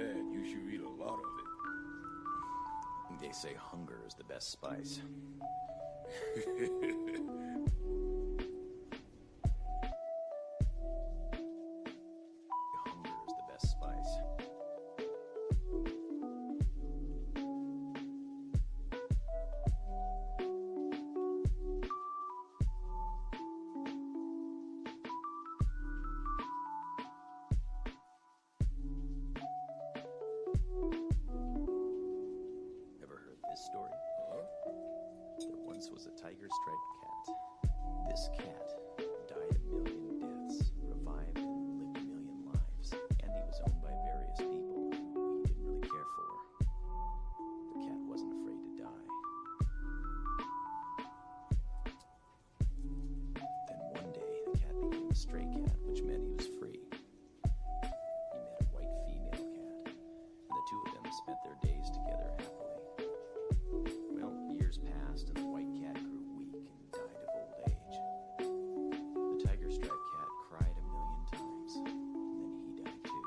bad. You should eat a lot of it. They say hunger is the best spice. Hunger is the best spice. Ever heard this story? There once was a tiger-striped cat. This cat died a million deaths, revived and lived a million lives, and he was owned by various people who he didn't really care for. The cat wasn't afraid to die. Then one day, the cat became a stray cat, which meant he was free. He met a white female cat, and the two of them spent their days together happily. Well, years passed, and the white cat grew weak and died of old age. The tiger-striped cat cried a million times, and then he died too.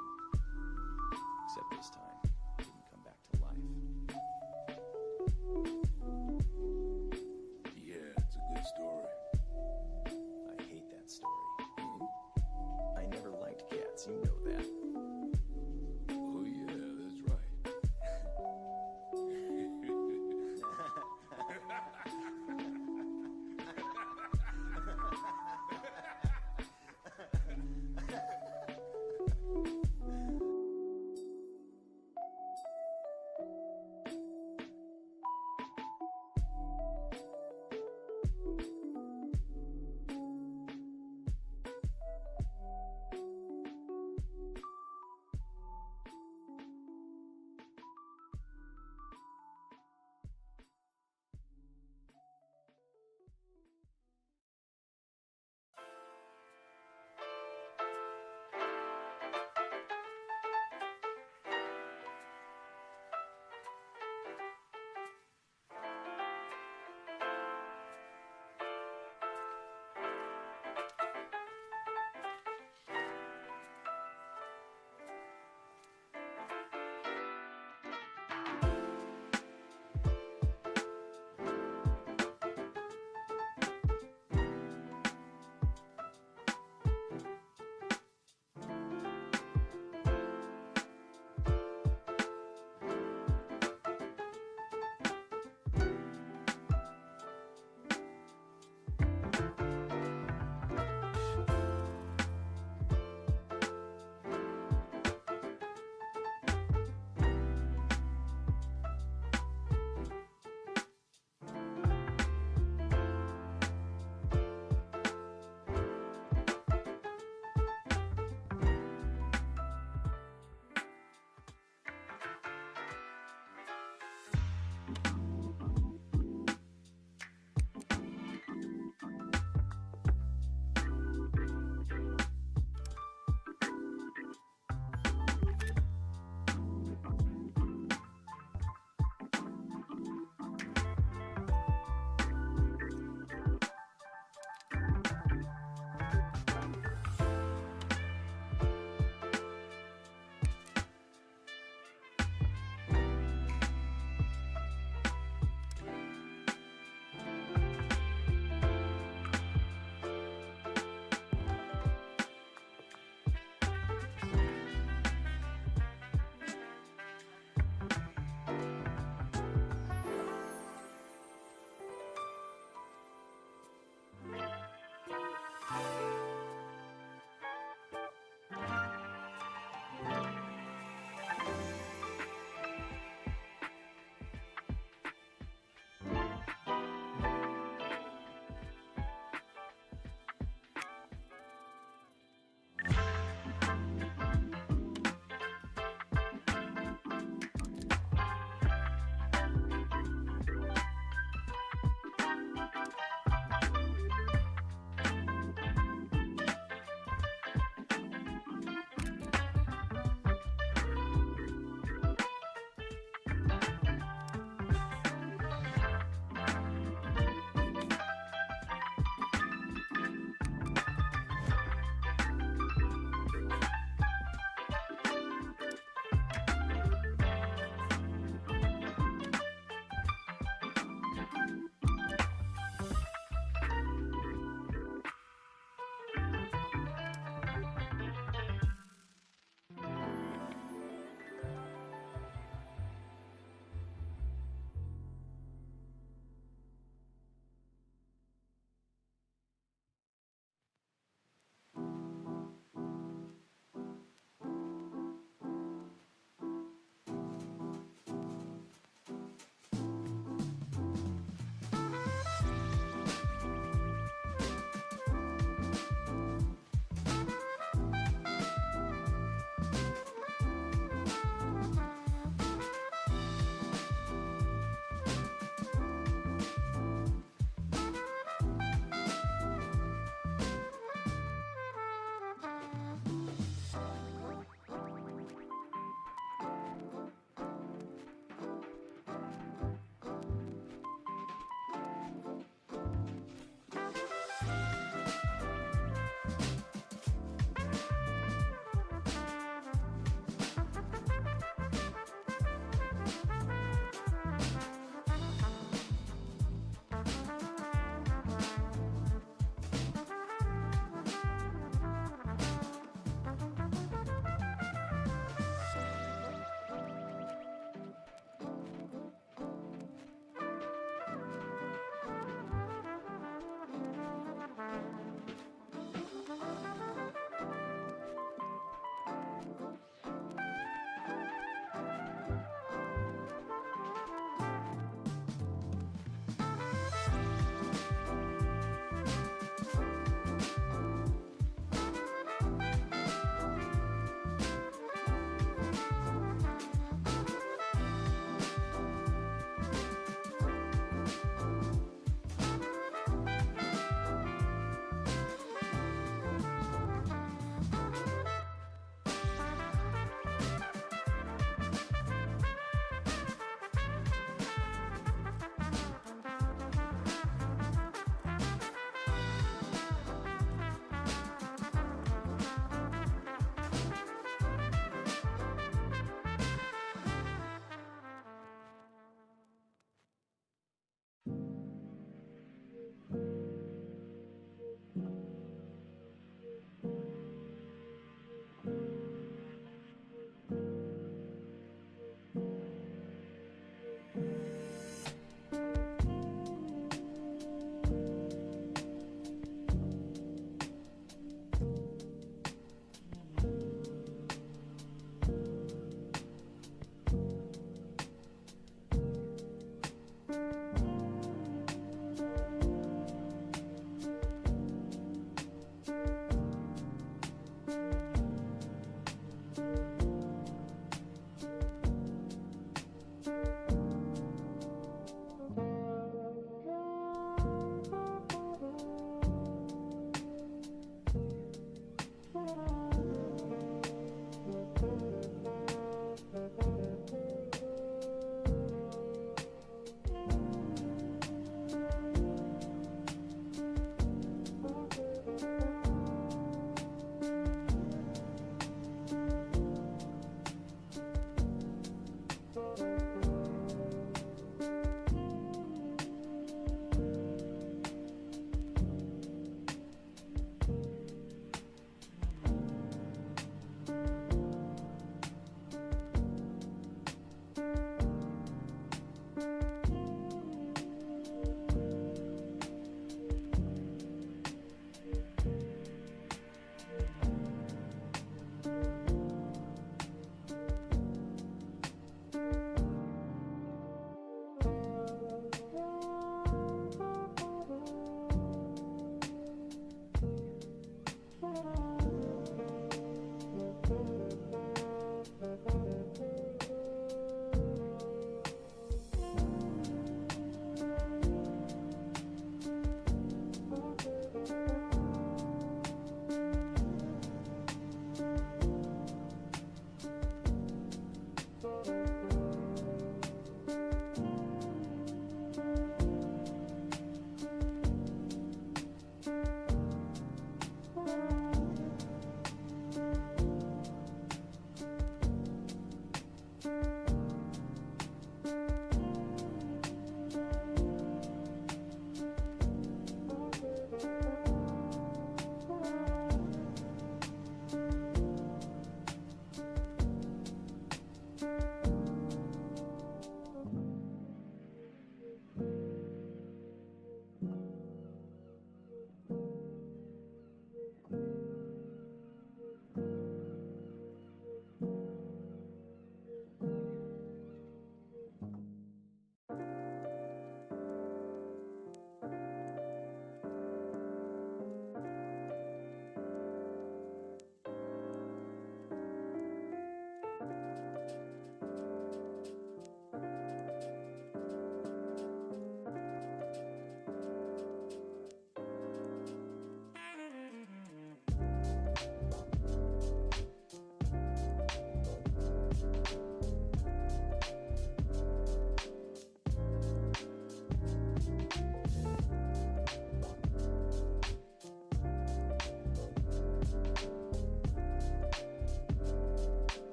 Except this time, he didn't come back to life. Yeah, it's a good story. I hate that story. I never liked cats, you know that. Oh, yeah, that's right.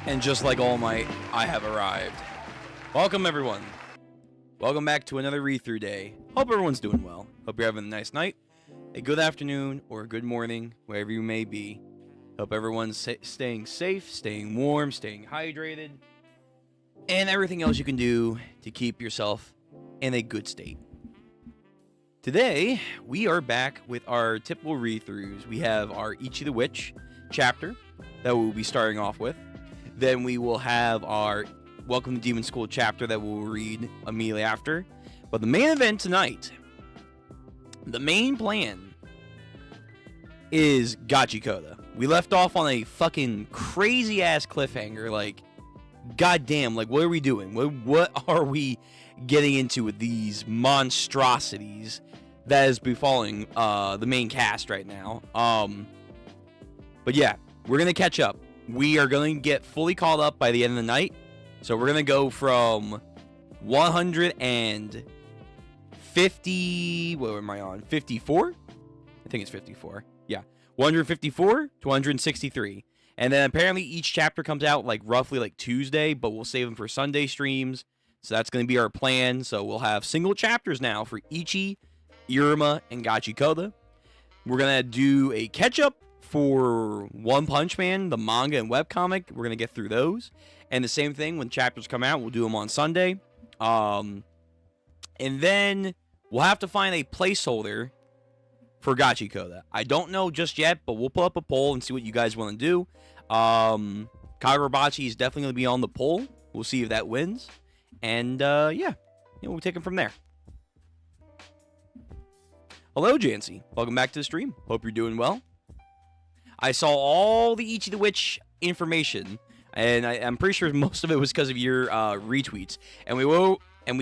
And just like All Might, I have arrived. Welcome, everyone. Welcome back to another read-through day. Hope everyone's doing well. Hope you're having a nice night, a good afternoon, or a good morning, wherever you may be. Hope everyone's staying safe, staying warm, staying hydrated, and everything else you can do to keep yourself in a good state. Today, we are back with our typical read-throughs. We have our Ichi the Witch chapter that we'll be starting off with. Then we will have our Welcome to Demon School chapter that we'll read immediately after. But the main event tonight, the main plan, is Gachiakuta. We left off on a fucking crazy-ass cliffhanger. Like, goddamn, like, what are we doing? What are we getting into with these monstrosities that is befalling the main cast right now? But yeah, we're going to catch up. We are going to get fully caught up by the end of the night. So we're going to go from 150... What am I on? 54? I think it's 54. Yeah. 154 to 163. And then apparently each chapter comes out like roughly like Tuesday, but we'll save them for Sunday streams. So that's going to be our plan. So we'll have single chapters now for Ichi, Iruma, and Gachiakuta. We're going to do a catch-up for One Punch Man, the manga and webcomic. We're going to get through those. And the same thing, when chapters come out, we'll do them on Sunday. And then we'll have to find a placeholder for Gachiakuta. I don't know just yet, but we'll put up a poll and see what you guys want to do. Kagurabachi is definitely going to be on the poll. We'll see if that wins. And, yeah, we'll take it from there. Hello, Jancy. Welcome back to the stream. Hope you're doing well. I saw all the Ichi the Witch information, and I'm pretty sure most of it was because of your retweets. And we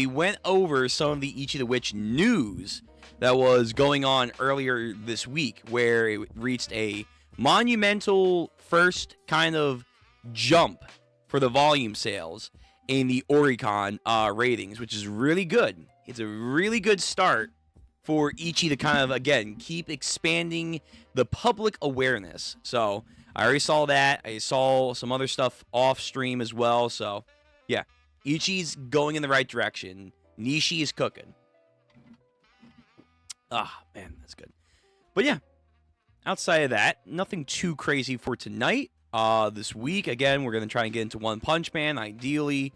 went over some of the Ichi the Witch news that was going on earlier this week, where it reached a monumental first kind of jump for the volume sales in the Oricon ratings, which is really good. It's a really good start for Ichi to kind of, again, keep expanding the public awareness. So I already saw that. I saw some other stuff off stream as well. So yeah, Ichi's going in the right direction. Nishi is cooking. Ah, man, that's good. But yeah, outside of that, nothing too crazy for tonight. This week, again, we're going to try and get into One Punch Man, ideally.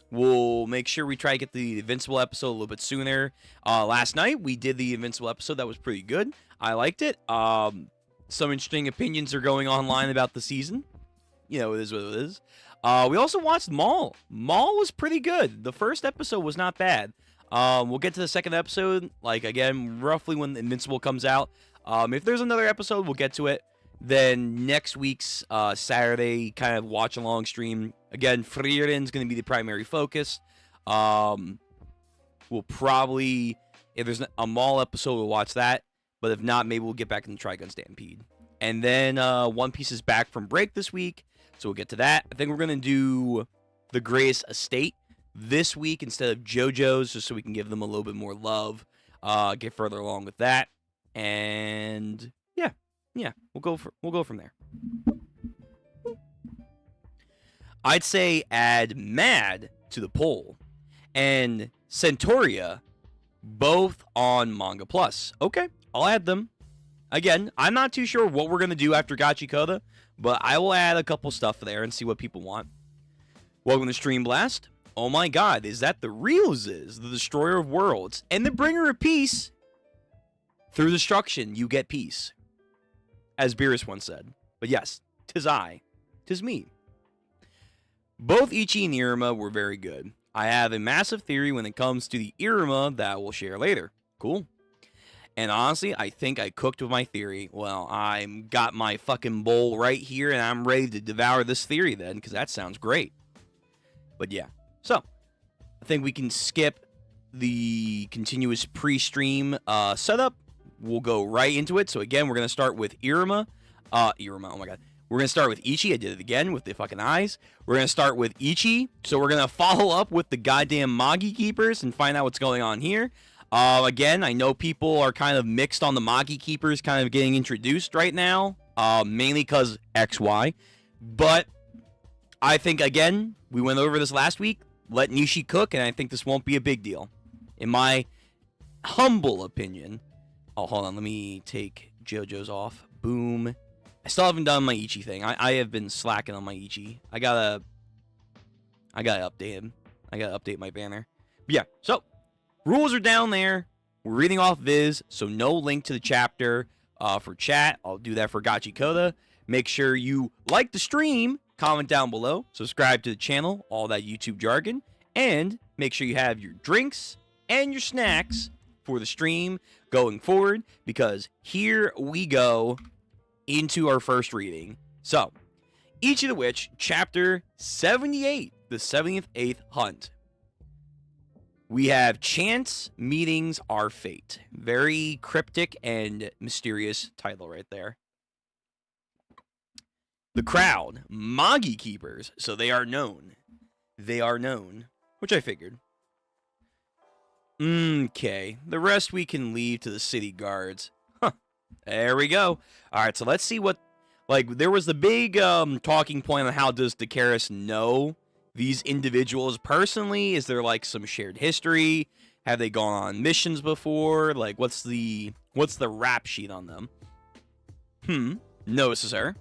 We'll make sure we try to get the Invincible episode a little bit sooner. Last night, we did the Invincible episode. That was pretty good. I liked it. Some interesting opinions are going online about the season. It is what it is. We also watched Maul. Maul was pretty good. The first episode was not bad. We'll get to the second episode, like, again, roughly when Invincible comes out. If there's another episode, we'll get to it. Then next week's Saturday kind of watch-along stream. Again, Frieren's going to be the primary focus. We'll probably, if there's a Maul episode, we'll watch that. But if not, maybe we'll get back into Trigun Stampede. And then One Piece is back from break this week, so we'll get to that. I think we're going to do The Greatest Estate this week instead of JoJo's, just so we can give them a little bit more love. Get further along with that. And yeah, we'll go from there. I'd say add Mad to the poll and Centauria both on Manga Plus. Okay, I'll add them. Again, I'm not too sure what we're going to do after Gachiakuta, but I will add a couple stuff there and see what people want. Welcome to Stream Blast. Oh my god, is that the real Ziz, the Destroyer of Worlds, and the Bringer of Peace? Through destruction, you get peace. As Beerus once said. But yes, 'tis I. 'Tis me. Both Ichi and Iruma were very good. I have a massive theory when it comes to the Iruma that we'll share later. Cool. And honestly, I think I cooked with my theory. Well, I got my fucking bowl right here, and I'm ready to devour this theory then, because that sounds great. But yeah, so I think we can skip the continuous pre-stream setup. We'll go right into it. So again, we're going to start with Iruma. Iruma, oh my god. We're going to start with Ichi. I did it again with the fucking eyes. We're going to start with Ichi. So we're going to follow up with the goddamn Magi Keepers and find out what's going on here. Again, I know people are kind of mixed on the Magi Keepers kind of getting introduced right now. Mainly because XY. But I think, again, we went over this last week. Let Nishi cook, and I think this won't be a big deal. In my humble opinion. Oh, hold on. Let me take JoJo's off. Boom. I still haven't done my Ichi thing. I have been slacking on my Ichi. I gotta update him. I gotta update my banner. But yeah, so rules are down there. We're reading off Viz, so no link to the chapter for chat. I'll do that for Gachiakuta. Make sure you like the stream, comment down below, subscribe to the channel, all that YouTube jargon, and make sure you have your drinks and your snacks for the stream going forward, because here we go into our first reading. So, Ichi the Witch, chapter 78, the 78th Hunt. We have chance meetings our fate. Very cryptic and mysterious title right there. The crowd, Magi Keepers, so they are known. They are known, which I figured. Okay, the rest we can leave to the city guards. Huh, there we go. Alright, so let's see what, like, there was the big talking point on how does Dakaris know these individuals personally? Is there, like, some shared history? Have they gone on missions before? Like, what's the rap sheet on them? No, sir.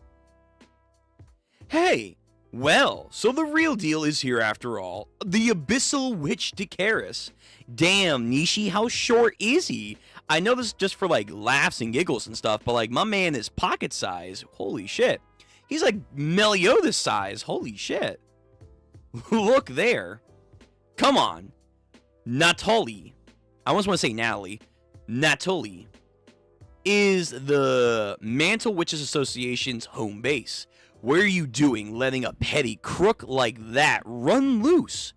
Hey, well, so the real deal is here after all. The Abyssal Witch Dakaris. Damn, Nishi, how short is he? I know this is just for, like, laughs and giggles and stuff, but, like, my man is pocket size. Holy shit. He's, like, Meliodas size. Holy shit. Look there. Come on. Natoli. I almost want to say Natalie. Natoli is the Mantle Witches Association's home base. What are you doing letting a petty crook like that run loose?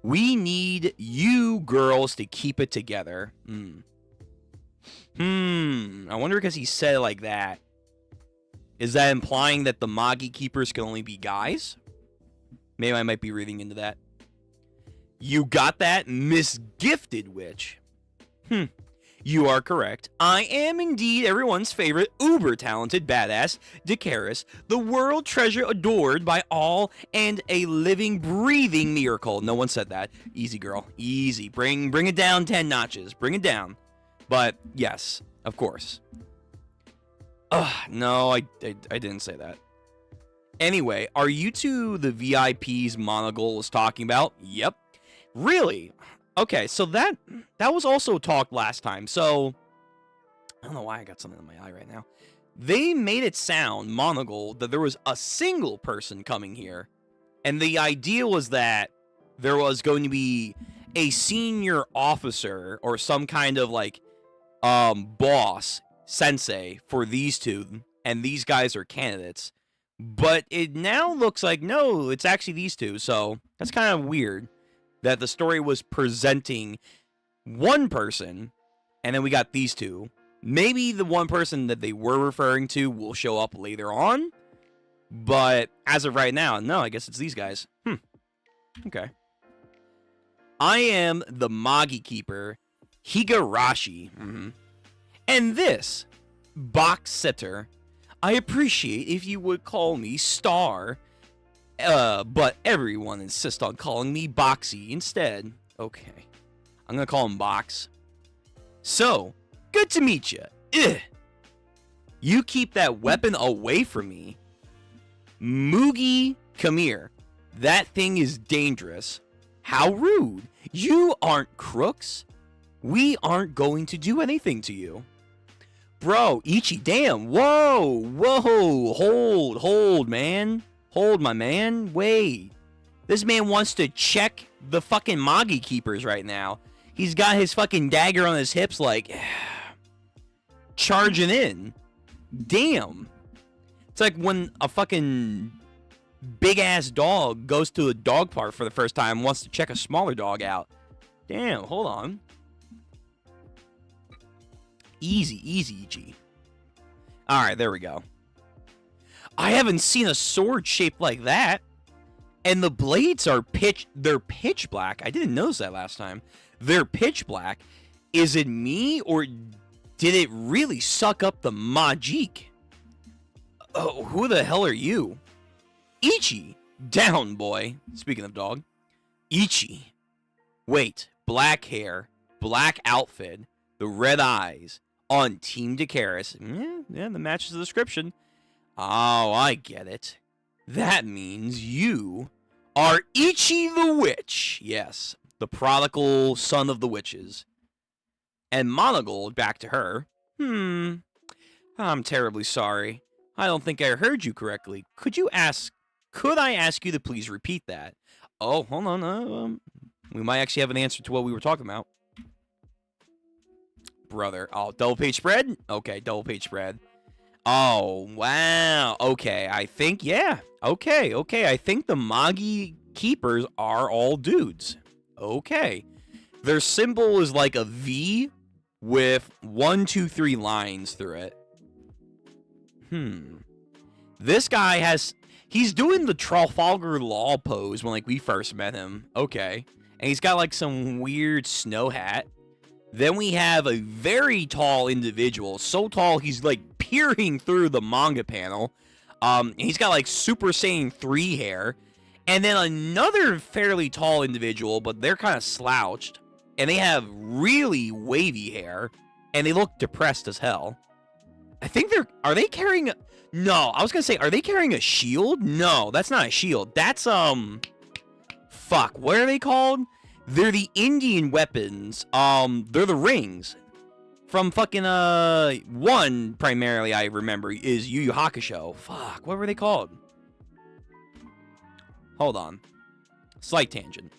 We need you girls to keep it together. I wonder because he said it like that. Is that implying that the Magi Keepers can only be guys? Maybe I might be reading into that. You got that, Miss Gifted Witch? You are correct. I am indeed everyone's favorite uber-talented badass, Dakaris, the world treasure adored by all and a living, breathing miracle. No one said that. Easy, girl. Easy. Bring it down 10 notches. Bring it down. But, yes, of course. No, I didn't say that. Anyway, are you two the VIPs Monogol was talking about? Yep. Really? Okay, so that was also talked last time. So, I don't know why I got something in my eye right now. They made it sound, Monogol, that there was a single person coming here. And the idea was that there was going to be a senior officer or some kind of, like, boss, sensei, for these two. And these guys are candidates. But it now looks like, no, it's actually these two. So, that's kind of weird. That the story was presenting one person, and then we got these two. Maybe the one person that they were referring to will show up later on, but as of right now, no, I guess it's these guys. Okay. I am the Magi Keeper, Higurashi. And this, Box Sitter. I appreciate if you would call me Star. But everyone insists on calling me Boxy instead. Okay. I'm gonna call him Box. So, good to meet you. You keep that weapon away from me. Mugi, come here. That thing is dangerous. How rude. You aren't crooks. We aren't going to do anything to you. Bro, Ichi, damn. Whoa, hold, man. Hold, my man. Wait. This man wants to check the fucking Magi keepers right now. He's got his fucking dagger on his hips, like, charging in. Damn. It's like when a fucking big-ass dog goes to a dog park for the first time and wants to check a smaller dog out. Damn, hold on. Easy, Ichi. Alright, there we go. I haven't seen a sword shaped like that. And the blades are pitch black. I didn't notice that last time. They're pitch black. Is it me, or did it really suck up the Majik? Oh, who the hell are you? Ichi. Down, boy. Speaking of dog. Ichi. Wait. Black hair. Black outfit. The red eyes. On Team Dakaris. Yeah, that matches the description. Oh, I get it. That means you are Ichi the Witch. Yes, the prodigal son of the witches. And Monogold, back to her. I'm terribly sorry. I don't think I heard you correctly. Could I ask you to please repeat that? Oh, hold on. We might actually have an answer to what we were talking about. Brother. Oh, double page spread? Okay, double page spread. Oh, wow. Okay, I think, yeah. Okay. I think the Magi keepers are all dudes. Okay. Their symbol is like a V with 1, 2, 3 lines through it. This guy he's doing the Trafalgar Law pose when, like, we first met him. Okay. And he's got, like, some weird snow hat. Then we have a very tall individual. So tall, he's, like, peering through the manga panel. He's got, like, Super Saiyan 3 hair. And then another fairly tall individual, but they're kind of slouched. And they have really wavy hair. And they look depressed as hell. I think are they carrying no, I was going to say, are they carrying a shield? No, that's not a shield. That's, fuck, what are they called? They're the Indian weapons. They're the rings. From fucking, one, primarily, I remember, is Yu Yu Hakusho. Fuck, what were they called? Hold on. Slight tangent.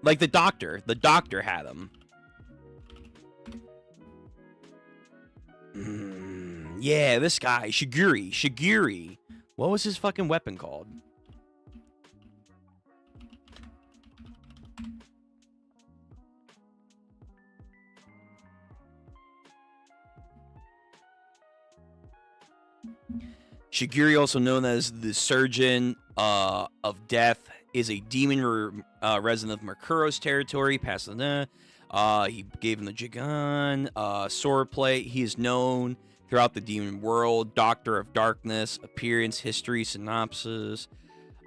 Like the doctor. The doctor had them. Yeah, this guy, Shigiri. What was his fucking weapon called? Shigiri, also known as the Surgeon of Death, is a demon resident of Mercuro's territory. He gave him the Jigan, swordplay. He is known throughout the demon world. Doctor of Darkness, appearance, history, synopsis.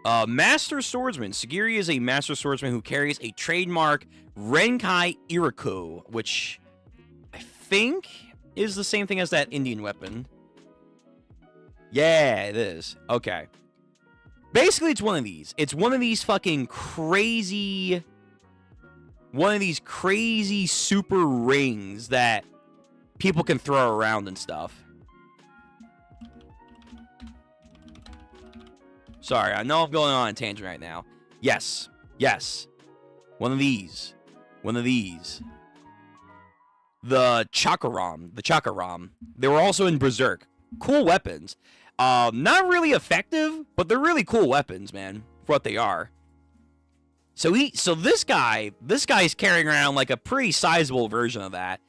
Master Swordsman. Shigiri is a Master Swordsman who carries a trademark Renkai Iraku, which I think is the same thing as that Indian weapon. Yeah, it is. Okay. Basically, it's one of these. It's one of these fucking crazy... One of these crazy super rings that people can throw around and stuff. Sorry, I know I'm going on a tangent right now. Yes. One of these. The Chakaram. They were also in Berserk. Cool weapons. Not really effective, but they're really cool weapons, man, for what they are. So this guy's carrying around like a pretty sizable version of that.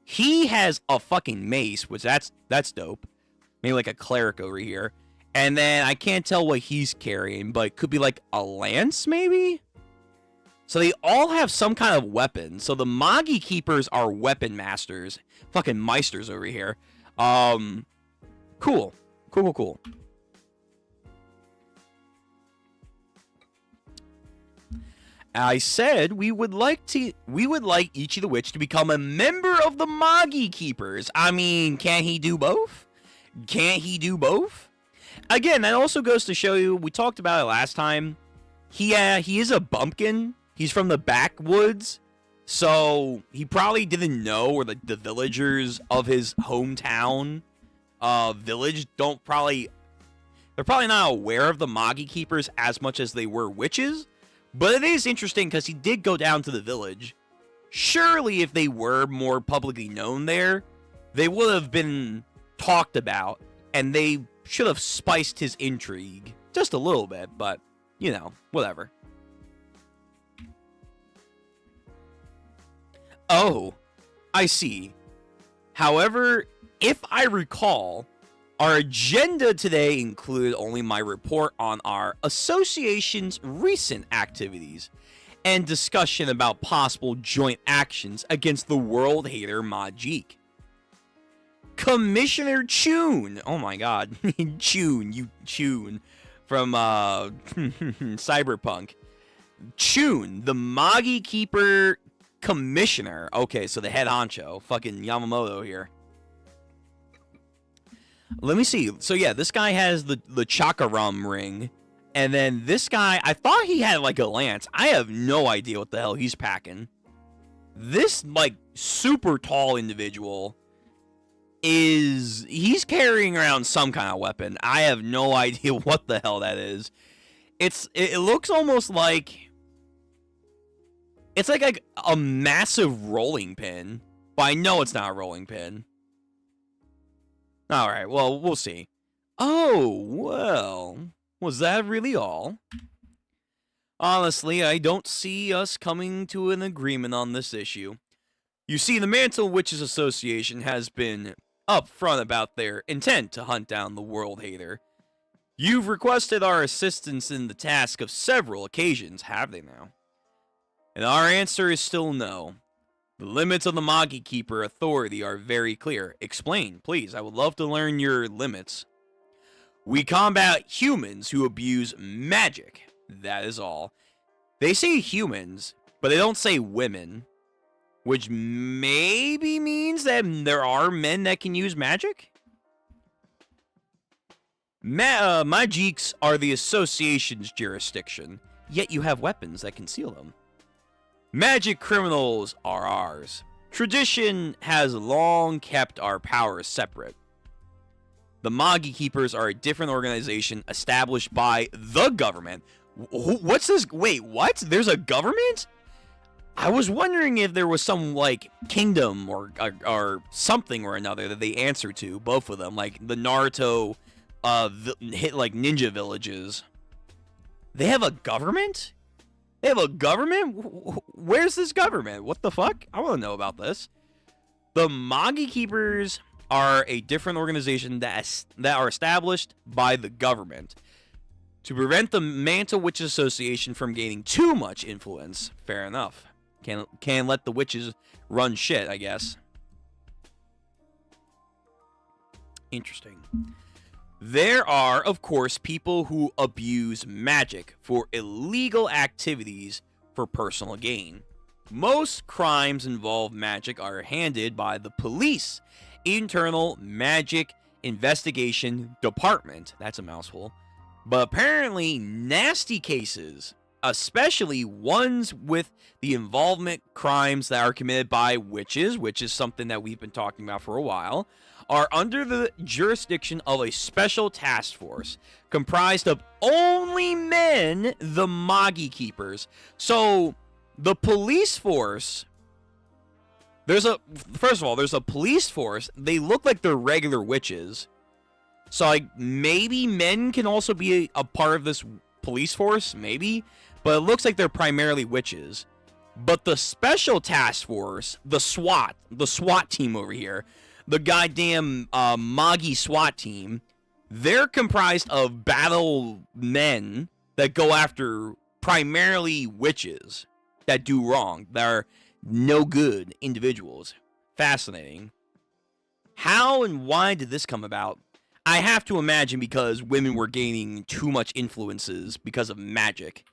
He has a fucking mace, which that's dope. Maybe like a cleric over here. And then I can't tell what he's carrying, but it could be like a lance, maybe? So they all have some kind of weapon. So the Magi Keepers are weapon masters. Fucking meisters over here. Cool. I said we would like Ichi the Witch to become a member of the Magi Keepers. I mean, can't he do both? Again, that also goes to show you, we talked about it last time. He is a bumpkin. He's from the backwoods. So he probably didn't know, or the villagers of his hometown village they're probably not aware of the Magi Keepers as much as they were witches. But it is interesting because he did go down to the village. Surely if they were more publicly known there, they would have been talked about, and they should have spiced his intrigue just a little bit, but, you know, whatever. Oh, I see. However, if I recall, our agenda today included only my report on our association's recent activities and discussion about possible joint actions against the world hater Majik. Commissioner Chun, oh my god, Chun from Cyberpunk. Chun, the Magi Keeper Commissioner. Okay, so the head honcho, fucking Yamamoto here. Let me see. So yeah, this guy has the Chakaram ring. And then this guy, I thought he had like a lance. I have no idea what the hell he's packing. This like super tall individual he's carrying around some kind of weapon. I have no idea what the hell that is. It looks almost like it's like a massive rolling pin, but I know it's not a rolling pin. All right, well, we'll see. Oh, well, was that really all? Honestly, I don't see us coming to an agreement on this issue. You see, the Mantle Witches Association has been upfront about their intent to hunt down the world hater. You've requested our assistance in the task of several occasions, have they now? And our answer is still no. The limits of the Magi Keeper authority are very clear. Explain, please. I would love to learn your limits. We combat humans who abuse magic. That is all. They say humans, but they don't say women. Which maybe means that there are men that can use magic? Magiks are the association's jurisdiction, yet you have weapons that conceal them. Magic criminals are ours. Tradition has long kept our powers separate. The Magi Keepers are a different organization established by the government. What's this? Wait, what? There's a government? I was wondering if there was some, like, kingdom or something or another that they answer to, both of them, like the Naruto hit like ninja villages. They have a government? They have a government? Where's this government? What the fuck? I want to know about this. The Magi Keepers are a different organization that are established by the government to prevent the Mantle Witches Association from gaining too much influence. Fair enough. Can't let the witches run shit, I guess. Interesting. There are, of course, people who abuse magic for illegal activities for personal gain. Most crimes involve magic are handled by the police, Internal Magic Investigation Department. That's a mouthful. But apparently, nasty cases, especially ones with the involvement crimes that are committed by witches, which is something that we've been talking about for a while, are under the jurisdiction of a special task force comprised of only men, the Magi Keepers. So, the police force, there's a police force. They look like they're regular witches. So, like, maybe men can also be a part of this police force, maybe. But it looks like they're primarily witches. But the special task force, the SWAT team over here, the goddamn Magi SWAT team, they're comprised of battle men that go after primarily witches that do wrong, that are no good individuals. Fascinating. How and why did this come about? I have to imagine because women were gaining too much influences because of magic.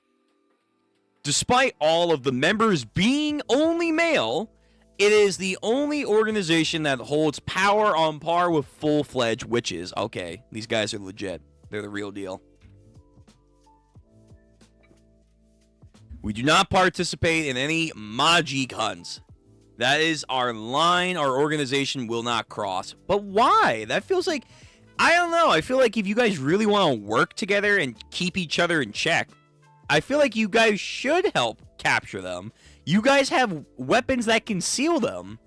Despite all of the members being only male, it is the only organization that holds power on par with full-fledged witches. Okay, these guys are legit. They're the real deal. We do not participate in any Majik hunts. That is our line our organization will not cross. But why? That feels like, I don't know. I feel like if you guys really want to work together and keep each other in check, I feel like you guys should help capture them. You guys have weapons that can seal them.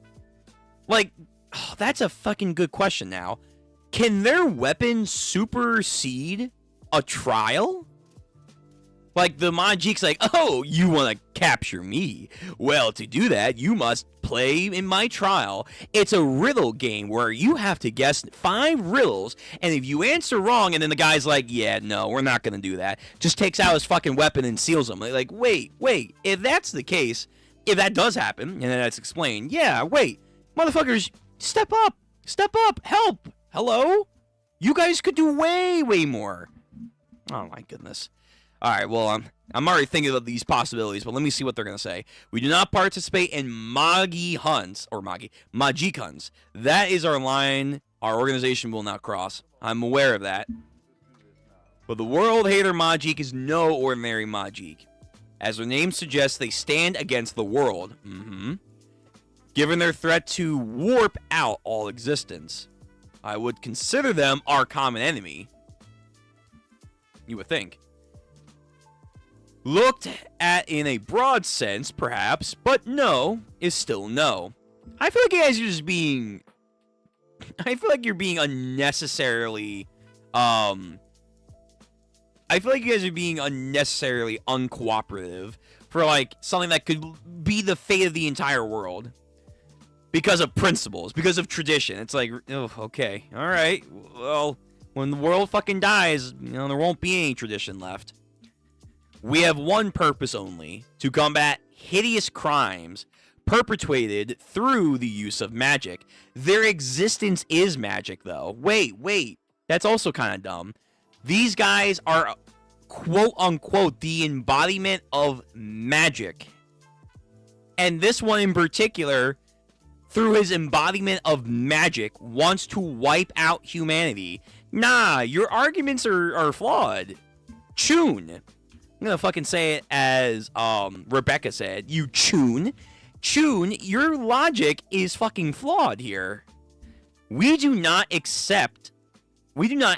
Like, oh, that's a fucking good question now. Can their weapons supersede a trial? Like, the Majik's like, oh, you want to capture me? Well, to do that, you must play in my trial. It's a riddle game where you have to guess 5 riddles, and if you answer wrong, and then the guy's like, yeah, no, we're not going to do that, just takes out his fucking weapon and seals him. Like, wait, if that's the case, if that does happen, and then that's explained, yeah, wait, motherfuckers, step up, help, hello? You guys could do way more. Oh, my goodness. All right, well, I'm already thinking of these possibilities, but let me see what they're going to say. We do not participate in Majik hunts. That is our line our organization will not cross. I'm aware of that. But the World Hater Majik is no ordinary Majik. As their name suggests, they stand against the world. Given their threat to warp out all existence, I would consider them our common enemy. You would think. Looked at in a broad sense, perhaps, but no is still no. I feel like you guys are just being... I feel like you're being unnecessarily... I feel like you guys are being unnecessarily uncooperative for, like, something that could be the fate of the entire world. Because of principles, because of tradition. It's like, oh, okay, alright, well, when the world fucking dies, you know, there won't be any tradition left. We have one purpose only, to combat hideous crimes perpetrated through the use of magic. Their existence is magic, though. Wait, that's also kind of dumb. These guys are, quote-unquote, the embodiment of magic. And this one in particular, through his embodiment of magic, wants to wipe out humanity. Nah, your arguments are flawed. Chun. I'm gonna fucking say it as Rebecca said. You Chun, your logic is fucking flawed here. We do not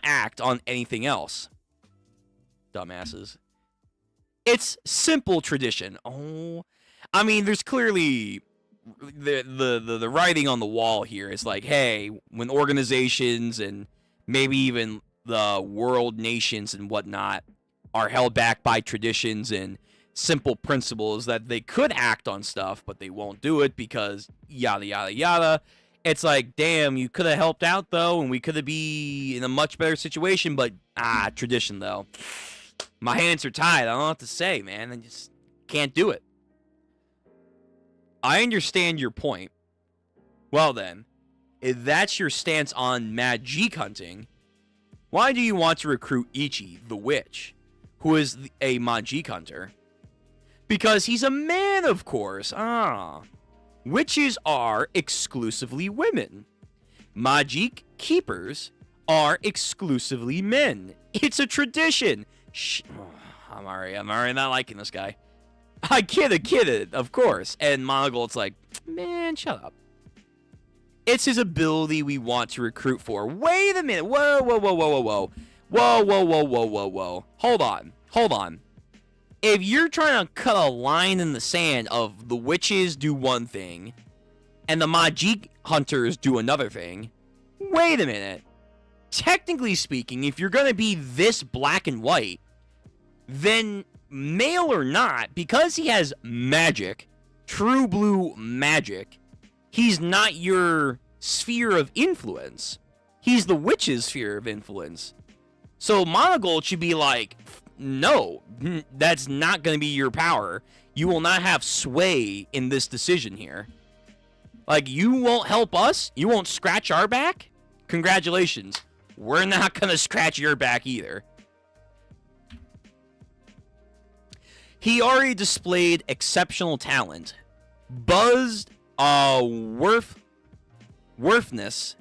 act on anything else. Dumbasses. It's simple tradition. Oh, I mean, there's clearly the writing on the wall here is like, hey, when organizations and maybe even the world nations and whatnot are held back by traditions and simple principles that they could act on stuff, but they won't do it because yada, yada, yada. It's like, damn, you could have helped out, though, and we could have been in a much better situation, but, tradition, though. My hands are tied. I don't know what to say, man. I just can't do it. I understand your point. Well, then, if that's your stance on Majik hunting, why do you want to recruit Ichi, the witch, who is a Majik hunter? Because he's a man, of course. Witches are exclusively women. Majik keepers are exclusively men. It's a tradition. I'm already not liking this guy. I kidded, of course. And Monogol's like, man, shut up. It's his ability we want to recruit for. Wait a minute. Whoa. Hold on. If you're trying to cut a line in the sand of the witches do one thing, and the Majik hunters do another thing, wait a minute. Technically speaking, if you're going to be this black and white, then male or not, because he has magic, true blue magic, he's not your sphere of influence. He's the witch's sphere of influence. So Monogold should be like, no, that's not going to be your power. You will not have sway in this decision here. Like, you won't help us? You won't scratch our back? Congratulations. We're not going to scratch your back either. He already displayed exceptional talent. Buzzed worthness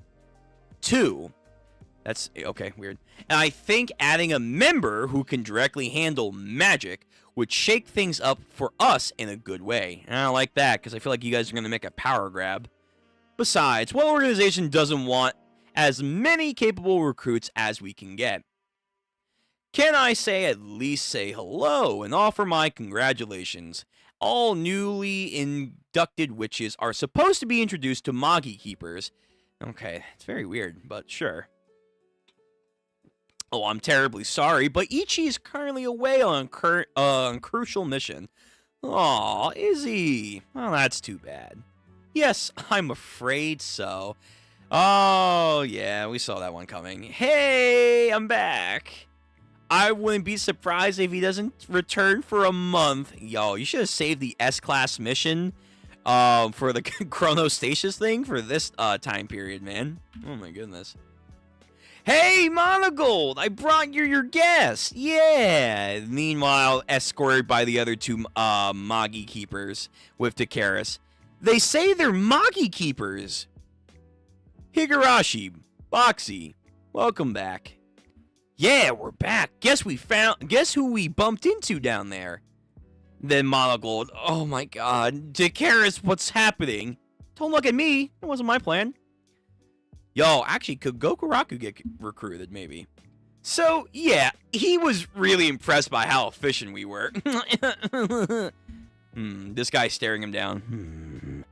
too. That's okay, weird. And I think adding a member who can directly handle magic would shake things up for us in a good way. And I like that, because I feel like you guys are going to make a power grab. Besides, what organization doesn't want as many capable recruits as we can get? Can I at least say hello and offer my congratulations? All newly inducted witches are supposed to be introduced to Magi Keepers. Okay, it's very weird, but sure. Oh, I'm terribly sorry, but Ichi is currently away on crucial mission. Aw, is he? Well, that's too bad. Yes, I'm afraid so. Oh, yeah, we saw that one coming. Hey, I'm back. I wouldn't be surprised if he doesn't return for a month. Yo, you should have saved the S-Class mission for the chronostasis thing for this time period, man. Oh, my goodness. Hey, Monogold, I brought you your guest. Yeah. Meanwhile, escorted by the other two Magi Keepers with Dakaris. They say they're Magi Keepers. Higurashi, Boxy, welcome back. Yeah, we're back. Guess who we bumped into down there? Then Monogold, oh my god. Dakaris, what's happening? Don't look at me. That wasn't my plan. Yo, actually, could Gokuraku get recruited, maybe? So, yeah, he was really impressed by how efficient we were. This guy's staring him down.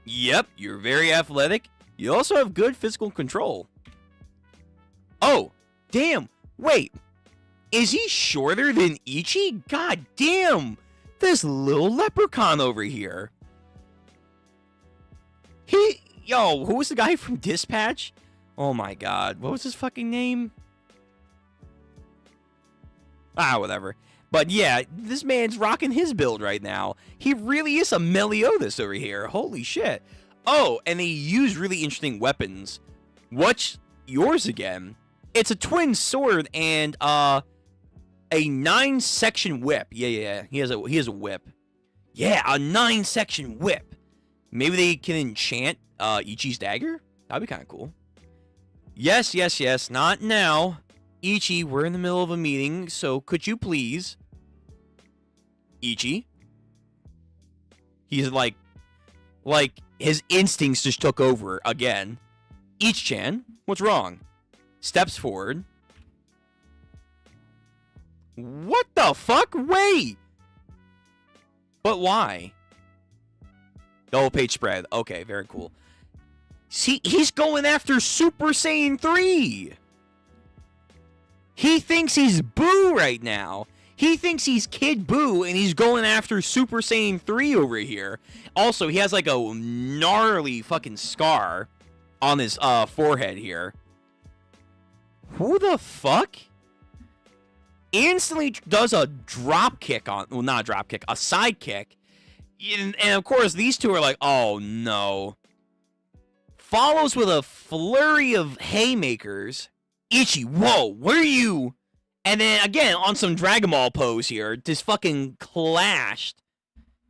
Yep, you're very athletic. You also have good physical control. Oh, damn. Wait, is he shorter than Ichi? God damn, this little leprechaun over here. Yo, who was the guy from Dispatch? Oh my god, what was his fucking name? Ah, whatever. But yeah, this man's rocking his build right now. He really is a Meliodas over here. Holy shit. Oh, and they use really interesting weapons. What's yours again? It's a twin sword and a 9-section whip. Yeah. He has a whip. Yeah, a 9-section whip. Maybe they can enchant Ichi's dagger? That'd be kind of cool. Yes. Not now. Ichi, we're in the middle of a meeting, so could you please? Ichi? He's like his instincts just took over again. Ichi-chan, what's wrong? Steps forward. What the fuck? Wait! But why? Double page spread. Okay, very cool. See, he's going after Super Saiyan 3! He thinks he's Boo right now. He thinks he's Kid Boo, and he's going after Super Saiyan 3 over here. Also, he has like a gnarly fucking scar on his forehead here. Who the fuck? Instantly does a drop kick on... Well, not a drop kick. A side kick. And of course, these two are like, oh no. Follows with a flurry of haymakers. Ichi, whoa, what are you? And then again, on some Dragon Ball pose here, just fucking clashed.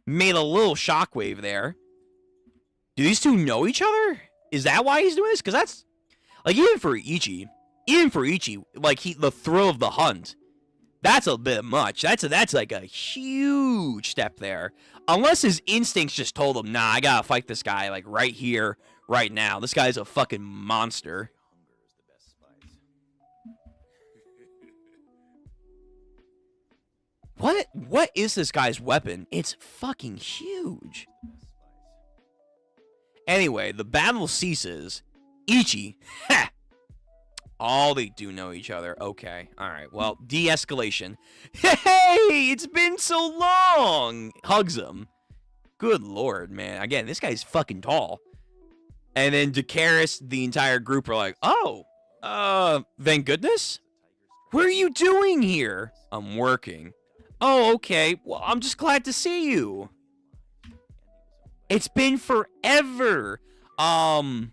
Made a little shockwave there. Do these two know each other? Is that why he's doing this? Because that's... Like, even for Ichi, like, the thrill of the hunt, that's a bit much. That's like a huge step there. Unless his instincts just told him, nah, I gotta fight this guy, like, right here, right now. This guy's a fucking monster. What is this guy's weapon? It's fucking huge. Anyway, the battle ceases. Ichi, ha! Oh, they do know each other. Okay, alright, well, de-escalation. Hey, it's been so long! Hugs him. Good lord, man. Again, this guy's fucking tall. And then Dakaris, the entire group are like, oh, thank goodness? What are you doing here? I'm working. Oh, okay. Well, I'm just glad to see you. It's been forever. Minakata.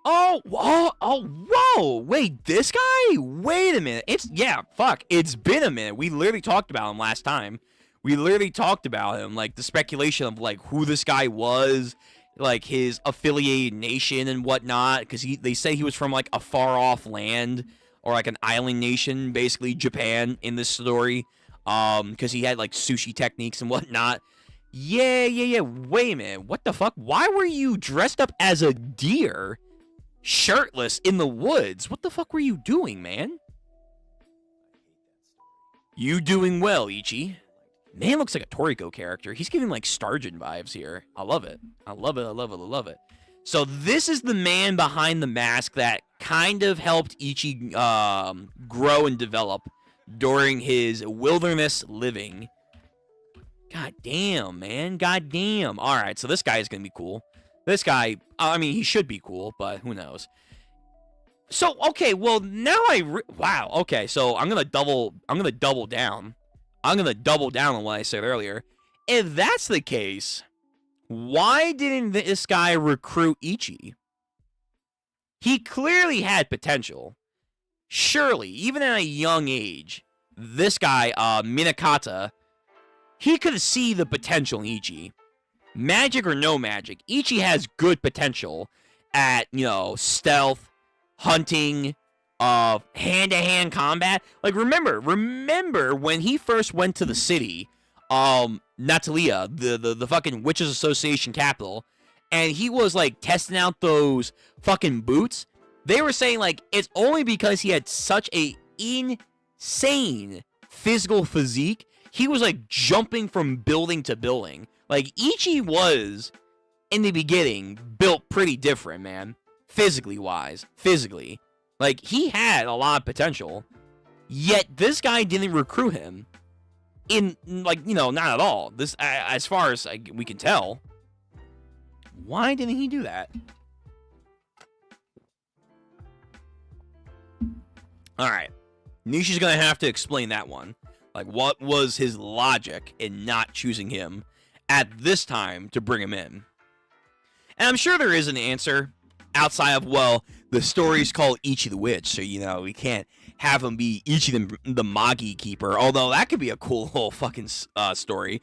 Oh, whoa. Wait, this guy? Wait a minute. Yeah, fuck. It's been a minute. We literally talked about him last time. We literally talked about him, like, the speculation of, like, who this guy was, like, his affiliated nation and whatnot, because they say he was from, like, a far-off land or like an island nation, basically Japan in this story, because he had like sushi techniques and whatnot. Yeah. Wait a minute. What the fuck? Why were you dressed up as a deer, shirtless in the woods? What the fuck were you doing, man? You doing well, Ichi. Man looks like a Toriko character. He's giving like Stargin vibes here. I love it. I love it. So this is the man behind the mask that kind of helped Ichi grow and develop during his wilderness living. God damn, man. God damn. All right, so this guy is going to be cool. This guy, I mean, he should be cool, but who knows? So, okay, well, now wow, okay, so I'm going to double down. I'm going to double down on what I said earlier. If that's the case, why didn't this guy recruit Ichi? He clearly had potential. Surely, even at a young age, this guy, Minakata, he could see the potential in Ichi. Magic or no magic, Ichi has good potential at, stealth, hunting, hand-to-hand combat. Like, remember when he first went to the city, Natalia, the fucking Witches Association capital, and he was, like, testing out those fucking boots. They were saying, like, it's only because he had such a insane physical physique. He was, like, jumping from building to building. Like, Ichi was, in the beginning, built pretty different, man. Physically. Like, he had a lot of potential. Yet, this guy didn't recruit him. Not at all. This, as far as we can tell. Why didn't he do that? Alright. Nishi's gonna have to explain that one. Like, what was his logic in not choosing him at this time to bring him in? And I'm sure there is an answer outside of, well, the story's called Ichi the Witch, so, we can't have him be Ichi the Magi Keeper, although that could be a cool whole fucking story.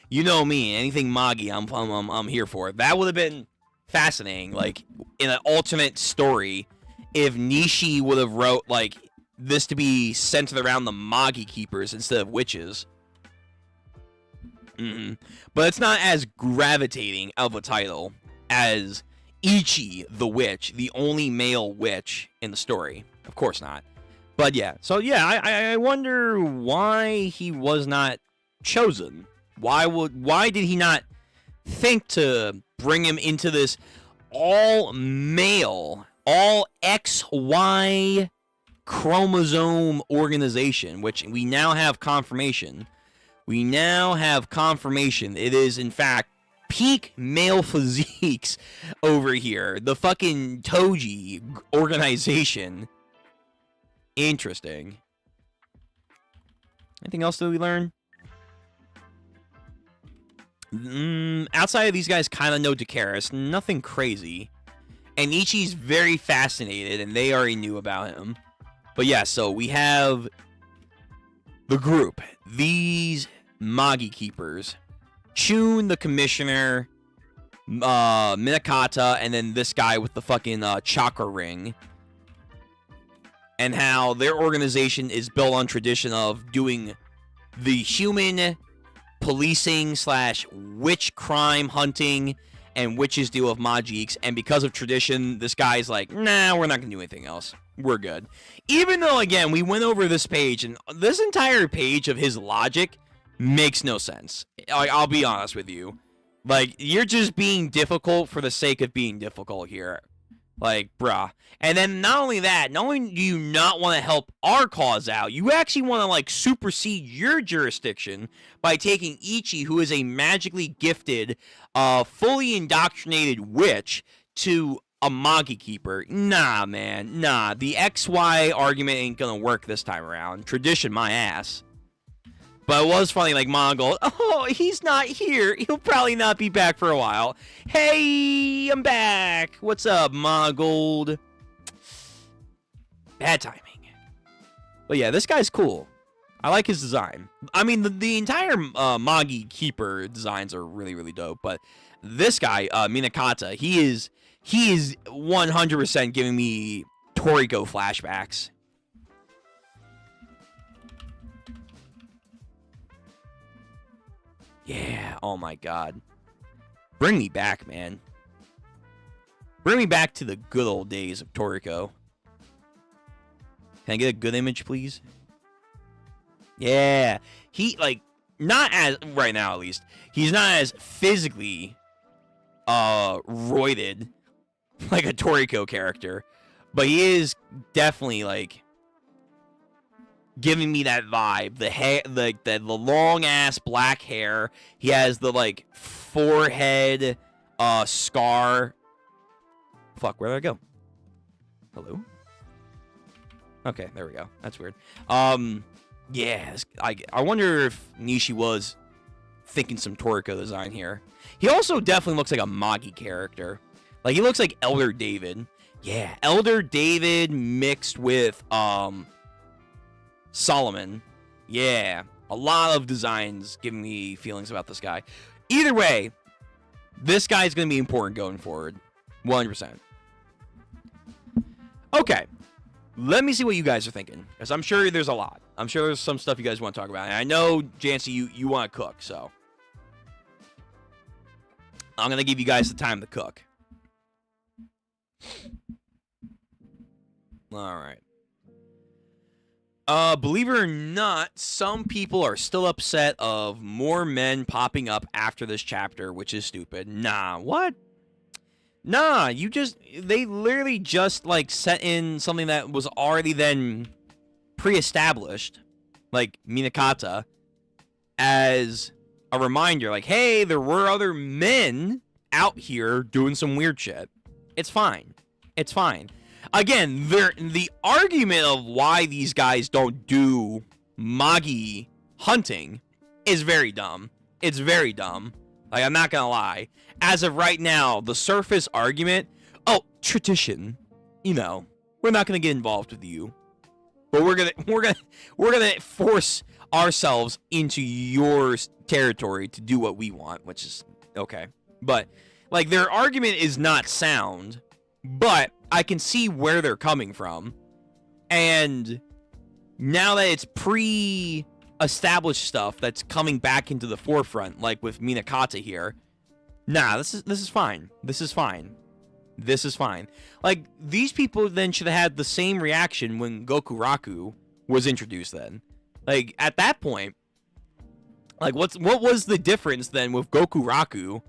You know me, anything Magi, I'm here for. That would have been fascinating, like, in an alternate story, if Nishi would have wrote, like, this to be centered around the Magi Keepers instead of witches. But it's not as gravitating of a title as Ichi the Witch, the only male witch in the story. Of course not. But yeah, so yeah, I wonder why he was not chosen. Why did he not think to bring him into this all male, all XY chromosome organization, which we now have confirmation. It is, in fact, peak male physiques over here. The fucking Toji organization. Interesting. Anything else that we learn? Outside of these guys kind of know Dakaris, nothing crazy. And Ichi's very fascinated, and they already knew about him. But yeah, so we have the group. These Magi Keepers. Chun, the commissioner. Minakata, and then this guy with the fucking chakra ring. And how their organization is built on tradition of doing the human policing / witch crime hunting and witches deal with magics. And because of tradition, this guy's like, nah, we're not going to do anything else. We're good. Even though, again, we went over this page, and this entire page of his logic makes no sense. I'll be honest with you. Like, you're just being difficult for the sake of being difficult here. Like, bruh. And then not only that, not only do you not want to help our cause out, you actually want to, like, supersede your jurisdiction by taking Ichi, who is a magically gifted, fully indoctrinated witch, to a Magi Keeper. Nah, man. Nah. The XY argument ain't gonna work this time around. Tradition my ass. But it was funny, like, Mongol, oh, he's not here. He'll probably not be back for a while. Hey, I'm back. What's up, Mongol? Bad timing. But yeah, this guy's cool. I like his design. I mean, the entire Magi Keeper designs are really, really dope. But this guy, Minakata, he is 100% giving me Toriko flashbacks. Yeah, oh my god. Bring me back, man. Bring me back to the good old days of Toriko. Can I get a good image, please? Yeah. He, like, not as, right now at least, he's not as physically, roided like a Toriko character. But he is definitely, like, giving me that vibe. The hair, the long-ass black hair. He has the, like, forehead, scar. Fuck, where did I go? Hello? Okay, there we go. That's weird. Yeah, I wonder if Nishi was thinking some Toriko design here. He also definitely looks like a Magi character. Like, he looks like Elder David. Yeah, Elder David mixed with, Solomon. Yeah, a lot of designs giving me feelings about this guy. Either way, this guy's going to be important going forward. 100%. Okay. Let me see what you guys are thinking, because I'm sure there's a lot. I'm sure there's some stuff you guys want to talk about. And I know, Jancy, you want to cook, so I'm going to give you guys the time to cook. All right. Believe it or not, some people are still upset of more men popping up after this chapter, which is stupid. Nah, what? Nah, they literally just, like, set in something that was already then pre-established, like Minakata, as a reminder, like, hey, there were other men out here doing some weird shit. It's fine. It's fine. Again, the argument of why these guys don't do Magi hunting is very dumb. It's very dumb. Like, I'm not gonna lie. As of right now, the surface argument, oh, tradition, you know, we're not gonna get involved with you, but we're gonna force ourselves into your territory to do what we want, which is okay. But like, their argument is not sound, but I can see where they're coming from, and now that it's pre-established stuff that's coming back into the forefront, like with Minakata here. Nah, this is fine. This is fine. This is fine. Like, these people then should have had the same reaction when Gokuraku was introduced then. Like, at that point, like, what was the difference then with Gokuraku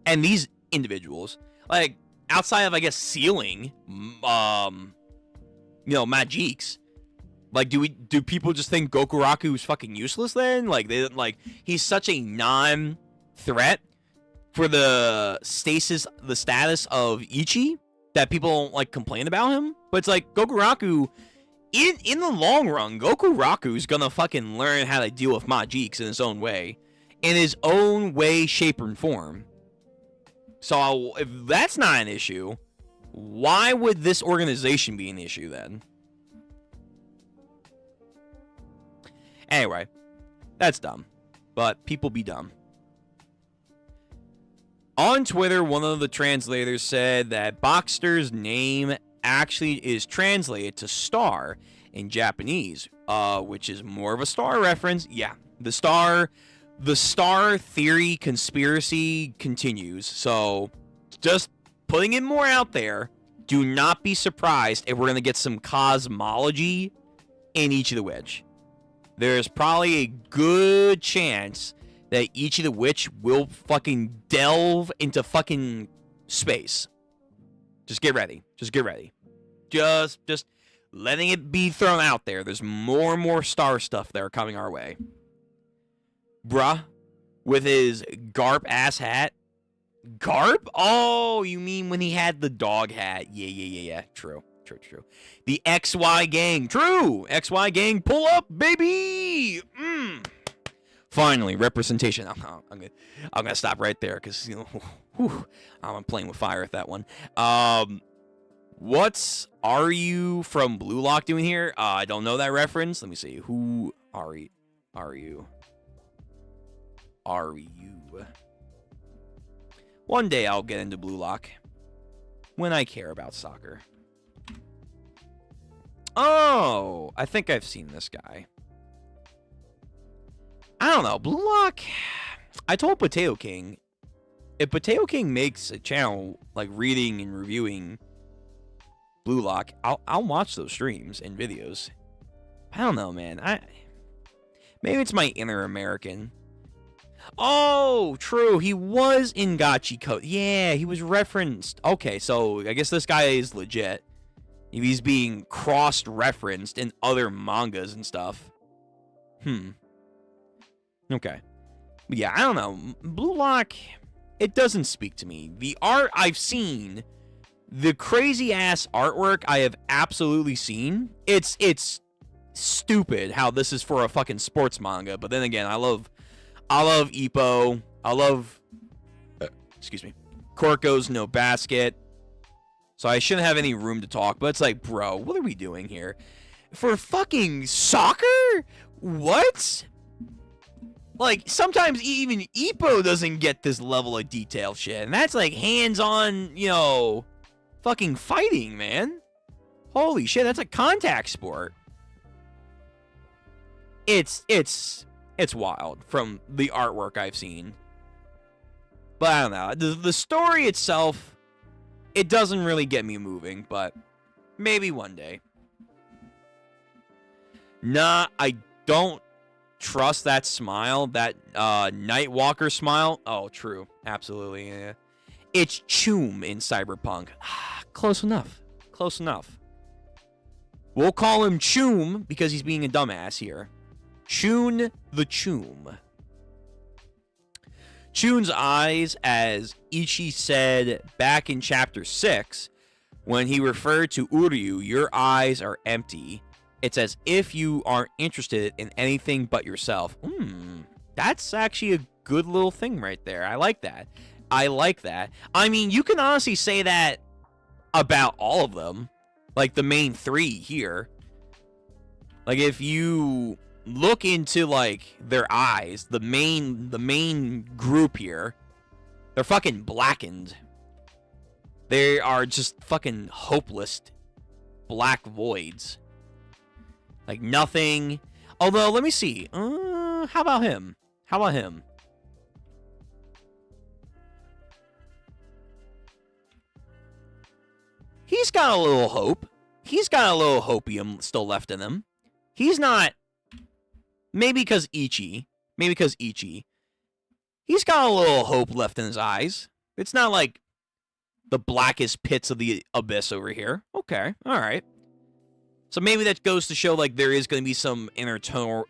and these individuals? Like, outside of, I guess, sealing, you know, Magiques, like, do people just think Gokuraku is fucking useless then? Like, he's such a non-threat for the status of Ichi that people don't, like, complain about him? But it's like, Gokuraku, in the long run, Gokuraku's gonna fucking learn how to deal with Magiques in his own way. In his own way, shape, and form. So, if that's not an issue, why would this organization be an issue then? Anyway, that's dumb. But people be dumb. On Twitter, one of the translators said that Boxster's name actually is translated to star in Japanese, which is more of a star reference. Yeah, the star theory conspiracy continues. So, just putting it more out there, do not be surprised if we're going to get some cosmology in Ichi the Witch. There's probably a good chance that Ichi the Witch will fucking delve into fucking space. Just get ready. Just get ready. Just letting it be thrown out there. There's more and more star stuff that are coming our way. Bruh, with his Garp ass hat. Garp? Oh, you mean when he had the dog hat. Yeah. True. The XY gang. True. XY gang, pull up, baby. Finally, representation. I'm gonna stop right there because, you know, I'm playing with fire at that one. What's Are You from Blue Lock doing here? I don't know that reference. Let me see. Who are you? One day I'll get into Blue Lock when I care about soccer. Oh, I think I've seen this guy. I don't know. Blue Lock, I told Potato King, if Potato King makes a channel like reading and reviewing Blue Lock, I'll watch those streams and videos. I don't know, man. Maybe it's my inner American. Oh, true. He was in Gachiakuta. Yeah, he was referenced. Okay, so I guess this guy is legit. If he's being cross-referenced in other mangas and stuff. Okay. But yeah, I don't know. Blue Lock, it doesn't speak to me. The art I've seen, the crazy-ass artwork I have absolutely seen, it's stupid how this is for a fucking sports manga. But then again, I love Ippo. I love, excuse me, Korko's No Basket. So I shouldn't have any room to talk, but it's like, bro, what are we doing here? For fucking soccer? What? Like, sometimes even Ippo doesn't get this level of detail shit. And that's like hands-on, you know, fucking fighting, man. Holy shit, that's a contact sport. It's wild from the artwork I've seen. But I don't know. The story itself, it doesn't really get me moving, but maybe one day. Nah, I don't trust that smile, that Nightwalker smile. Oh, true. Absolutely, yeah. It's Choom in Cyberpunk. Close enough. Close enough. We'll call him Choom because he's being a dumbass here. Chun the Choom. Chun's eyes, as Ichi said back in Chapter 6, when he referred to Uryu, your eyes are empty. It's as if you aren't interested in anything but yourself. That's actually a good little thing right there. I like that. I like that. I mean, you can honestly say that about all of them. Like the main three here. Like if you look into like their eyes, the main group here, they're fucking blackened. They are just fucking hopeless black voids. Like nothing. Although, let me see. How about him? How about him? He's got a little hope. He's got a little hopium still left in him. He's not. Maybe because Ichi. Maybe because Ichi. He's got a little hope left in his eyes. It's not like the blackest pits of the abyss over here. Okay, alright. So maybe that goes to show like there is going to be some inner turmoil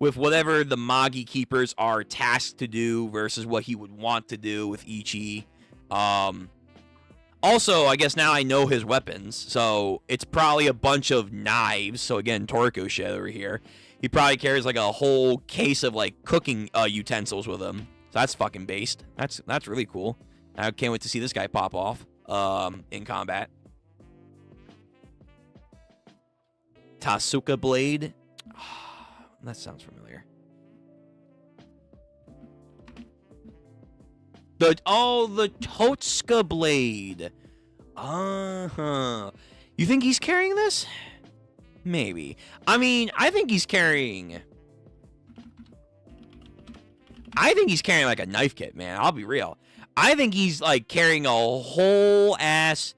with whatever the Magi Keepers are tasked to do versus what he would want to do with Ichi. Also, I guess now I know his weapons, so it's probably a bunch of knives. So again, Toriko shit over here. He probably carries like a whole case of like cooking utensils with him. So that's fucking based. That's really cool. I can't wait to see this guy pop off in combat. Tasuka Blade. That sounds familiar. The Totsuka Blade. You think he's carrying this? Maybe. I mean, I think he's carrying like a knife kit, man. I'll be real. I think he's like carrying a whole ass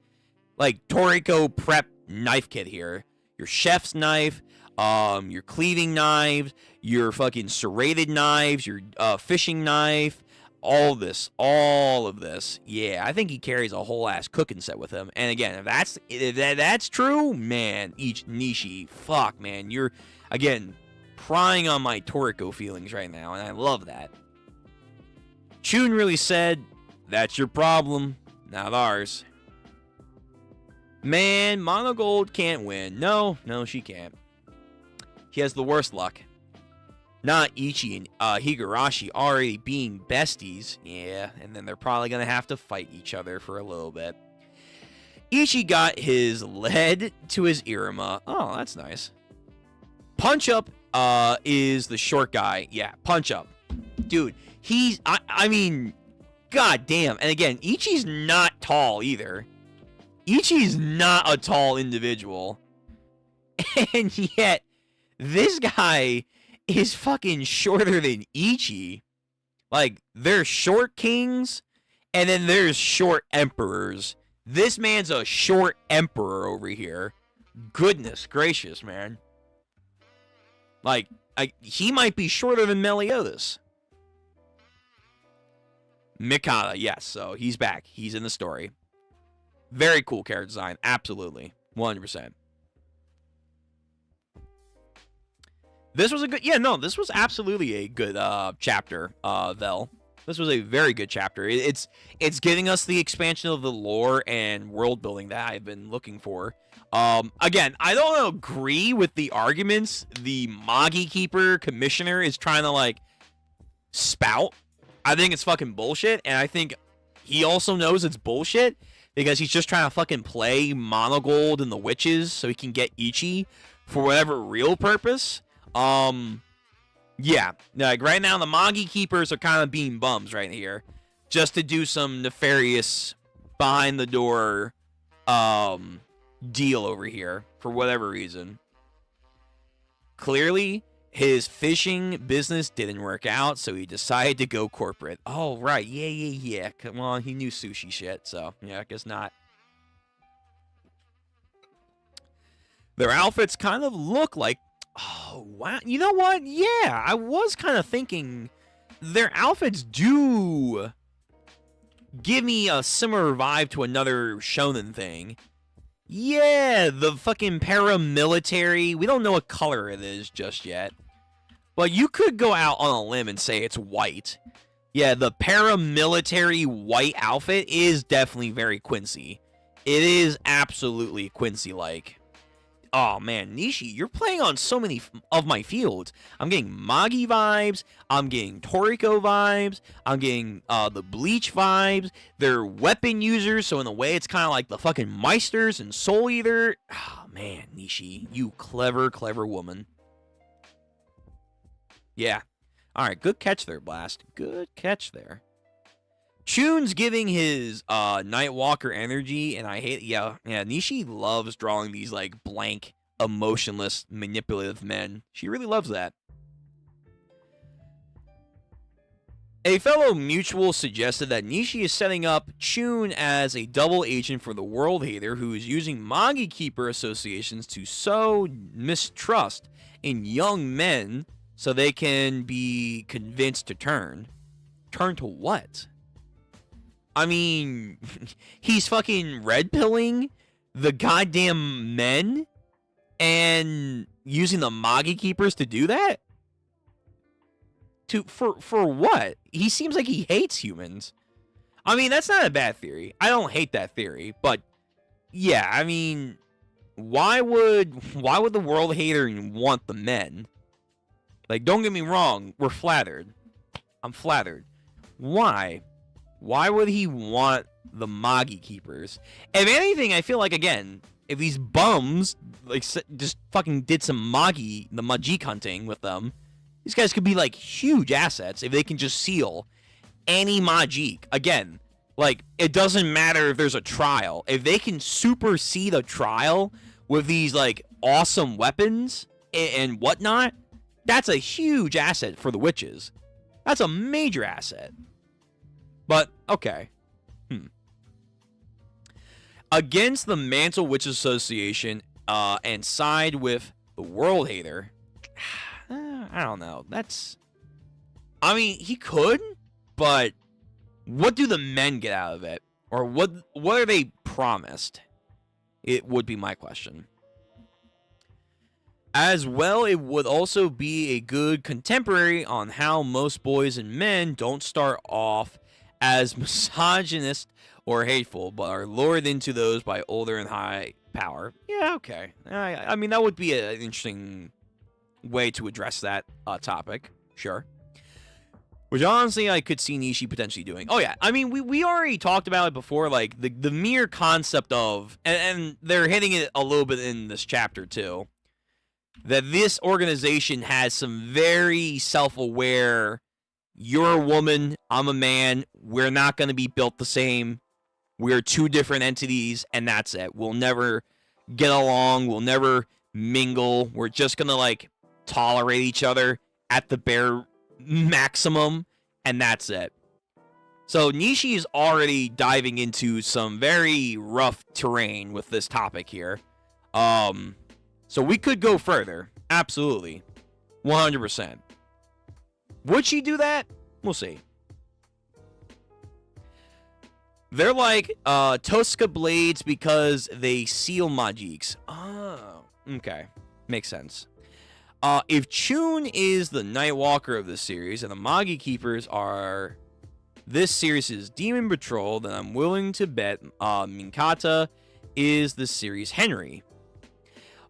like Toriko prep knife kit here. Your chef's knife, your cleaving knives, your fucking serrated knives, your fishing knife, all of this. Yeah, I think he carries a whole ass cooking set with him. And again, if that's true, man, Nishi, fuck, man, you're again prying on my Toriko feelings right now, and I love that. Chun really said, "That's your problem, not ours." Man, Mono Gold can't win. No, she can't. He has the worst luck. Not Ichi and Higurashi already being besties. Yeah, and then they're probably going to have to fight each other for a little bit. Ichi got his lead to his Iruma. Oh, that's nice. Punch Up is the short guy. Yeah, Punch Up. Dude, he's... I mean, god damn. And again, Ichi's not tall either. Ichi's not a tall individual. And yet, this guy is fucking shorter than Ichi. Like, there's short kings, and then there's short emperors. This man's a short emperor over here. Goodness gracious, man. Like, he might be shorter than Meliodas. Mikata, yes, so he's back. He's in the story. Very cool character design, absolutely. 100%. This was a good, this was absolutely a good chapter, Vel. This was a very good chapter. It's giving us the expansion of the lore and world building that I've been looking for. Again, I don't agree with the arguments the Magi Keeper Commissioner is trying to, like, spout. I think it's fucking bullshit, and I think he also knows it's bullshit because he's just trying to fucking play Monogold and the Witches so he can get Ichi for whatever real purpose. Yeah, like right now the Magi Keepers are kind of being bums right here, just to do some nefarious behind the door deal over here for whatever reason. Clearly, his fishing business didn't work out, so he decided to go corporate. Oh, right, yeah. Come on, he knew sushi shit, so yeah, I guess not. Their outfits kind of look like... Oh, wow. You know what? Yeah, I was kind of thinking their outfits do give me a similar vibe to another shonen thing. Yeah, the fucking paramilitary. We don't know what color it is just yet. But you could go out on a limb and say it's white. Yeah, the paramilitary white outfit is definitely very Quincy. It is absolutely Quincy-like. Oh, man, Nishi, you're playing on so many of my fields. I'm getting Magi vibes. I'm getting Toriko vibes. I'm getting the Bleach vibes. They're weapon users, so in a way, it's kind of like the fucking Meisters and Soul Eater. Oh, man, Nishi, you clever, clever woman. Yeah. All right, good catch there, Blast. Good catch there. Chun's giving his Nightwalker energy, and I hate... Yeah, Nishi loves drawing these, like, blank, emotionless, manipulative men. She really loves that. A fellow mutual suggested that Nishi is setting up Chun as a double agent for the World Hater who is using Magi Keeper associations to sow mistrust in young men so they can be convinced to turn. Turn to what? I mean, he's fucking red-pilling the goddamn men and using the Magi Keepers to do that? For what? He seems like he hates humans. I mean, that's not a bad theory. I don't hate that theory, but yeah, I mean, why would the World Hater want the men? Like, don't get me wrong, we're flattered. I'm flattered. Why? Why would he want the Magi Keepers? If anything, I feel like, again, if these bums, like, just fucking did some the Majik hunting with them, these guys could be, like, huge assets if they can just seal any Majik. Again, like, it doesn't matter if there's a trial. If they can supersede a trial with these, like, awesome weapons and whatnot, that's a huge asset for the witches. That's a major asset. But, okay. Against the Mantle Witch Association and side with the World Hater, I don't know. That's... I mean, he could, but what do the men get out of it? Or what are they promised? It would be my question. As well, it would also be a good contemporary on how most boys and men don't start off as misogynist or hateful, but are lured into those by older and high power. Yeah, okay. I mean, that would be an interesting way to address that topic. Sure. Which, honestly, I could see Nishi potentially doing. Oh, yeah. I mean, we already talked about it before, like, the mere concept of... And they're hitting it a little bit in this chapter, too. That this organization has some very self-aware... You're a woman, I'm a man, we're not going to be built the same. We're two different entities, and that's it. We'll never get along, we'll never mingle. We're just going to, like, tolerate each other. at the bare maximum, and that's it. So Nishi is already diving into some very rough terrain with this topic here. So we could go further. Absolutely. 100%. Would she do that? We'll see. They're like Tosca blades because they seal magiques. Oh, okay. Makes sense. If Chun is the Nightwalker of this series and the Magi Keepers are this series' Demon Patrol, then I'm willing to bet Minkata is the series Henry.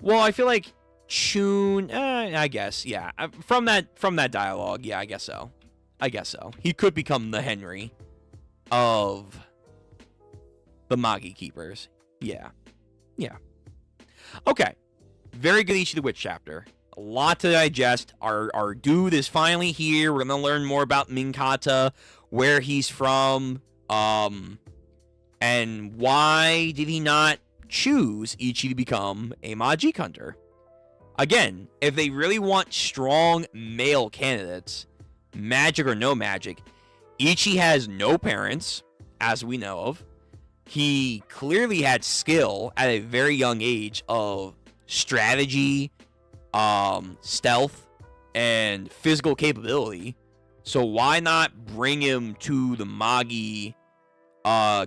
Well, I feel like Chun, I guess, yeah. From that dialogue, yeah, I guess so. He could become the Henry of the Magi Keepers. Yeah. Okay. Very good Ichi the Witch chapter. A lot to digest. Our dude is finally here. We're gonna learn more about Minkata, where he's from, and why did he not choose Ichi to become a Magic Hunter? Again, if they really want strong male candidates, magic or no magic, Ichi has no parents, as we know of. He clearly had skill at a very young age of strategy, stealth, and physical capability. So why not bring him to the Magi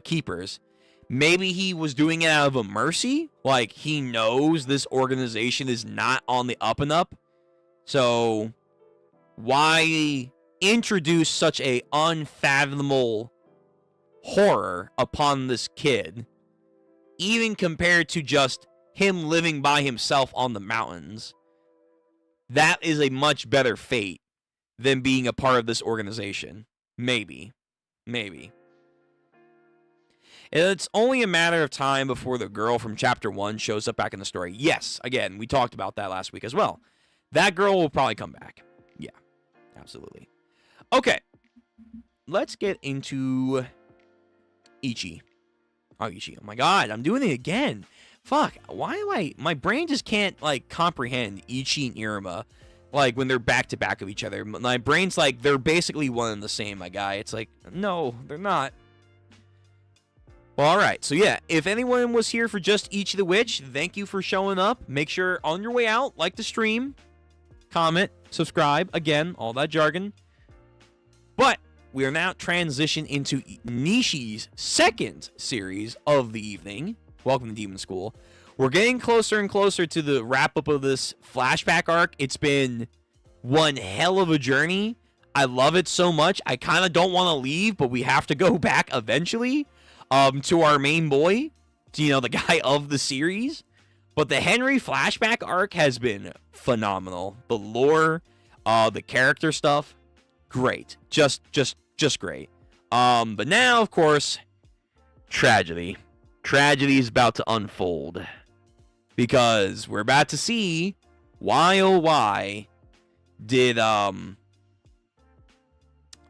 Keepers? Maybe he was doing it out of a mercy. Like, he knows this organization is not on the up and up. So why introduce such a unfathomable horror upon this kid, even compared to just him living by himself on the mountains? That is a much better fate than being a part of this organization. Maybe. It's only a matter of time before the girl from chapter 1 shows up back in the story. Yes, again, we talked about that last week as well. That girl will probably come back. Yeah, absolutely. Okay, let's get into Ichi. Oh, my God, I'm doing it again. Fuck, why am my brain just can't, like, comprehend Ichi and Iruma, like, when they're back-to-back of each other. My brain's like, they're basically one and the same, my guy. It's like, no, they're not. Well, alright, so yeah, if anyone was here for just Ichi the Witch, thank you for showing up. Make sure, on your way out, like the stream, comment, subscribe, again, all that jargon. But we are now transitioned into Nishi's second series of the evening. Welcome to Demon School. We're getting closer and closer to the wrap-up of this flashback arc. It's been one hell of a journey. I love it so much. I kind of don't want to leave, but we have to go back eventually to our main boy, to, the guy of the series. But the Henry flashback arc has been phenomenal. The lore, the character stuff, great. Just great. But now, of course, tragedy. Tragedy is about to unfold. Because we're about to see why, oh why, did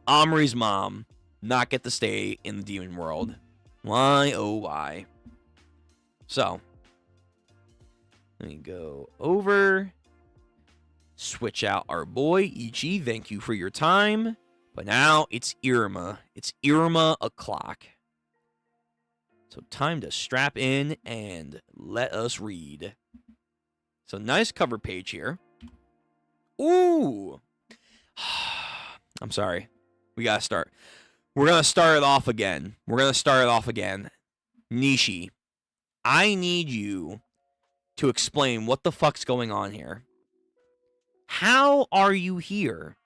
Omri's mom not get to stay in the demon world. Why, oh why. So, let me go over, switch out our boy, Ichi, thank you for your time. But now, it's Iruma. It's Iruma o'clock. So, time to strap in and let us read. So, nice cover page here. Ooh! I'm sorry. We gotta start. We're gonna start it off again. Nishi, I need you to explain what the fuck's going on here. How are you here?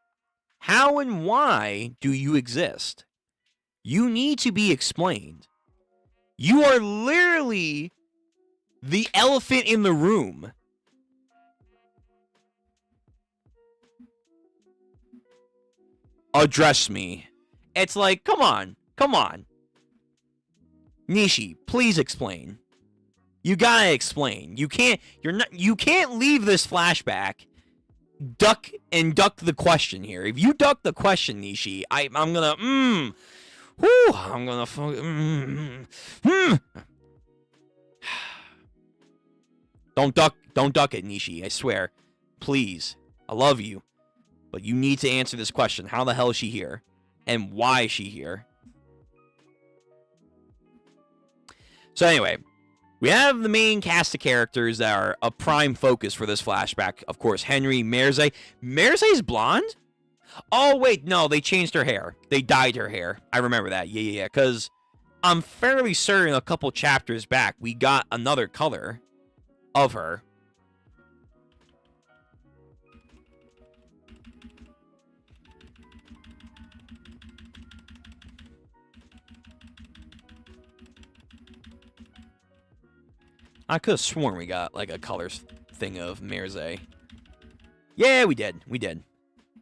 How and why do you exist? You need to be explained. You are literally the elephant in the room. Address me. It's like, come on. Nishi, please explain. You gotta explain. You can't leave this flashback. Duck the question here. If you duck the question, Nishi, I'm gonna, Don't duck it, Nishi, I swear. Please. I love you. But you need to answer this question. How the hell is she here? And why is she here? So anyway, we have the main cast of characters that are a prime focus for this flashback. Of course, Henry, Merzey. Merzey's blonde? Oh, wait, no, they changed her hair. They dyed her hair. I remember that. Yeah, because I'm fairly certain a couple chapters back, we got another color of her. I could have sworn we got, like, a colors thing of Merzey. Yeah, we did. We did.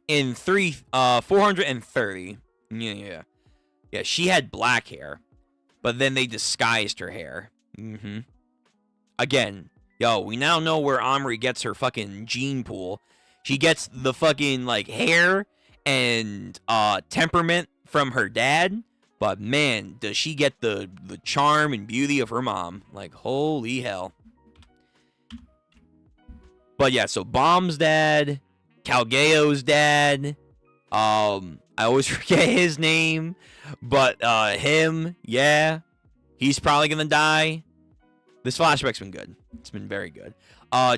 In 430. Yeah. Yeah, she had black hair. But then they disguised her hair. Again, yo, we now know where Omri gets her fucking gene pool. She gets the fucking, like, hair and temperament from her dad. But, man, does she get the charm and beauty of her mom. Like, holy hell. But, yeah, so Bomb's dad, Calgeo's dad, I always forget his name, but him, yeah, he's probably going to die. This flashback's been good. It's been very good.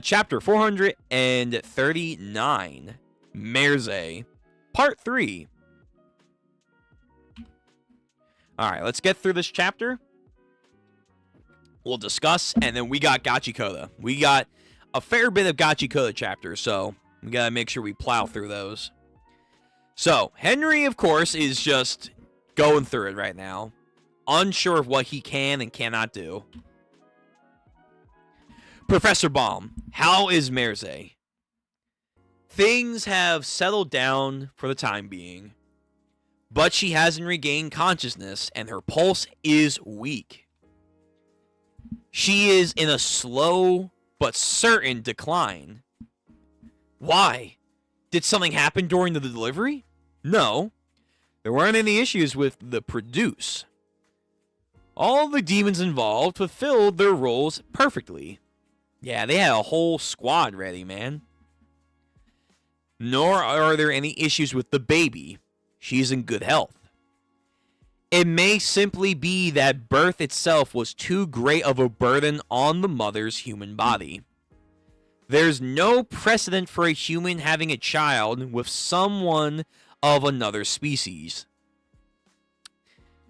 Chapter 439, Merzey, Part 3. Alright, let's get through this chapter. We'll discuss, and then we got Gachiakuta. We got a fair bit of Gachiakuta chapters, so we gotta make sure we plow through those. So, Henry, of course, is just going through it right now. Unsure of what he can and cannot do. Professor Baum, how is Merzey? Things have settled down for the time being, but she hasn't regained consciousness and her pulse is weak. She is in a slow but certain decline. Why? Did something happen during the delivery? No. There weren't any issues with the produce. All the demons involved fulfilled their roles perfectly. Yeah, they had a whole squad ready, man. Nor are there any issues with the baby. She's in good health. It may simply be that birth itself was too great of a burden on the mother's human body. There's no precedent for a human having a child with someone of another species.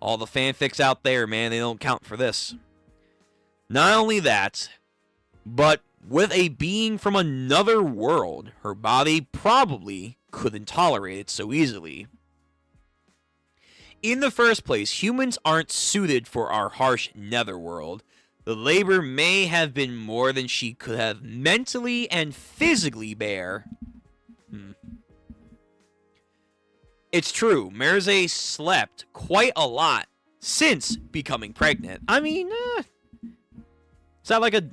All the fanfics out there, man, they don't count for this. Not only that, but with a being from another world, her body probably couldn't tolerate it so easily. In the first place, humans aren't suited for our harsh netherworld. The labor may have been more than she could have mentally and physically bear. It's true, Merzey slept quite a lot since becoming pregnant. I mean, is that like a...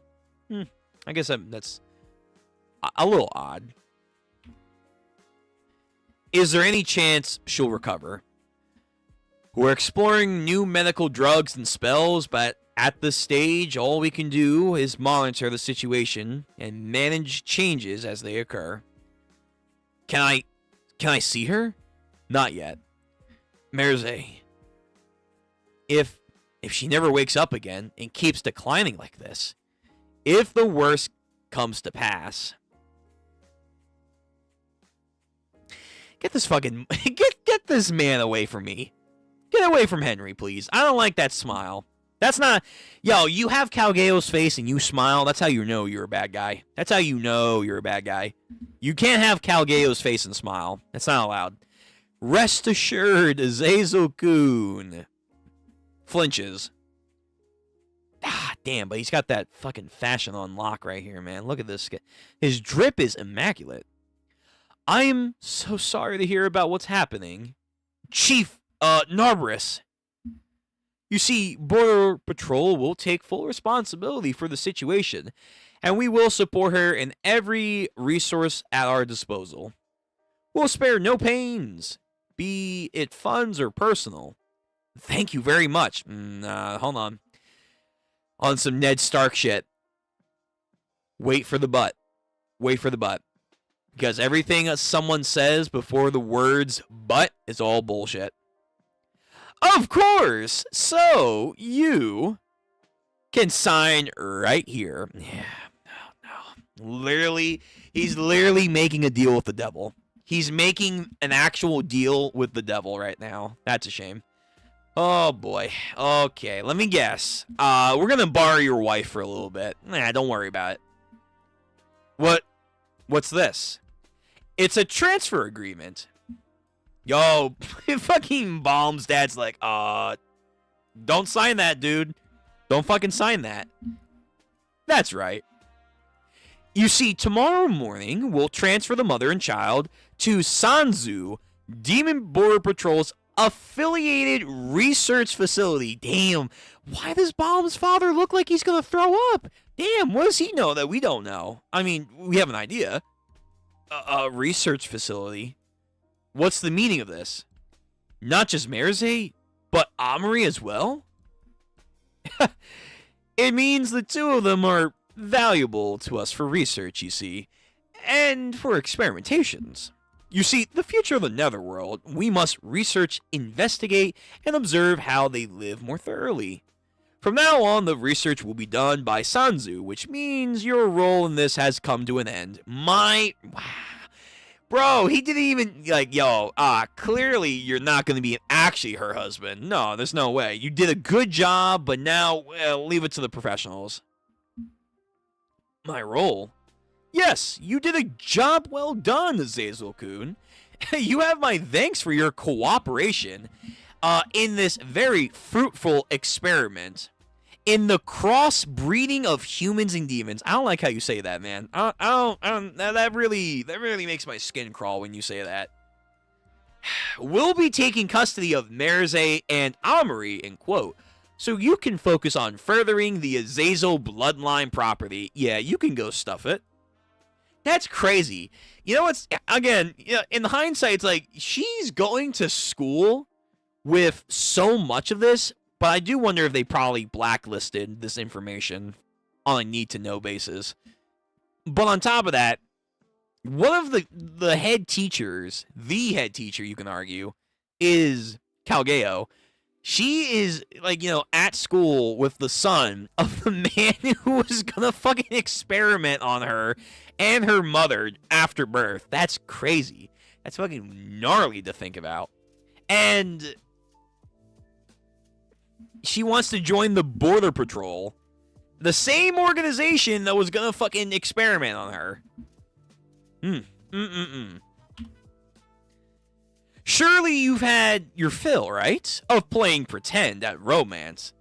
I guess that's a little odd. Is there any chance she'll recover? We're exploring new medical drugs and spells, but at this stage, all we can do is monitor the situation and manage changes as they occur. Can I see her? Not yet. Merzey, if she never wakes up again and keeps declining like this, if the worst comes to pass, get this fucking get this man away from me. Get away from Henry, please. I don't like that smile. That's not... Yo, you have Calgeo's face and you smile. That's how you know you're a bad guy. That's how you know you're a bad guy. You can't have Calgeo's face and smile. That's not allowed. Rest assured, Azazel-kun flinches. Ah, damn, but he's got that fucking fashion on lock right here, man. Look at this. His drip is immaculate. I am so sorry to hear about what's happening. Chief Narberus. You see, Border Patrol will take full responsibility for the situation, and we will support her in every resource at our disposal. We'll spare no pains, be it funds or personal. Thank you very much. Hold on. On some Ned Stark shit. Wait for the butt. Wait for the butt. Because everything someone says before the words "but" is all bullshit. Of course! So, you can sign right here. Yeah, no. Literally, he's literally making a deal with the devil. He's making an actual deal with the devil right now. That's a shame. Oh, boy. Okay, let me guess. We're gonna borrow your wife for a little bit. Nah, don't worry about it. What's this? It's a transfer agreement. Yo, fucking Bomb's dad's like, don't sign that, dude. Don't fucking sign that. That's right. You see, tomorrow morning, we'll transfer the mother and child to Sanzu, Demon Border Patrol's affiliated research facility. Damn, why does Bomb's father look like he's gonna throw up? Damn, what does he know that we don't know? I mean, we have an idea. A research facility? What's the meaning of this? Not just Merze, but Amari as well? It means the two of them are valuable to us for research, you see, and for experimentations. You see, the future of the Netherworld, we must research, investigate, and observe how they live more thoroughly. From now on, the research will be done by Sanzu, which means your role in this has come to an end. Wow. Bro, he didn't even, clearly you're not going to be actually her husband. No, there's no way. You did a good job, but now, leave it to the professionals. My role? Yes, you did a job well done, Azazel-kun. You have my thanks for your cooperation in this very fruitful experiment. In the cross-breeding of humans and demons. I don't like how you say that, man. I don't, that really makes my skin crawl when you say that. We'll be taking custody of Merze and Amari, in quote, so you can focus on furthering the Azazel bloodline property. Yeah, you can go stuff it. That's crazy. You know what's, again, in hindsight, it's like, she's going to school with so much of this, but I do wonder if they probably blacklisted this information on a need-to-know basis. But on top of that, one of the head teachers, the head teacher, you can argue, is Kalgeo. She is, at school with the son of the man who was gonna fucking experiment on her and her mother after birth. That's crazy. That's fucking gnarly to think about. And she wants to join the Border Patrol, the same organization that was gonna fucking experiment on her. Surely you've had your fill, right? Of playing pretend at romance.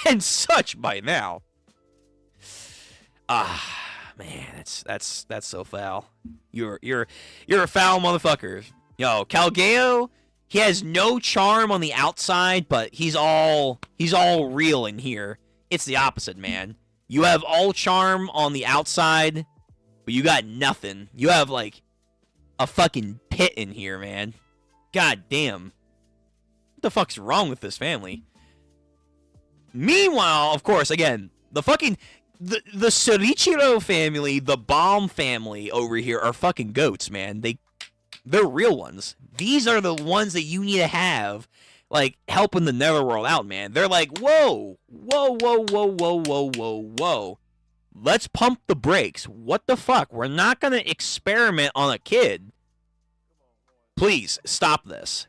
And such by now. Man, that's so foul. You're a foul motherfucker. Yo, Kalgeo, he has no charm on the outside, but he's all real in here. It's the opposite, man. You have all charm on the outside, but you got nothing. You have like a fucking pit in here, man. God damn. What the fuck's wrong with this family? Meanwhile, of course, again, the Sorichiro family, the Bomb family over here are fucking goats, man. They're real ones. These are the ones that you need to have, like, helping the Netherworld out, man. They're like, whoa. Let's pump the brakes. What the fuck? We're not gonna experiment on a kid. Please, stop this.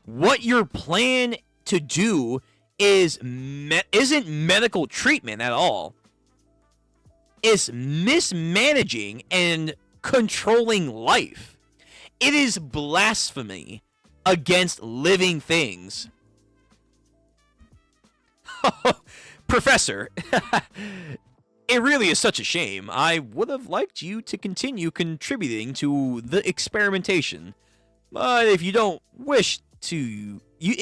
What you're planning to do isn't medical treatment at all. It's mismanaging and controlling life. It is blasphemy against living things. Professor, it really is such a shame. I would have liked you to continue contributing to the experimentation. But if you don't wish to yourself,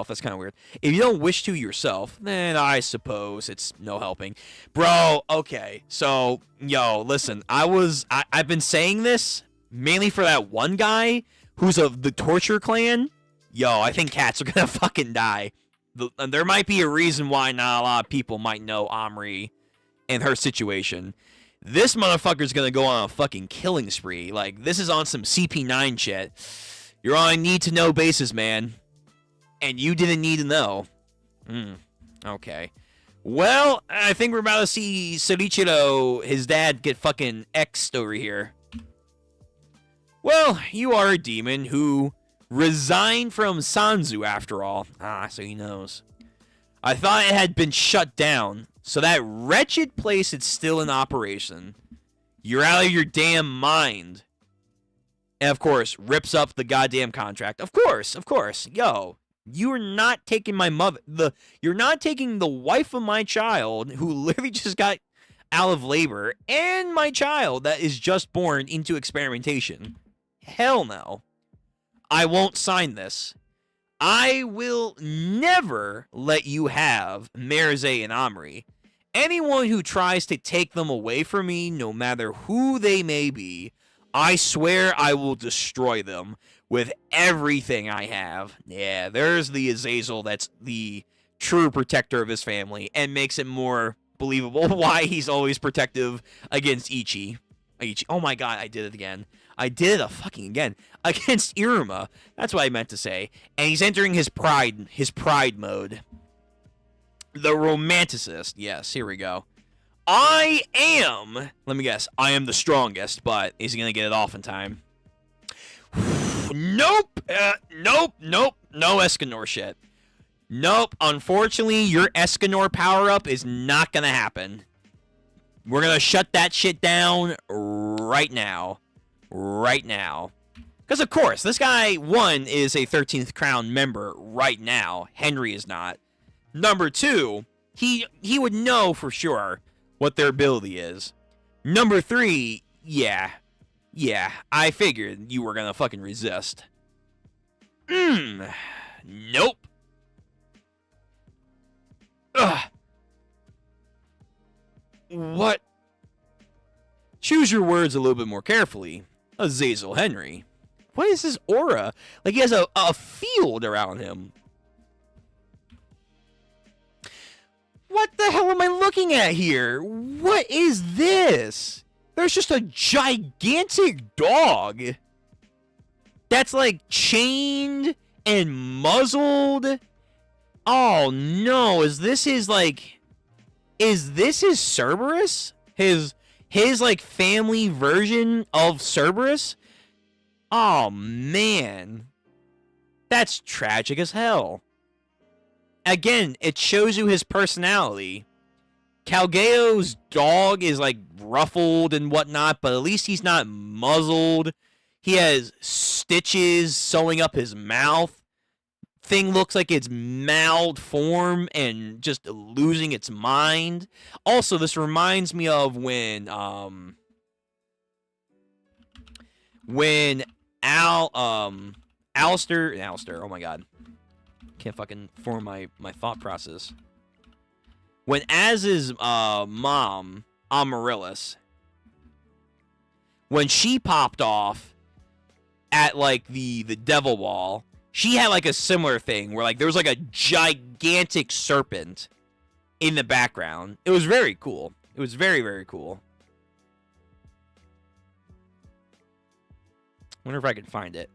that's kind of weird. If you don't wish to yourself, then I suppose it's no helping. Bro, okay. So, yo, listen, I've been saying this mainly for that one guy who's of the Torture Clan. Yo, I think cats are gonna fucking die. There might be a reason why not a lot of people might know Omri in her situation. This motherfucker's gonna go on a fucking killing spree. Like, this is on some CP9 shit. You're on a need-to-know basis, man. And you didn't need to know. Okay. Well, I think we're about to see Sorichiro, his dad, get fucking X'd over here. Well, you are a demon who resigned from Sanzu after all. So he knows. I thought it had been shut down, so that wretched place is still in operation. You're out of your damn mind. And of course, rips up the goddamn contract. Of course. Yo, you're not taking my mother. You're not taking the wife of my child, who literally just got out of labor, and my child that is just born into experimentation. Hell no. I won't sign this. I will never let you have Merze and Amri. Anyone who tries to take them away from me, no matter who they may be, I swear I will destroy them with everything I have. Yeah, there's the Azazel that's the true protector of his family, and makes it more believable why he's always protective against Ichi. Oh my god, I did it again. I did it fucking again. Against Iruma. That's what I meant to say. And he's entering his pride mode. The romanticist. Yes, here we go. I am, let me guess, I am the strongest, but is he going to get it off in time? Nope. Nope. No Escanor shit. Nope. Unfortunately, your Escanor power-up is not going to happen. We're going to shut that shit down right now. Because, of course, this guy, one, is a 13th Crown member right now. Henry is not. Number two, he would know for sure what their ability is. Number three, yeah, I figured you were going to fucking resist. Nope. Ugh. What? Choose your words a little bit more carefully. Azazel Henry. What is his aura? Like, he has a field around him. What the hell am I looking at here? What is this? There's just a gigantic dog that's like chained and muzzled. Oh no, is this his Cerberus? His like family version of Cerberus? Oh man. That's tragic as hell. Again, it shows you his personality. Calgeo's dog is like ruffled and whatnot, but at least he's not muzzled. He has stitches sewing up his mouth. Thing looks like it's malformed and just losing its mind. Also, this reminds me of when Alistair, oh my god. Can't fucking form my thought process. When Az's mom, Amaryllis, when she popped off at like the devil wall, she had like a similar thing where like there was like a gigantic serpent in the background. It was very cool. It was very, very cool. Wonder if I can find it.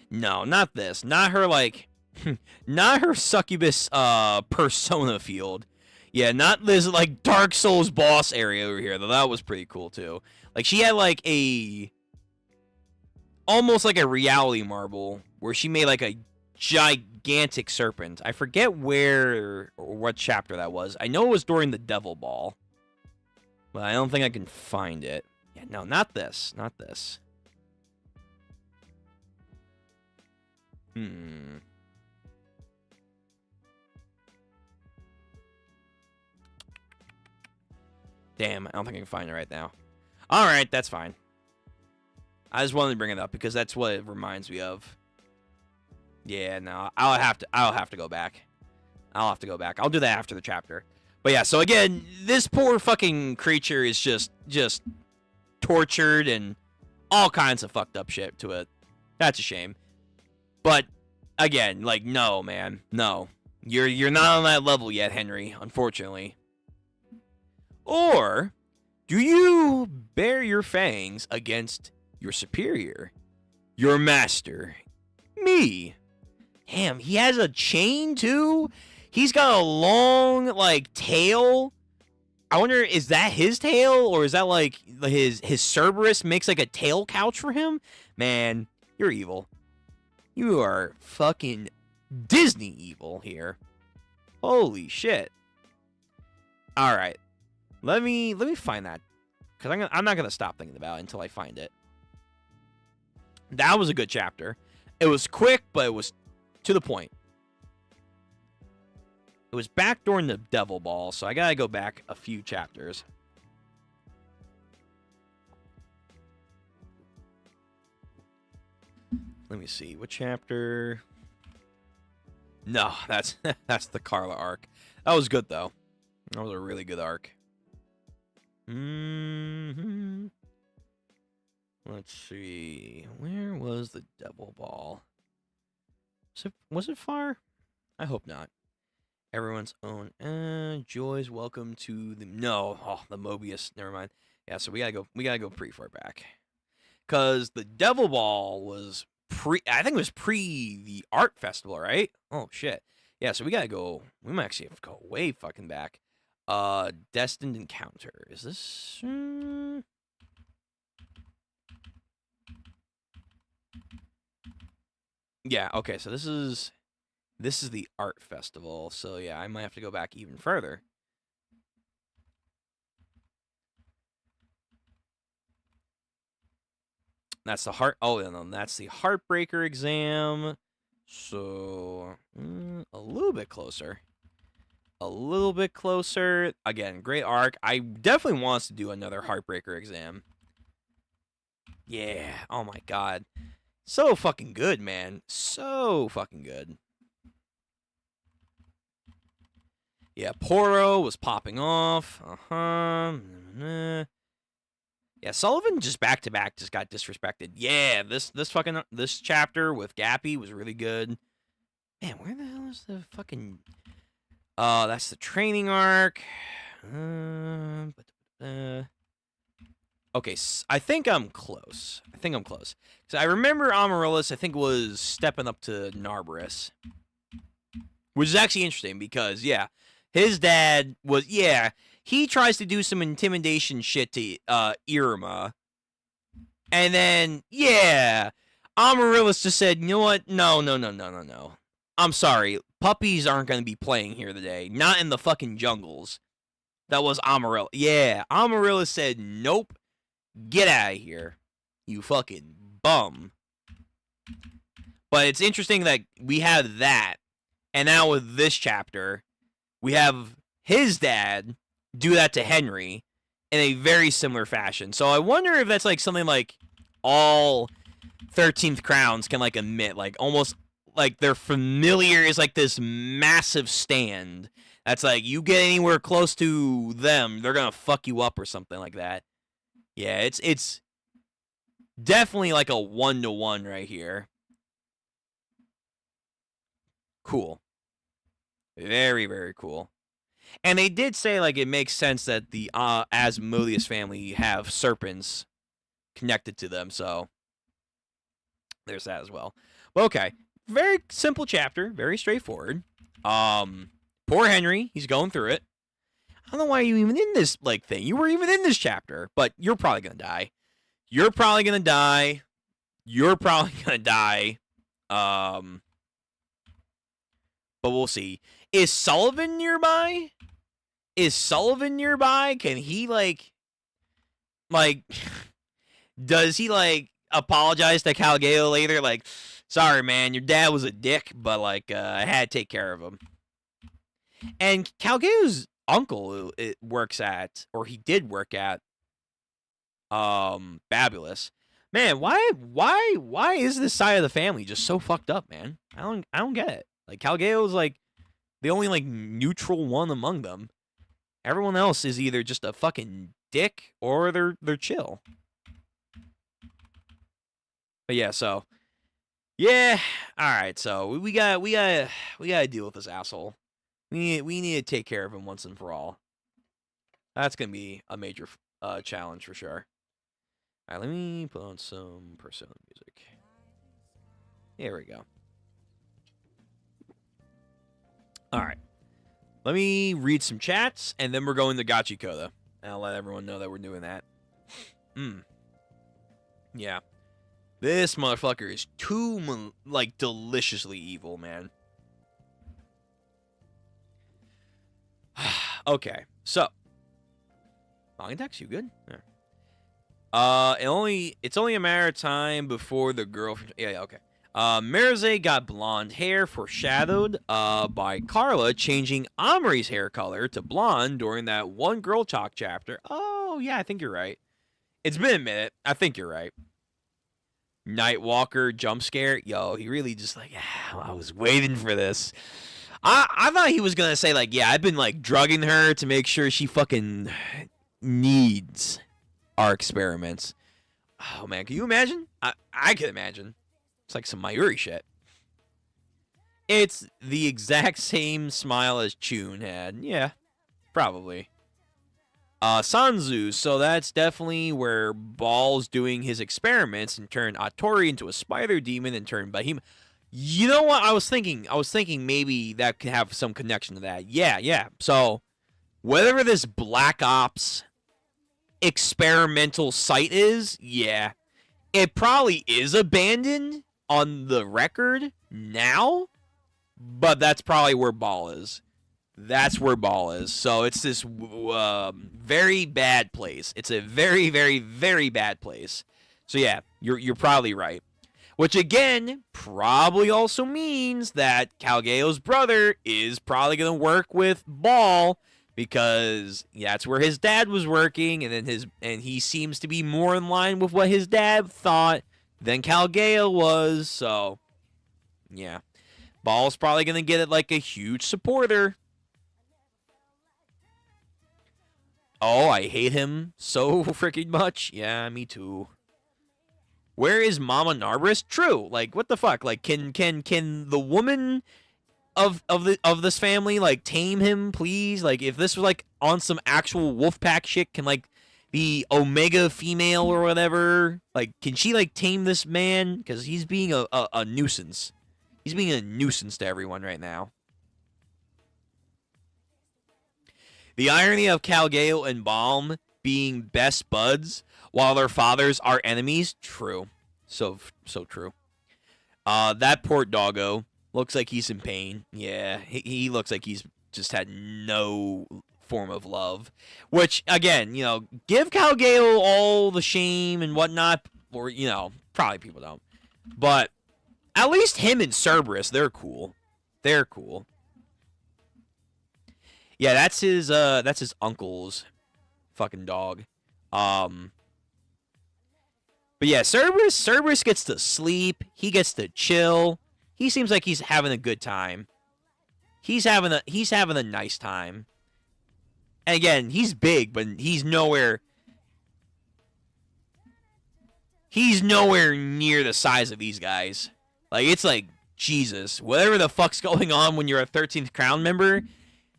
No, not this. Not her, like... not her succubus, persona field. Yeah, not this, like, Dark Souls boss area over here, though that was pretty cool, too. Like, she had, like, a... almost like a reality marble, where she made, like, a gigantic serpent. I forget where, or what chapter that was. I know it was during the Devil Ball. But I don't think I can find it. Yeah, no, not this. Not this. Damn, I don't think I can find it right now. Alright, that's fine. I just wanted to bring it up because that's what it reminds me of. Yeah, no, I'll have to go back. I'll have to go back. I'll do that after the chapter. But yeah, so again, this poor fucking creature is just tortured and all kinds of fucked up shit to it. That's a shame. But again, like, no, man, no. You're not on that level yet, Henry, unfortunately. Or do you bare your fangs against your superior, your master, me? Damn, he has a chain too? He's got a long, like, tail. I wonder, is that his tail? Or is that, like, his Cerberus makes, like, a tail couch for him? Man, you're evil. You are fucking Disney evil here. Holy shit. Alright. Let me find that. Because I'm not going to stop thinking about it until I find it. That was a good chapter. It was quick, but it was to the point. It was back during the Devil Ball, so I gotta go back a few chapters. Let me see. What chapter? No, that's that's the Carla arc. That was good, though. That was a really good arc. Let's see. Where was the Devil Ball? Was it far? I hope not. Everyone's own. Joy's welcome to the the Mobius. Never mind. Yeah, so we gotta go pretty far back. Cause the Devil Ball was I think it was pre the art festival, right? Oh shit. Yeah, so we might actually have to go way fucking back. Destined Encounter. Is this Yeah, okay, so this is the art festival, so yeah, I might have to go back even further. That's the that's the Heartbreaker exam. So a little bit closer. A little bit closer. Again, great arc. I definitely want us to do another Heartbreaker exam. Yeah. Oh my god. So fucking good, man. So fucking good. Yeah, Poro was popping off. Yeah, Sullivan just back to back just got disrespected. Yeah, this chapter with Gappy was really good. Man, where the hell is the fucking that's the training arc. Okay, I think I'm close. So I remember Amaryllis, I think, was stepping up to Narberis. Which is actually interesting because, yeah, his dad was, he tries to do some intimidation shit to Iruma. And then, Amaryllis just said, you know what? No. I'm sorry. Puppies aren't going to be playing here today. Not in the fucking jungles. That was Amaryllis. Yeah, Amaryllis said, nope. Get out of here. You fucking bum. But it's interesting that we have that. And now with this chapter, we have his dad do that to Henry in a very similar fashion. So I wonder if that's like something like all 13th Crowns can like admit, like almost like their familiar is like this massive stand. That's like you get anywhere close to them, they're gonna fuck you up or something like that. Yeah, it's definitely like a 1-to-1 right here. Cool. Very, very cool. And they did say, like, it makes sense that the Asmodeus family have serpents connected to them, so there's that as well. But okay, very simple chapter, very straightforward. Poor Henry, he's going through it. I don't know why you're even in this, like, thing. You were even in this chapter, but you're probably gonna die. But we'll see. Is Sullivan nearby? Can he, like, does he, like, apologize to Calgeo later? Like, sorry, man, your dad was a dick, but, like, I had to take care of him. And Calgeo's uncle works at, or he did work at, Fabulous. Man, why is this side of the family just so fucked up, man? I don't get it. Like, Calgeo's, like, the only, like, neutral one among them. Everyone else is either just a fucking dick or they're chill. But yeah, so yeah, all right. So we gotta deal with this asshole. We need to take care of him once and for all. That's gonna be a major challenge for sure. All right, let me put on some Persona music. There we go. All right. Let me read some chats, and then we're going to Gachiakuta. And I'll let everyone know that we're doing that. Yeah. This motherfucker is too, like, deliciously evil, man. Okay, so. Dex, you good? Yeah. It's only a matter of time before the girl from... Yeah, okay. Mirze got blonde hair foreshadowed by Carla changing Omri's hair color to blonde during that one girl talk chapter. Oh, yeah, I think you're right. It's been a minute. I think you're right. Nightwalker jump scare. Yo, he really just like, yeah, I was waiting for this. I thought he was going to say, like, yeah, I've been, like, drugging her to make sure she fucking needs our experiments. Oh, man, can you imagine? I can imagine. It's like some Mayuri shit. It's the exact same smile as Chun had. Yeah, probably. Sanzu, so that's definitely where Ball's doing his experiments and turned Atori into a spider demon and turned Behemoth. You know what I was thinking? I was thinking maybe that could have some connection to that. Yeah. So, whatever this Black Ops experimental site is, yeah, it probably is abandoned on the record now, but that's probably where Ball is. That's where Ball is. So it's this very bad place. It's a very, very, very bad place. So yeah, you're probably right. Which again probably also means that Calgeo's brother is probably gonna work with Ball because that's where his dad was working, and then he seems to be more in line with what his dad thought than Calgeo was. So yeah, Ball's probably gonna get it like a huge supporter. Oh, I hate him so freaking much. Yeah, me too. Where is Mama Narbris? True. Like, what the fuck? Like, can the woman of this family like tame him, please? Like, if this was like on some actual Wolfpack shit, can like the Omega female or whatever, like, can she like tame this man? Because he's being a nuisance. He's being a nuisance to everyone right now. The irony of Calgeo and Balm being best buds while their fathers are enemies. True. So true. That poor doggo looks like he's in pain. Yeah, he looks like he's just had no form of love. Which, again, give Calgeo all the shame and whatnot. Or, probably people don't. But at least him and Cerberus, they're cool. They're cool. Yeah, that's his uncle's fucking dog. But yeah, Cerberus gets to sleep. He gets to chill. He seems like he's having a good time. He's having a nice time. And again, he's big, but he's nowhere near the size of these guys. Like, it's like, Jesus, whatever the fuck's going on when you're a 13th Crown member,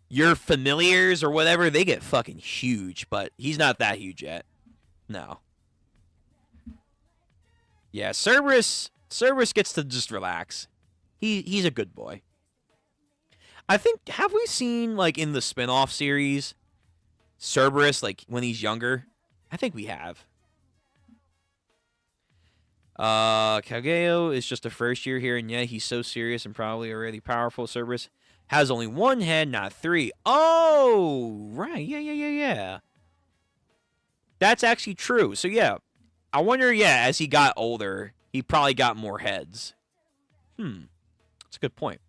your familiars or whatever, they get fucking huge, but he's not that huge yet. No. Yeah, Cerberus gets to just relax. He's a good boy. I think, have we seen, like, in the spin-off series, Cerberus, like, when he's younger? I think we have. Calgeo is just a first year here, and yeah, he's so serious and probably already powerful. Cerberus has only one head, not three. Oh, right. Yeah. That's actually true. So, yeah. I wonder, as he got older, he probably got more heads. That's a good point.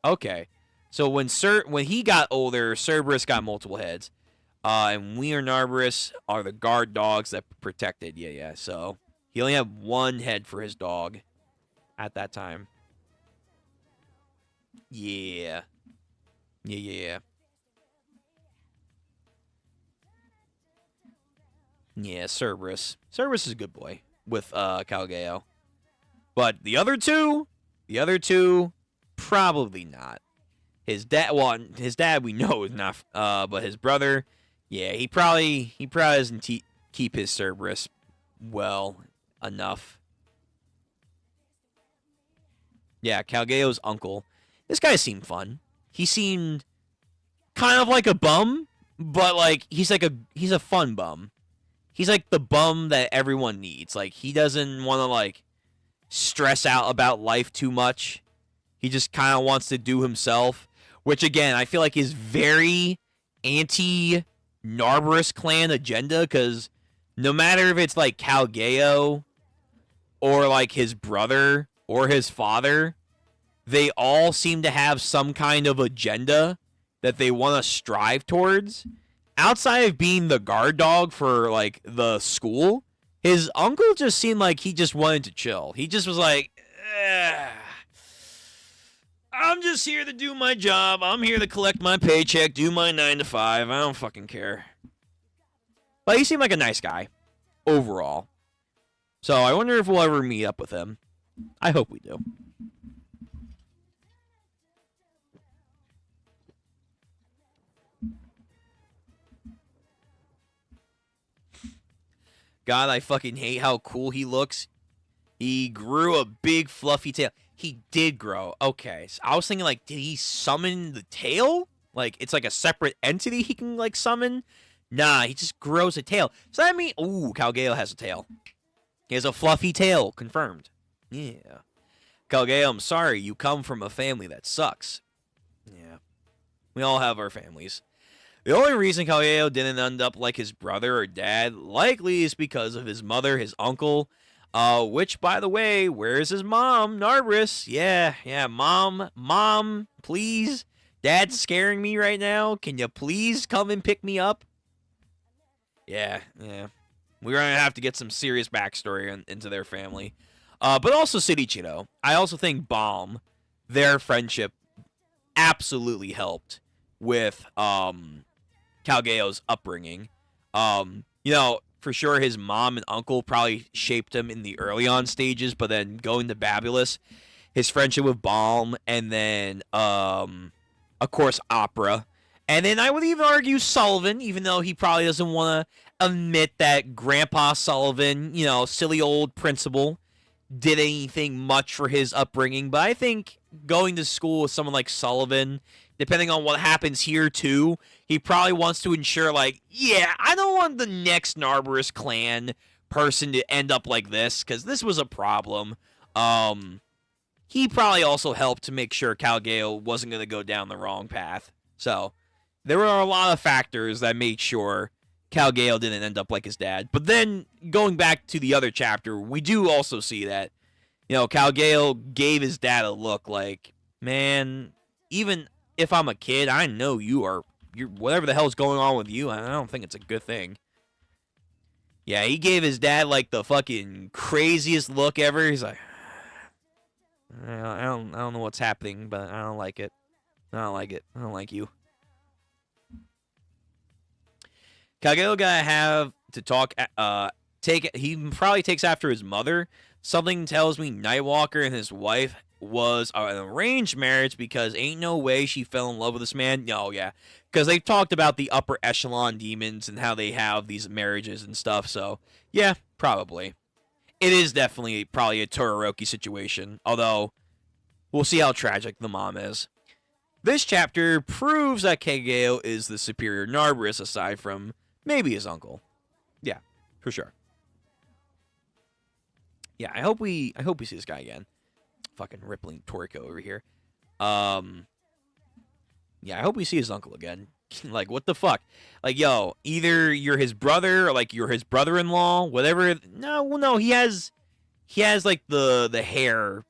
Okay. So, when he got older, Cerberus got multiple heads. And we or Narbris are the guard dogs that protected. Yeah. So, he only had one head for his dog at that time. Yeah. Yeah, Cerberus. Cerberus is a good boy with Calgeo. But the other two, probably not. His dad we know is not. But his brother, yeah, he probably doesn't keep his Cerberus well enough. Yeah, Calgao's uncle. This guy seemed fun. He seemed kind of like a bum, but like he's a fun bum. He's like the bum that everyone needs. Like he doesn't want to like stress out about life too much. He just kind of wants to do himself, which again, I feel like is very anti-Narberus clan agenda, because no matter if it's like Calgao or like his brother or his father, they all seem to have some kind of agenda that they want to strive towards. Outside of being the guard dog for like the school, his uncle just seemed like he just wanted to chill. He just was like, I'm just here to do my job. I'm here to collect my paycheck, do my 9 to 5. I don't fucking care. But he seemed like a nice guy overall. So I wonder if we'll ever meet up with him. I hope we do. God, I fucking hate how cool he looks. He grew a big fluffy tail. He did grow. Okay. So I was thinking, like, did he summon the tail? Like, it's like a separate entity he can, like, summon? Nah, he just grows a tail. So that means... Ooh, Calgao has a tail. He has a fluffy tail. Confirmed. Yeah. Calgao, I'm sorry. You come from a family that sucks. Yeah. We all have our families. The only reason Calgao didn't end up like his brother or dad likely is because of his mother, his uncle, which, by the way, where's his mom? Narberus. Yeah, mom, please. Dad's scaring me right now. Can you please come and pick me up? Yeah. We're going to have to get some serious backstory into their family. But also City Chino. I also think Balm, their friendship, absolutely helped with Calgao's upbringing. For sure his mom and uncle probably shaped him in the early on stages, but then going to Babulus, his friendship with Balm, and then of course Opera, and then I would even argue Sullivan, even though he probably doesn't want to admit that Grandpa Sullivan, silly old principal, did anything much for his upbringing. But I think going to school with someone like Sullivan, depending on what happens here too, he probably wants to ensure, like, yeah, I don't want the next Narberus clan person to end up like this, because this was a problem. He probably also helped to make sure Calgao wasn't going to go down the wrong path. So there were a lot of factors that made sure Calgao didn't end up like his dad. But then going back to the other chapter, we do also see that, Calgao gave his dad a look like, man, even if I'm a kid, I know you're whatever the hell's going on with you, I don't think it's a good thing. Yeah, he gave his dad like the fucking craziest look ever. He's like, I don't know what's happening, but I don't like it. I don't like you. Calgao gotta have to talk. He probably takes after his mother. Something tells me Nightwalker and his wife was an arranged marriage, because ain't no way she fell in love with this man. No, yeah. Because they've talked about the upper echelon demons and how they have these marriages and stuff. So, yeah, probably. It is definitely probably a Todoroki situation. Although, we'll see how tragic the mom is. This chapter proves that Calgao is the superior Narberus, aside from maybe his uncle. Yeah, for sure. Yeah, I hope we see this guy again. Fucking rippling Toriko over here. Yeah, I hope we see his uncle again. Like, what the fuck? Like, yo, either you're his brother or like you're his brother-in-law, whatever. No, he has like the hair.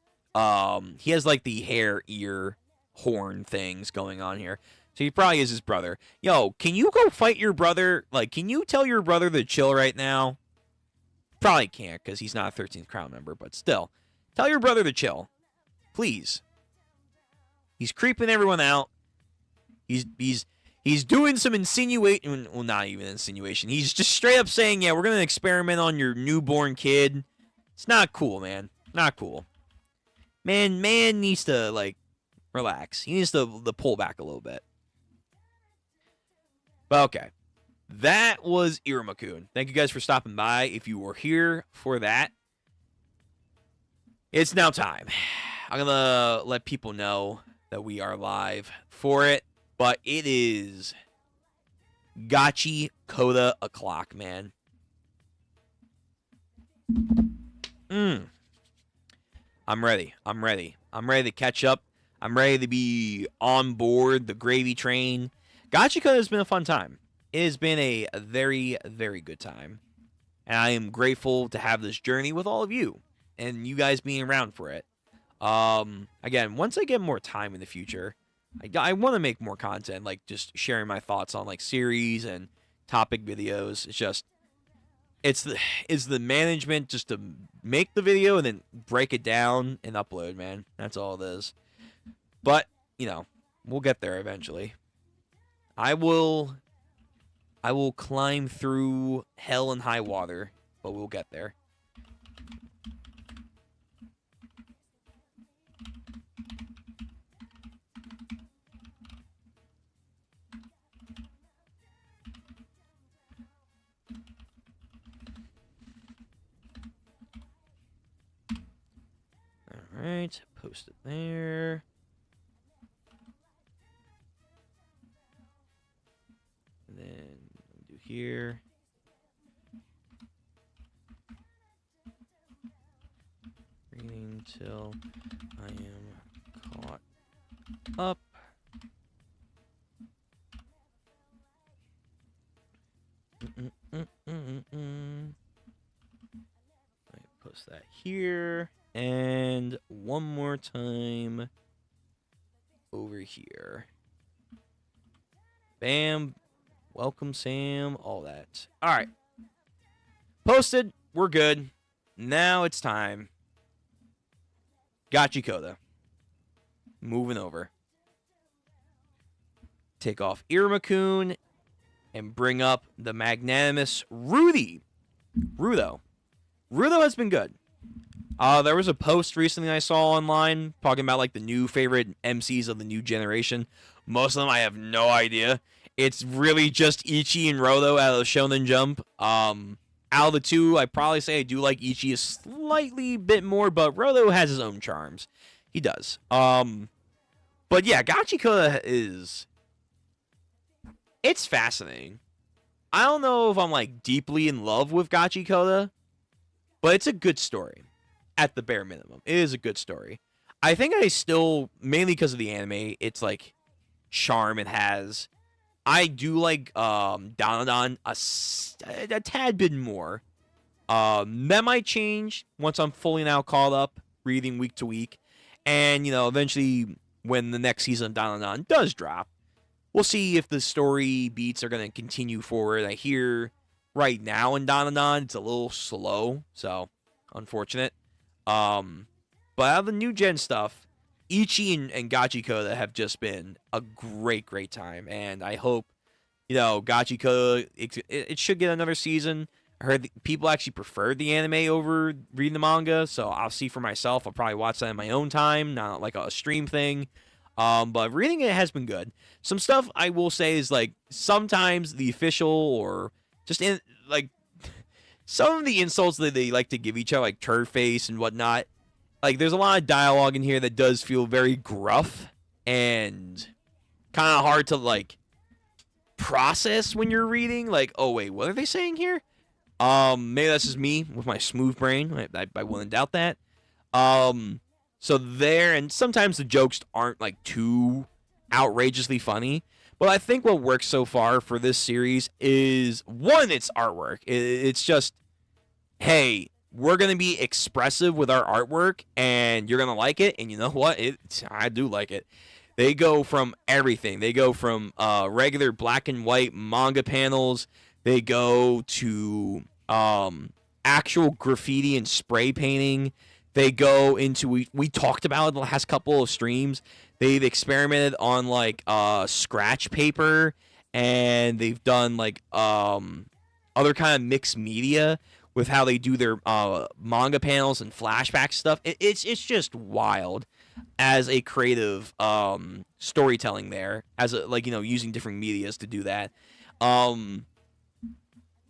He has like the hair, ear, horn things going on here. So he probably is his brother. Yo, can you go fight your brother? Like, can you tell your brother to chill right now? Probably can't, because he's not a 13th Crown member, but still. Tell your brother to chill. Please. He's creeping everyone out. He's doing some insinuation. Well, not even insinuation. He's just straight up saying, yeah, we're going to experiment on your newborn kid. It's not cool, man. Not cool. Man needs to like relax. He needs to pull back a little bit. But okay. That was Iruma-kun. Thank you guys for stopping by. If you were here for that, it's now time. I'm going to let people know that we are live for it, but it is Gachiakuta o'clock, man. I'm ready. I'm ready to catch up. I'm ready to be on board the gravy train. Gachiakuta has been a fun time. It has been a very, very good time. And I am grateful to have this journey with all of you and you guys being around for it. Again, once I get more time in the future, I want to make more content, like just sharing my thoughts on like series and topic videos. It's just, it's the management just to make the video and then break it down and upload, man. That's all it is. But, you know, we'll get there eventually. I will climb through hell and high water, but we'll get there. All right, post it there. And then do here. Reading till I am caught up. I post that here. And one more time over here. Bam. Welcome, Sam. All that. All right. Posted. We're good. Now it's time. Gachiakuta. Moving over. Take off Iruma-kun and bring up the magnanimous Rudo. Rudo has been good. There was a post recently I saw online talking about like the new favorite MCs of the new generation. Most of them I have no idea. It's really just Ichi and Rodo out of the Shonen Jump. Out of the two, I probably say I do like Ichi a slightly bit more, but Rodo has his own charms. He does. But yeah, Gachiakuta is... It's fascinating. I don't know if I'm like deeply in love with Gachiakuta, but it's a good story. At the bare minimum, it is a good story. I think I still, mainly because of the anime, it's like charm it has. I do like Dandadan a tad bit more. That might change once I'm fully now caught up, reading week to week. And, you know, eventually when the next season of Dandadan does drop, we'll see if the story beats are going to continue forward. I hear right now in Dandadan it's a little slow, so unfortunate. But out of the new gen stuff, Ichi and Gachiakuta have just been a great time, and I hope, you know, Gachiakuta it should get another season. I heard people actually preferred the anime over reading the manga, so I'll see for myself. I'll probably watch that in my own time, not like a stream thing. But reading it has been good. Some stuff I will say is like sometimes the official or just in like some of the insults that they like to give each other, like turd face and whatnot, like there's a lot of dialogue in here that does feel very gruff and kind of hard to like process when you're reading. Like, oh wait, what are they saying here? Maybe that's just me with my smooth brain. I wouldn't doubt that. So there, and sometimes the jokes aren't like too outrageously funny. But I think what works so far for this series is, one, it's artwork. It's just, hey, we're going to be expressive with our artwork, and you're going to like it. And you know what? I do like it. They go from everything. They go from regular black and white manga panels. They go to actual graffiti and spray painting. They go into, we talked about it the last couple of streams. They've experimented on like scratch paper, and they've done like other kind of mixed media with how they do their manga panels and flashback stuff. It's just wild as a creative storytelling there, as a, like, using different medias to do that.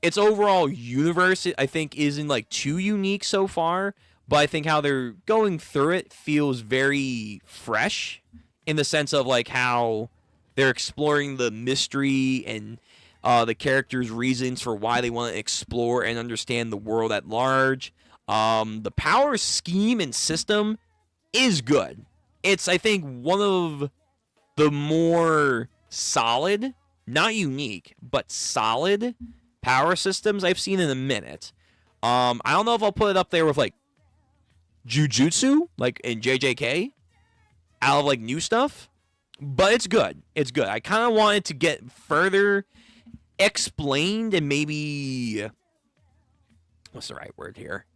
Its overall universe, I think, isn't like too unique so far, but I think how they're going through it feels very fresh in the sense of like how they're exploring the mystery and the characters' reasons for why they want to explore and understand the world at large. The power scheme and system is good. It's, I think, one of the more solid, not unique, but solid power systems I've seen in a minute. I don't know if I'll put it up there with, like, Jujutsu, like, in JJK, out of, like, new stuff, but it's good. It's good. I kind of wanted to get further explained and maybe... What's the right word here?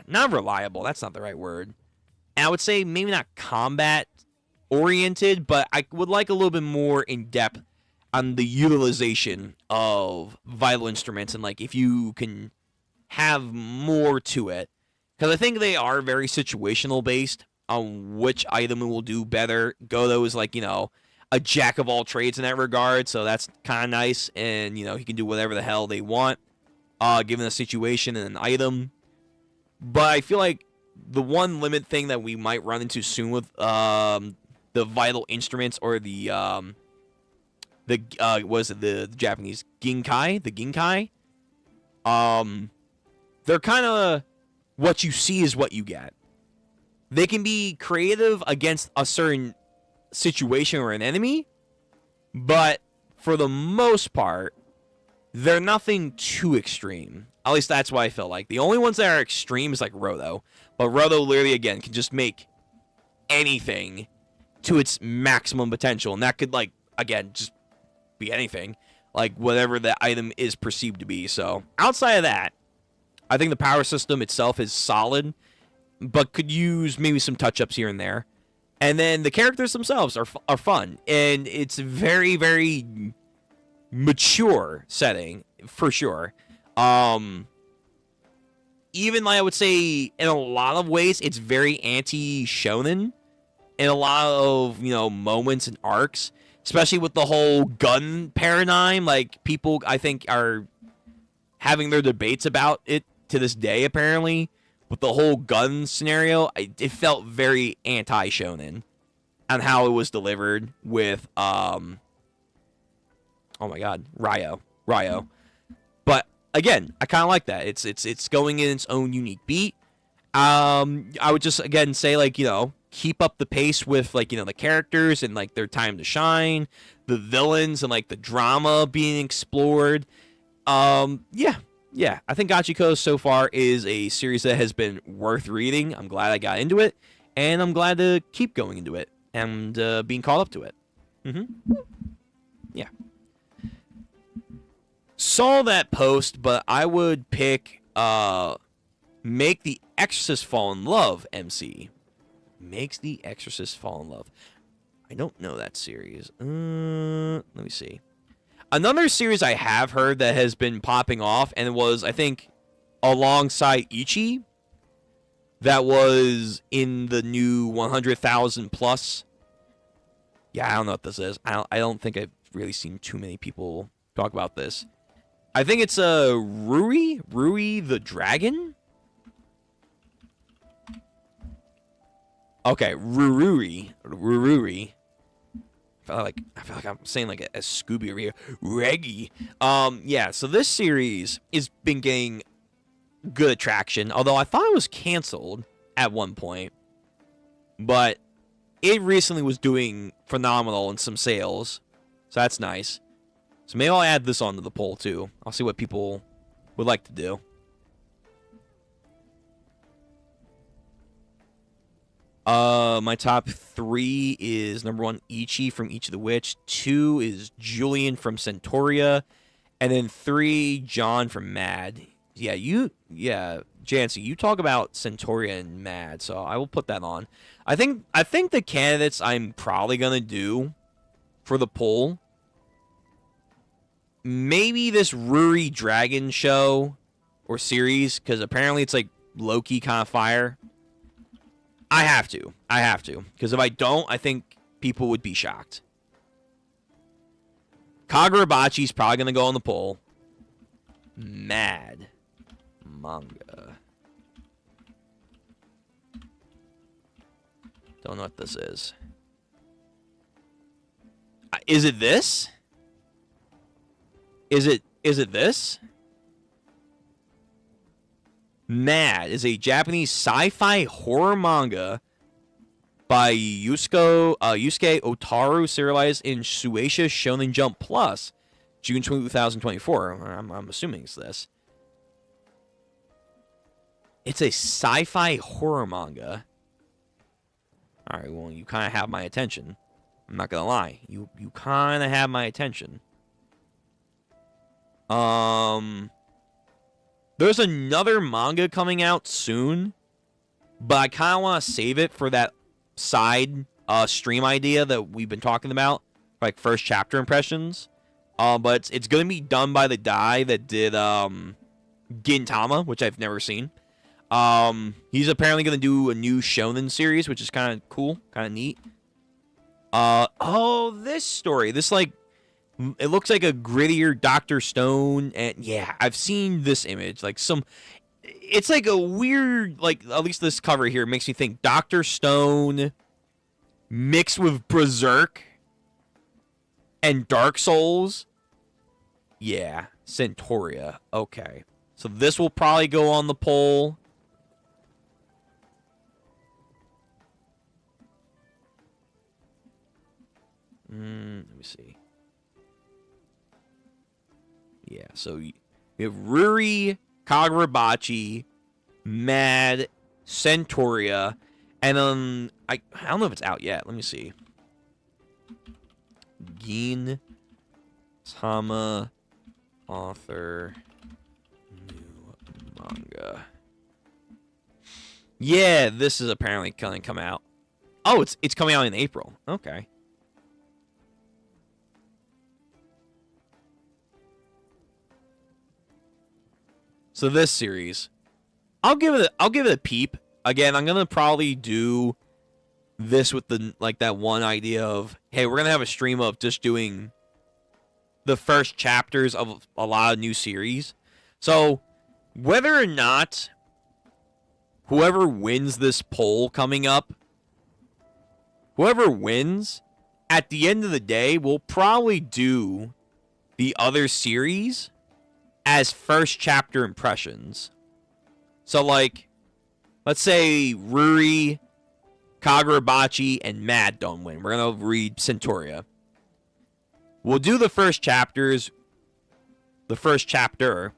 Not reliable. That's not the right word. And I would say maybe not combat oriented, but I would like a little bit more in depth on the utilization of vital instruments and like if you can have more to it. Because I think they are very situational based on which item will do better. Godo is like, a jack of all trades in that regard, so that's kind of nice. And, he can do whatever the hell they want, given the situation and an item. But I feel like the one limit thing that we might run into soon with the vital instruments or the Japanese Ginkai, they're kind of what you see is what you get. They can be creative against a certain situation or an enemy, but for the most part, they're nothing too extreme. At least that's what I feel like. The only ones that are extreme is like Rodo. But Rodo literally, again, can just make anything to its maximum potential. And that could, like, again, just be anything. Like, whatever the item is perceived to be. So, outside of that, I think the power system itself is solid, but could use maybe some touch-ups here and there. And then the characters themselves are fun. And it's very, very mature setting, for sure. Even like I would say in a lot of ways it's very anti-shonen in a lot of moments and arcs, especially with the whole gun paradigm. Like people I think are having their debates about it to this day apparently with the whole gun scenario. It felt very anti-shonen on how it was delivered with oh my god, Ryo. But again, I kind of like that. It's going in its own unique beat. I would just again say like keep up the pace with like the characters and like their time to shine, the villains and like the drama being explored. Yeah. I think Gachiakuta so far is a series that has been worth reading. I'm glad I got into it, and I'm glad to keep going into it and being caught up to it. Yeah. Saw that post, but I would pick Make the Exorcist Fall in Love, MC. Makes the Exorcist Fall in Love. I don't know that series. Let me see. Another series I have heard that has been popping off, and it was, I think, alongside Ichi, that was in the new 100,000 plus. Yeah, I don't know what this is. I don't think I've really seen too many people talk about this. I think it's Rui the Dragon? Okay, Ruri. I feel like I'm saying like a Scooby over here. Reggie. Yeah, so this series has been getting good traction, although I thought it was canceled at one point. But it recently was doing phenomenal in some sales, so that's nice. So maybe I'll add this onto the poll too. I'll see what people would like to do. My top 3 is number 1, Ichi from Ichi the Witch. 2 is Julian from Centauria. And then 3, John from Mad. Yeah, Jancy, you talk about Centauria and Mad, so I will put that on. I think the candidates I'm probably gonna do for the poll maybe this Ruri Dragon show or series, because apparently it's like low-key kind of fire. I have to. Because if I don't, I think people would be shocked. Kagurabachi's probably going to go on the poll. Mad manga. Don't know what this is. Is it this? Is it this? Mad is a Japanese sci-fi horror manga by Yusuke Otaru, serialized in Shueisha Shonen Jump Plus, June 2024. I'm assuming it's this. It's a sci-fi horror manga. All right, well, you kind of have my attention. I'm not gonna lie, you kind of have my attention. There's another manga coming out soon, but I kind of want to save it for that side stream idea that we've been talking about, like first chapter impressions. But it's going to be done by the guy that did Gintama, which I've never seen. He's apparently going to do a new shonen series, which is kind of cool, kind of neat. This story, it looks like a grittier Dr. Stone, and yeah, I've seen this image. It's like a weird, at least this cover here makes me think Dr. Stone mixed with Berserk and Dark Souls. Yeah, Centauria. Okay, so this will probably go on the poll. Let me see. Yeah, so you have Ruri, Kagurabachi, Mad, Centauria, and then I don't know if it's out yet. Let me see. Gin Tama author new manga. Yeah, this is apparently gonna come out. Oh, it's coming out in April. Okay. So this series, I'll give it a peep. Again, I'm gonna probably do this with that one idea of, hey, we're gonna have a stream of just doing the first chapters of a lot of new series. So whether or not whoever wins this poll coming up, whoever wins, at the end of the day, we'll probably do the other series as first chapter impressions. So, let's say Ruri, Kagurabachi, and Mad don't win. We're going to read Centauria. We'll do the first chapters, the first chapter,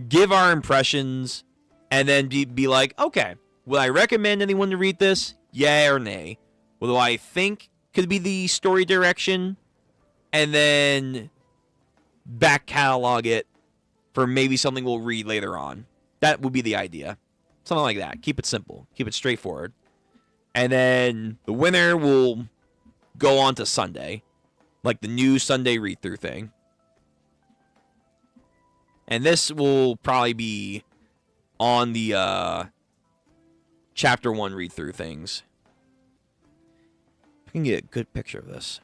give our impressions, and then be like, okay, would I recommend anyone to read this? Yeah or nay? What do I think could be the story direction? And then back catalog it for maybe something we'll read later on. That would be the idea. Something like that. Keep it simple. Keep it straightforward. And then the winner will go on to Sunday. Like the new Sunday read-through thing. And this will probably be on the Chapter 1 read-through things. I can get a good picture of this.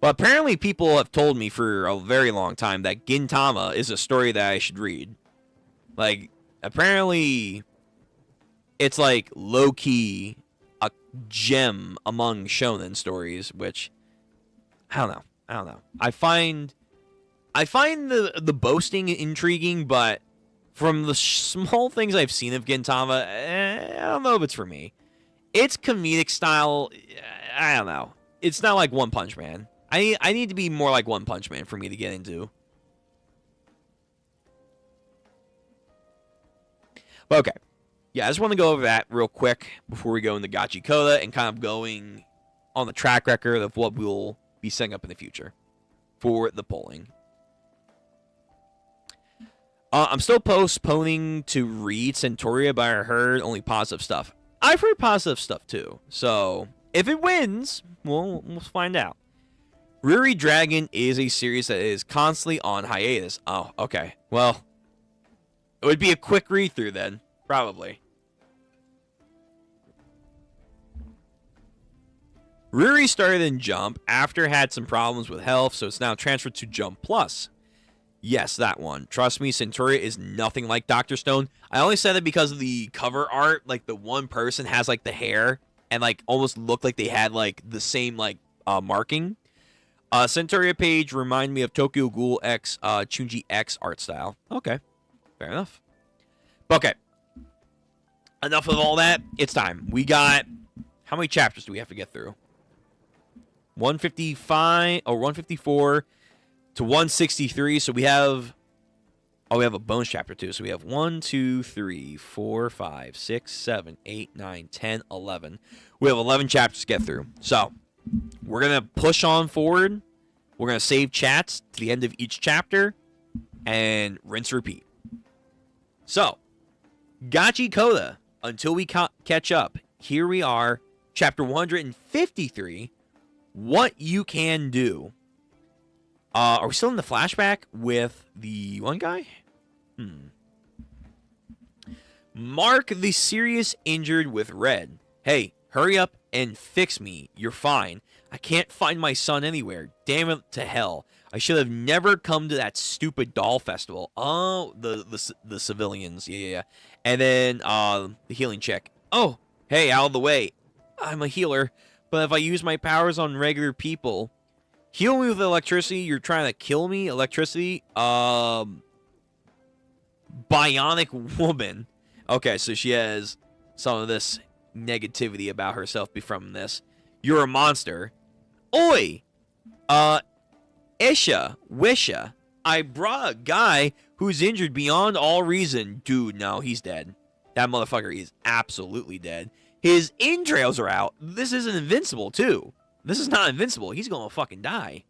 Well, apparently people have told me for a very long time that Gintama is a story that I should read. Apparently it's low-key a gem among shonen stories, which I don't know. I find the boasting intriguing, but from the small things I've seen of Gintama, I don't know if it's for me. Its comedic style, I don't know. It's not like One Punch Man. I need to be more like One Punch Man for me to get into. But okay. Yeah, I just want to go over that real quick before we go into Gachiakuta and kind of going on the track record of what we'll be setting up in the future for the polling. I'm still postponing to read Centauria, but I heard only positive stuff. I've heard positive stuff too. So if it wins, we'll find out. Ruri Dragon is a series that is constantly on hiatus. Oh, okay. Well, it would be a quick read-through then, probably. Ruri started in Jump after had some problems with health, so it's now transferred to Jump Plus. Yes, that one. Trust me, Centauria is nothing like Dr. Stone. I only said it because of the cover art. Like, the one person has, like, the hair and, like, almost looked like they had, like, the same, like, marking. Centauria page remind me of Tokyo Ghoul X, Chunji X art style. Okay, fair enough. Okay, enough of all that. It's time. We got, how many chapters do we have to get through? 155 or 154 to 163. So we have, we have a bonus chapter too. So we have 1, 2, 3, 4, 5, 6, 7, 8, 9, 10, 11. We have 11 chapters to get through. So we're going to push on forward. We're going to save chats to the end of each chapter and rinse repeat. So, Gachiakuta, until we catch up, here we are, chapter 153, what you can do. Are we still in the flashback with the one guy? Mark the serious injured with red. Hey, hurry up and fix me. You're fine. I can't find my son anywhere. Damn it to hell. I should have never come to that stupid doll festival. Oh, the civilians. Yeah. And then the healing check. Oh, hey, out of the way. I'm a healer, but if I use my powers on regular people, heal me with electricity. You're trying to kill me. Electricity. Bionic woman. Okay, so she has some of this negativity about herself from this. You're a monster. Oi! Wisha. I brought a guy who's injured beyond all reason. Dude, no, he's dead. That motherfucker is absolutely dead. His entrails are out. This isn't invincible, too. This is not invincible. He's gonna fucking die.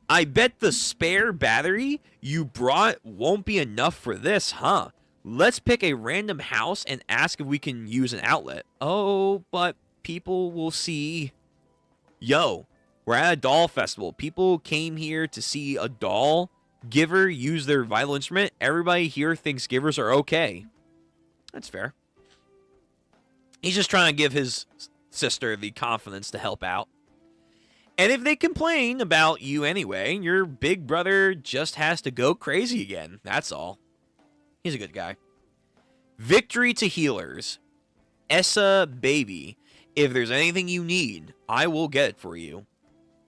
I bet the spare battery you brought won't be enough for this, huh? Let's pick a random house and ask if we can use an outlet. Oh, but people will see. Yo, we're at a doll festival. People came here to see a doll giver use their vital instrument. Everybody here thinks givers are okay. That's fair. He's just trying to give his sister the confidence to help out. And if they complain about you anyway, your big brother just has to go crazy again. That's all. He's a good guy. Victory to healers. Essa baby. If there's anything you need, I will get it for you.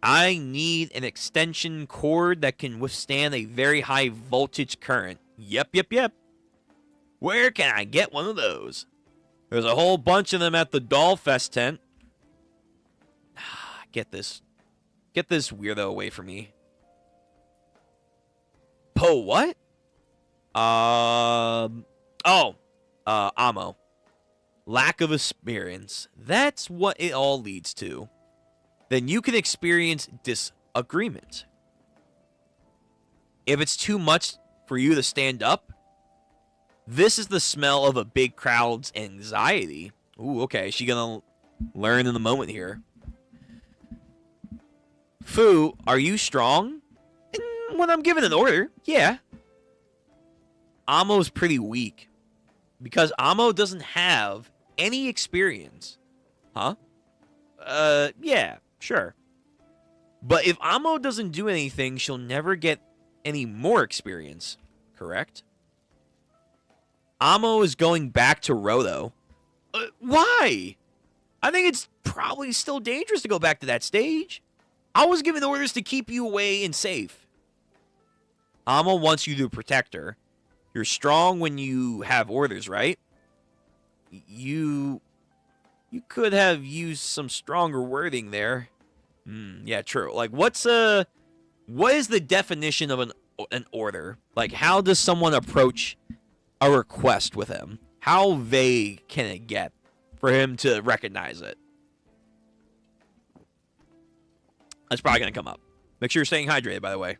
I need an extension cord that can withstand a very high voltage current. Yep. Where can I get one of those? There's a whole bunch of them at the Doll Fest tent. Get this weirdo away from me. What? Ammo. Lack of experience. That's what it all leads to. Then you can experience disagreement. If it's too much for you to stand up, this is the smell of a big crowd's anxiety. Ooh, okay. She gonna learn in the moment here. Fu, are you strong? When I'm given an order, yeah. Amo's pretty weak. Because Amo doesn't have any experience. Huh? Yeah, sure. But if Amo doesn't do anything, she'll never get any more experience. Correct? Amo is going back to Roto. Why? I think it's probably still dangerous to go back to that stage. I was given orders to keep you away and safe. Amo wants you to protect her. You're strong when you have orders, right? You could have used some stronger wording there. Yeah, true. Like, what is the definition of an order? Like, how does someone approach a request with him? How vague can it get for him to recognize it? That's probably going to come up. Make sure you're staying hydrated, by the way.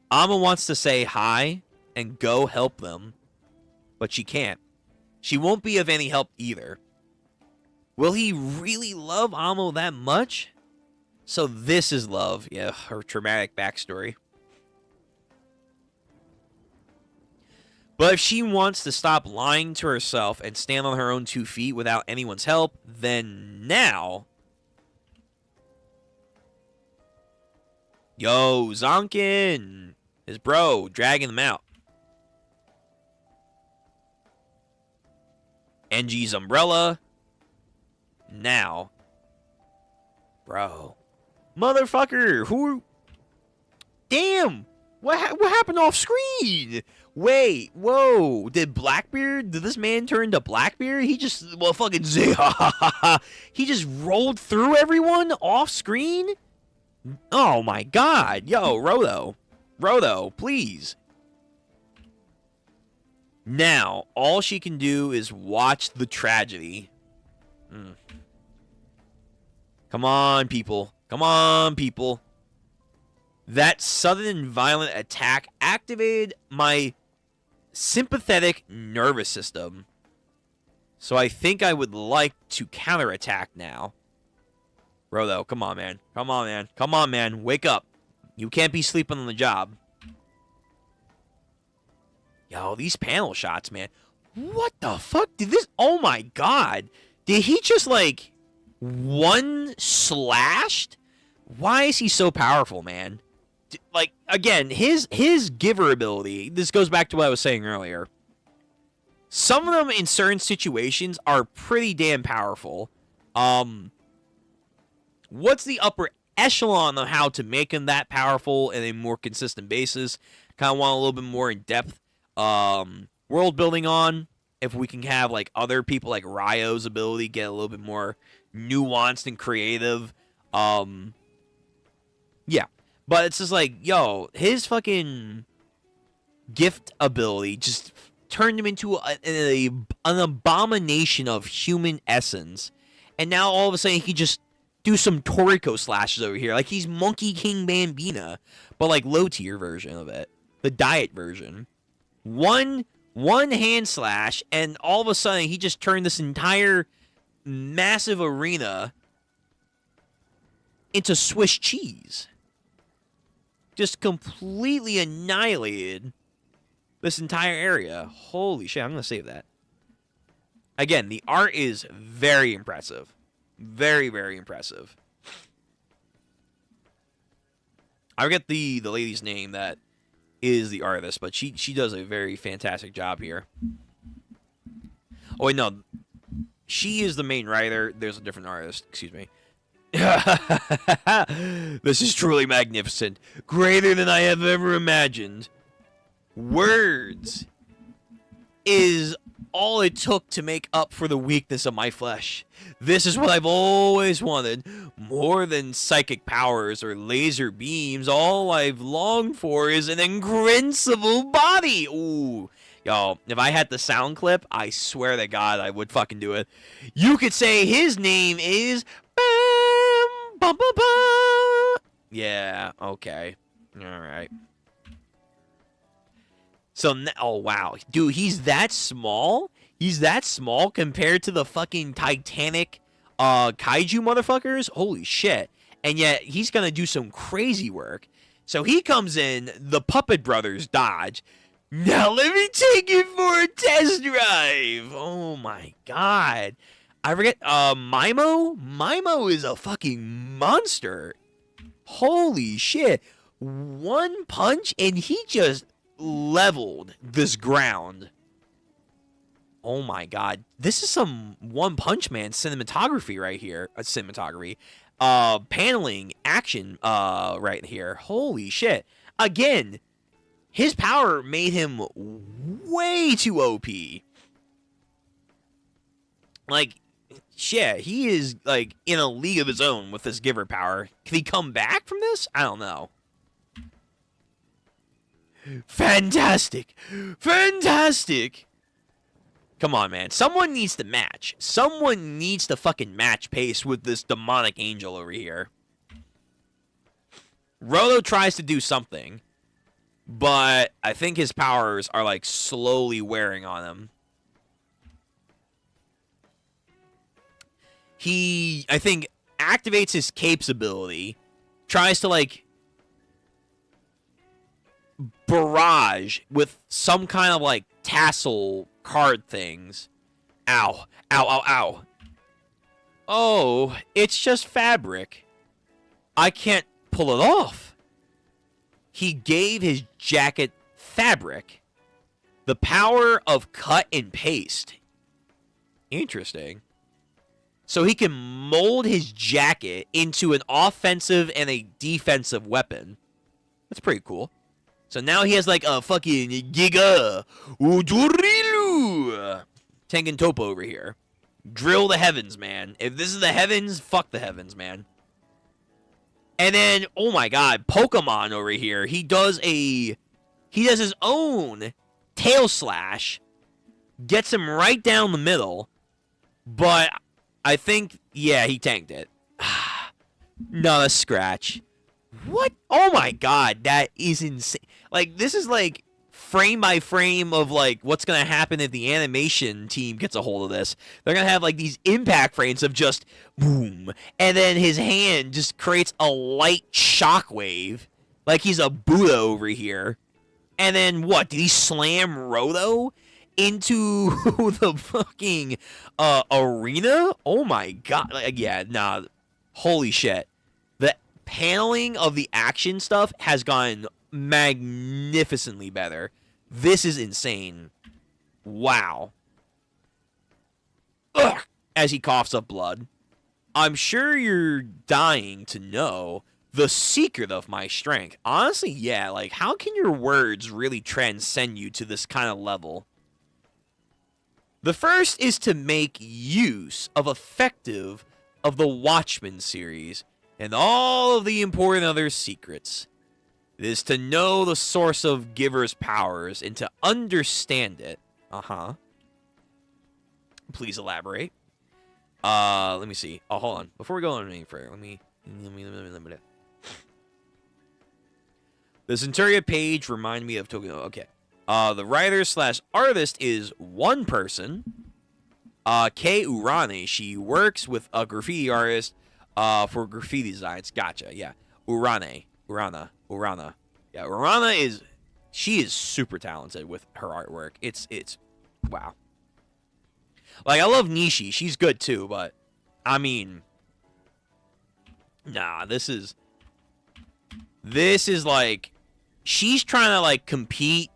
Amma wants to say hi and go help them, but she can't. She won't be of any help either. Will he really love Amo that much? So this is love. Yeah, her traumatic backstory. But if she wants to stop lying to herself and stand on her own 2 feet without anyone's help, then now... Yo, Zonkin! His bro, dragging them out. NG's umbrella. Now. Bro. Motherfucker! Who... Damn! What happened off screen? Wait, whoa. Did this man turn to Blackbeard? He just, well, fucking he just rolled through everyone off screen? Oh my god. Yo, Rhodo, please. Now, all she can do is watch the tragedy. Come on, people. Come on, people. That sudden and violent attack activated my sympathetic nervous system. So I think I would like to counterattack now. Rhodo, come on, man. Come on, man. Come on, man. Wake up. You can't be sleeping on the job. Yo, these panel shots, man. What the fuck did this... Oh, my God. Did he just, like, one slashed? Why is he so powerful, man? Like, again, his giver ability, this goes back to what I was saying earlier. Some of them in certain situations are pretty damn powerful. What's the upper echelon of how to make him that powerful in a more consistent basis? Kind of want a little bit more in-depth world building on. If we can have, like, other people like Ryo's ability get a little bit more nuanced and creative. Yeah. But it's just like, yo, his fucking gift ability just turned him into an abomination of human essence. And now all of a sudden he can just do some Toriko slashes over here. Like he's Monkey King Bambina, but like low tier version of it. The diet version. One hand slash, and all of a sudden he just turned this entire massive arena into Swiss cheese. Just completely annihilated this entire area. Holy shit, I'm going to save that. Again, the art is very impressive. Very, very impressive. I forget the lady's name that is the artist, but she does a very fantastic job here. Oh, wait, no. She is the main writer. There's a different artist. Excuse me. This is truly magnificent. Greater than I have ever imagined. Words is all it took to make up for the weakness of my flesh. This is what I've always wanted. More than psychic powers or laser beams, all I've longed for is an invincible body. Ooh. Yo, if I had the sound clip, I swear to God I would fucking do it. You could say his name is... Yeah, okay. Alright. So, oh wow. Dude, he's that small? He's that small compared to the fucking Titanic kaiju motherfuckers? Holy shit. And yet, he's gonna do some crazy work. So he comes in, the Puppet Brothers dodge. Now let me take you for a test drive! Oh my god. I forget, Mimo? Mimo is a fucking monster. Holy shit. One punch and he just leveled this ground. Oh my god. This is some One Punch Man cinematography right here. Cinematography. Paneling action right here. Holy shit. Again, his power made him way too OP. Like, shit, he is, like, in a league of his own with this giver power. Can he come back from this? I don't know. Fantastic! Fantastic! Come on, man. Someone needs to match. Someone needs to fucking match pace with this demonic angel over here. Rolo tries to do something, but I think his powers are, like, slowly wearing on him. he, I think, activates his capes ability, tries to, like, barrage with some kind of, like, tassel card things. Ow. Ow, ow, ow. Oh, it's just fabric. I can't pull it off. He gave his jacket fabric. The power of cut and paste. Interesting. So he can mold his jacket into an offensive and a defensive weapon. That's pretty cool. So now he has like a fucking Giga Udurilu Tengen Topo over here. Drill the heavens, man. If this is the heavens, fuck the heavens, man. And then, oh my god, Pokemon over here. He does his own tail slash. Gets him right down the middle. But I think, yeah, he tanked it. Not a scratch. What? Oh my god, that is insane. Like, this is like frame by frame of like what's gonna happen if the animation team gets a hold of this. They're gonna have like these impact frames of just boom, and then his hand just creates a light shockwave, like he's a Buddha over here. And then what? Did he slam Roto into the fucking arena? Oh my god! Like, yeah, nah. Holy shit! The paneling of the action stuff has gotten magnificently better. This is insane. Wow. Ugh, as he coughs up blood. I'm sure you're dying to know the secret of my strength. Honestly, yeah, like, how can your words really transcend you to this kind of level? The first is to make use of effective of the Watchmen series and all of the important other secrets. It is to know the source of Giver's powers and to understand it. Please elaborate. Let me see. Oh, hold on. Before we go on any further, let me. The Centuria page reminded me of Tokyo. Okay. The writer / artist is one person. Kei Urane. She works with a graffiti artist for graffiti designs. Gotcha. Yeah. Urana. Yeah, Urana she is super talented with her artwork. It's wow. Like, I love Nishi. She's good too, but I mean, nah, this is like, she's trying to like compete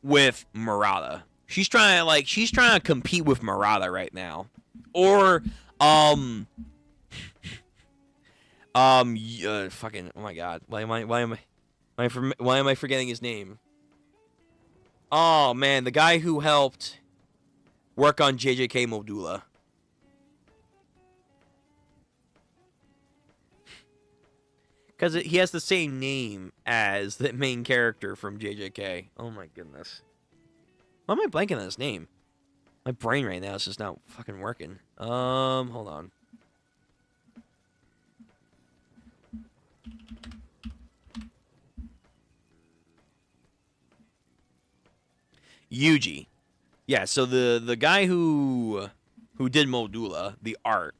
with Murata. She's trying to compete with Murata right now. Or fucking, oh my god, why am I forgetting his name? Oh man, the guy who helped work on JJK Modula. Because he has the same name as the main character from JJK. Oh my goodness. Why am I blanking on his name? My brain right now is just not fucking working. Hold on. Yuji. Yeah, so the guy who did Modula, the art.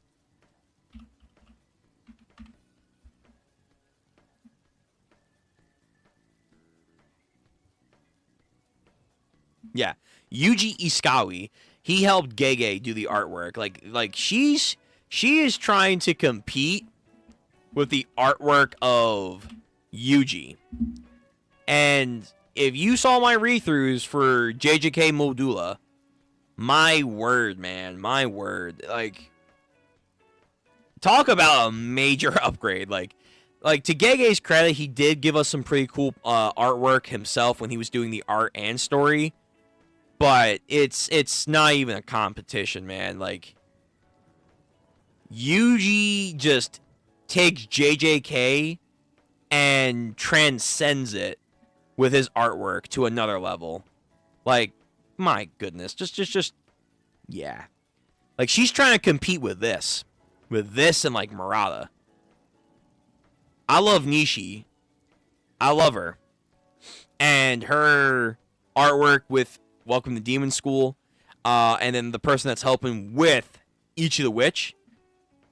Yeah, Yuji Iskawi. He helped Gege do the artwork. Like she is trying to compete with the artwork of Yuji. And if you saw my read-throughs for JJK Modula, my word, man, my word. Like, talk about a major upgrade. Like to Gege's credit, he did give us some pretty cool artwork himself when he was doing the art and story. But it's not even a competition, man. Like, Yuji just takes JJK and transcends it with his artwork to another level. Like, my goodness, just yeah. Like, she's trying to compete with this and like Murata. I love Nishi. I love her. And her artwork with Welcome to Demon School, and then the person that's helping with Ichi the Witch,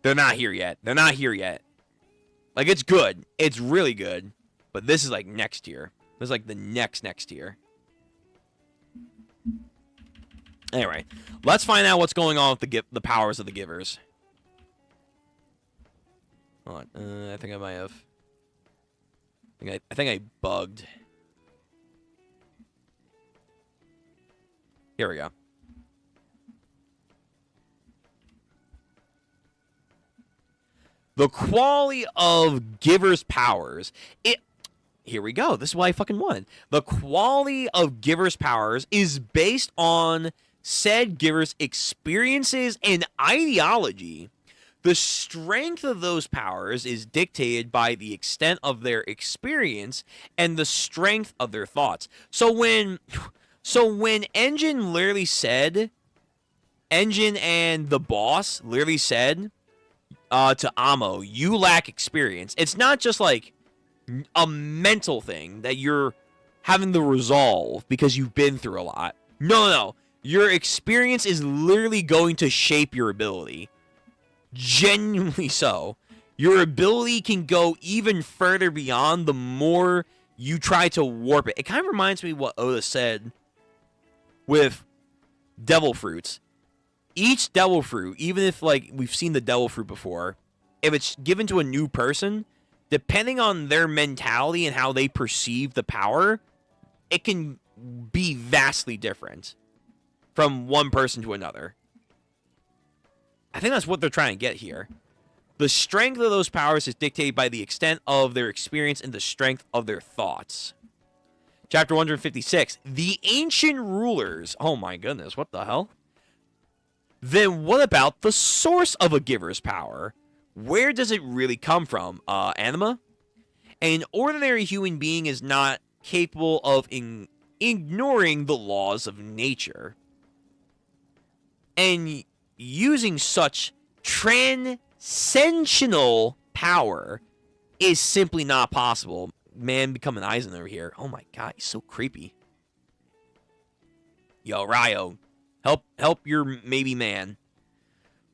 they're not here yet. They're not here yet. Like, it's good. It's really good. But this is, like, next tier. This is, like, the next tier. Anyway, let's find out what's going on with the powers of the givers. Hold on. I think I might have... I think I bugged. Here we go. The quality of givers' powers. Here we go. This is why I fucking won. The quality of givers' powers is based on said givers' experiences and ideology. The strength of those powers is dictated by the extent of their experience and the strength of their thoughts. So when Engine literally said, Engine and the boss literally said to Amo, you lack experience. It's not just like a mental thing that you're having to resolve because you've been through a lot. No. Your experience is literally going to shape your ability. Genuinely so. Your ability can go even further beyond the more you try to warp it. It kind of reminds me of what Oda said with devil fruits. Each devil fruit, even if like we've seen the devil fruit before, if it's given to a new person, depending on their mentality and how they perceive the power, it can be vastly different from one person to another. I think that's what they're trying to get here. The strength of those powers is dictated by the extent of their experience and the strength of their thoughts. Chapter 156. The Ancient Rulers. Oh my goodness, what the hell? Then what about the source of a giver's power? Where does it really come from? Anima? An ordinary human being is not capable of ignoring the laws of nature. And using such transcendental power is simply not possible. Man becoming Aizen over here. Oh my god, he's so creepy. Yo, Ryo, help your maybe man.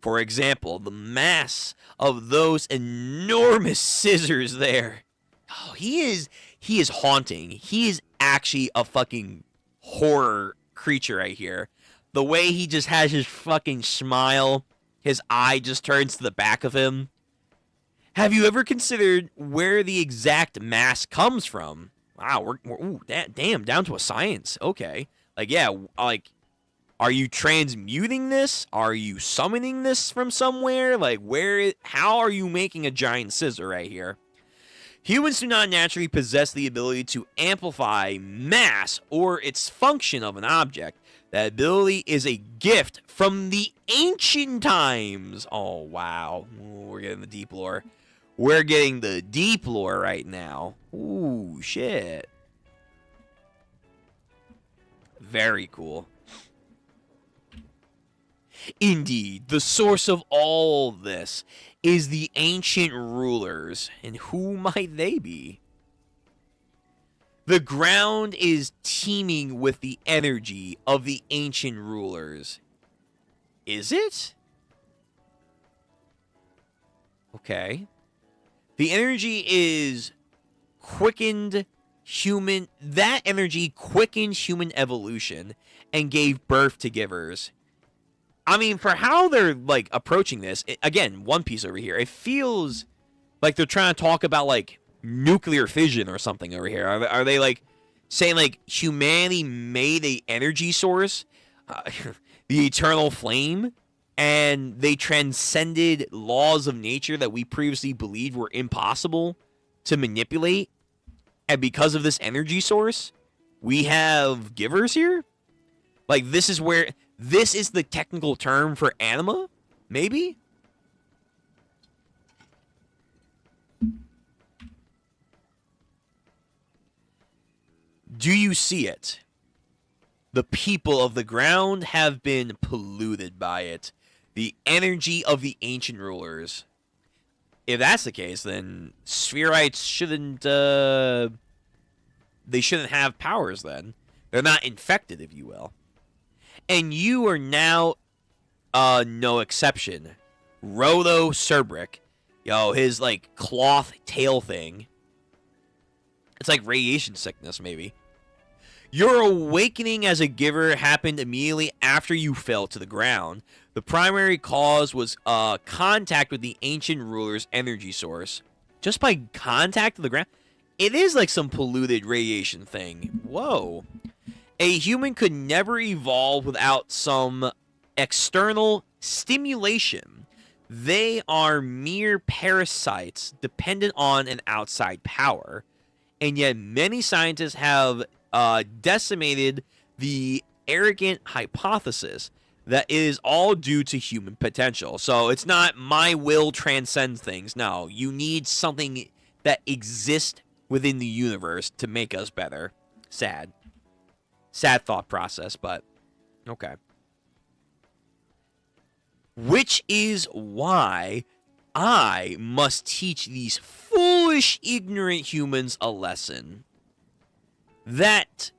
For example, the mass of those enormous scissors there. Oh, he is haunting. He is actually a fucking horror creature right here. The way he just has his fucking smile, his eye just turns to the back of him. Have you ever considered where the exact mass comes from? Wow, ooh, damn, down to a science. Okay. Like, yeah, like, are you transmuting this? Are you summoning this from somewhere? Like, how are you making a giant scissor right here? Humans do not naturally possess the ability to amplify mass or its function of an object. That ability is a gift from the ancient times. Oh, wow. Ooh, we're getting the deep lore. We're getting the deep lore right now. Ooh, shit. Very cool. Indeed, the source of all this is the ancient rulers. And who might they be? The ground is teeming with the energy of the ancient rulers. Is it? Okay. The energy is quickened human... That energy quickened human evolution and gave birth to givers. I mean, for how they're, like, approaching this... Again, One Piece over here. It feels like they're trying to talk about, like, nuclear fission or something over here. Are they like saying like humanity made a energy source, the eternal flame, and they transcended laws of nature that we previously believed were impossible to manipulate, and because of this energy source we have givers here? Like, this is the technical term for anima, maybe? Do you see it? The people of the ground have been polluted by it. The energy of the ancient rulers. If that's the case, then Spherites shouldn't... they shouldn't have powers then. They're not infected, if you will. And you are now no exception. Rhodo Cerbric. Yo, his, like, cloth tail thing. It's like radiation sickness, maybe. Your awakening as a giver happened immediately after you fell to the ground. The primary cause was contact with the ancient ruler's energy source. Just by contact with the ground? It is like some polluted radiation thing. Whoa. A human could never evolve without some external stimulation. They are mere parasites dependent on an outside power. And yet many scientists have decimated the arrogant hypothesis that it is all due to human potential. So it's not my will transcends things. No, you need something that exists within the universe to make us better. Sad. Sad thought process, but okay. Which is why I must teach these foolish, ignorant humans a lesson. That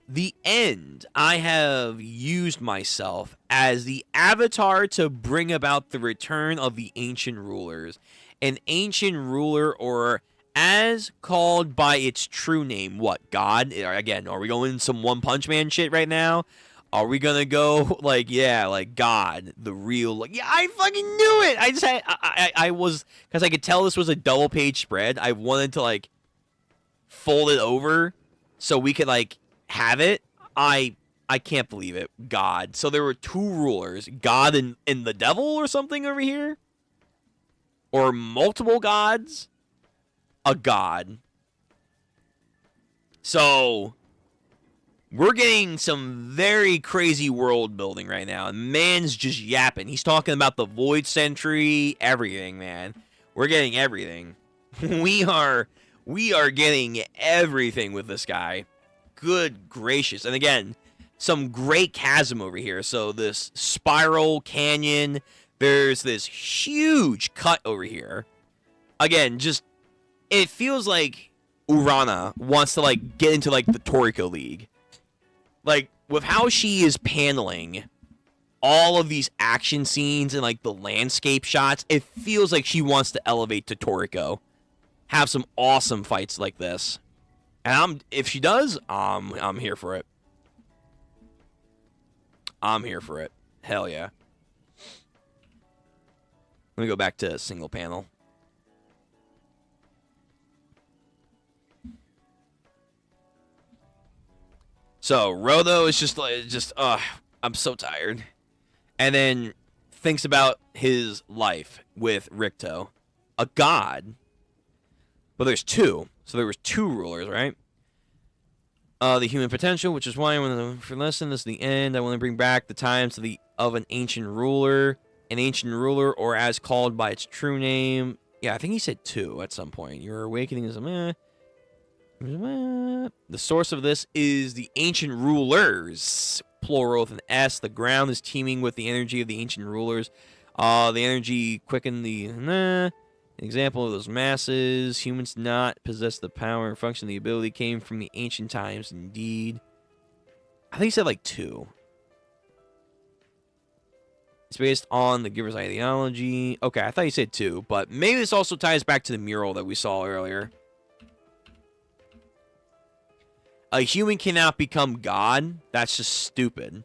the end, I have used myself as the avatar to bring about the return of the ancient rulers. An ancient ruler, or as called by its true name, what, God? Again, are we going some One Punch Man shit right now? Are we gonna go, like, yeah, like, God, the real, like, yeah, I fucking knew it! I just had, I was, because I could tell this was a double-page spread, I wanted to, like, fold it over so we could, like, have it. I can't believe it. God. So there were two rulers, God and the devil or something over here? Or multiple gods? A god. So we're getting some very crazy world building right now. And man's just yapping. He's talking about the Void Century, everything, man. We're getting everything. We are getting everything with this guy. Good gracious. And again, some great chasm over here. So this spiral canyon. There's this huge cut over here. Again, just, it feels like Urana wants to, like, get into, like, the Toriko League. Like, with how she is paneling all of these action scenes and, like, the landscape shots, it feels like she wants to elevate to Toriko. Have some awesome fights like this. And if she does, I'm here for it. I'm here for it. Hell yeah. Let me go back to single panel. So Rhodo is just I'm so tired. And then thinks about his life with Ricto, a god. But there's two. So there was two rulers, right? The human potential, which is why I want to lesson. This is the end. I want to bring back the times of an ancient ruler, or as called by its true name. Yeah, I think he said two at some point. Your awakening is the source of this is the ancient rulers, plural with an S. The ground is teeming with the energy of the ancient rulers. The energy quickened the. An example of those masses, humans not possess the power and function. The ability came from the ancient times, indeed. I think he said like two. It's based on the giver's ideology. Okay, I thought he said two, but maybe this also ties back to the mural that we saw earlier. A human cannot become God? That's just stupid.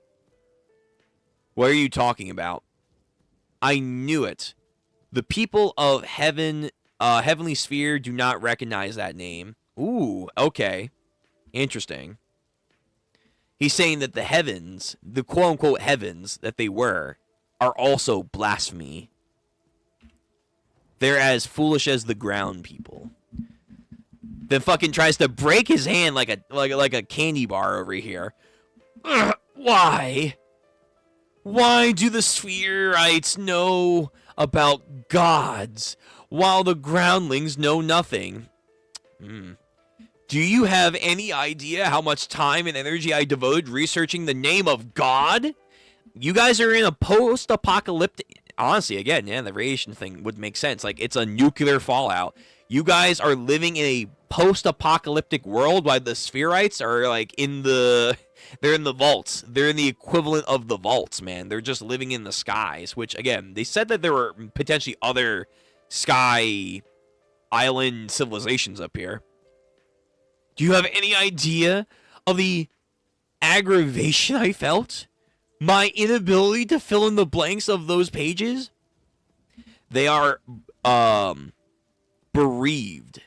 What are you talking about? I knew it. The people of heaven, heavenly sphere do not recognize that name. Ooh, okay. Interesting. He's saying that the heavens, the quote-unquote heavens that they were, are also blasphemy. They're as foolish as the ground people. Then fucking tries to break his hand like a candy bar over here. Ugh, why? Why do the Spherites know about gods, while the groundlings know nothing? Do you have any idea how much time and energy I devoted researching the name of God? You guys are in a post-apocalyptic... Honestly, again, yeah, the radiation thing would make sense. Like, it's a nuclear fallout. You guys are living in a post-apocalyptic world while the Spherites are, like, in the They're in the vaults. They're in the equivalent of the vaults, man. They're just living in the skies, which, again, they said that there were potentially other sky island civilizations up here. Do you have any idea of the aggravation I felt? My inability to fill in the blanks of those pages? They are bereaved.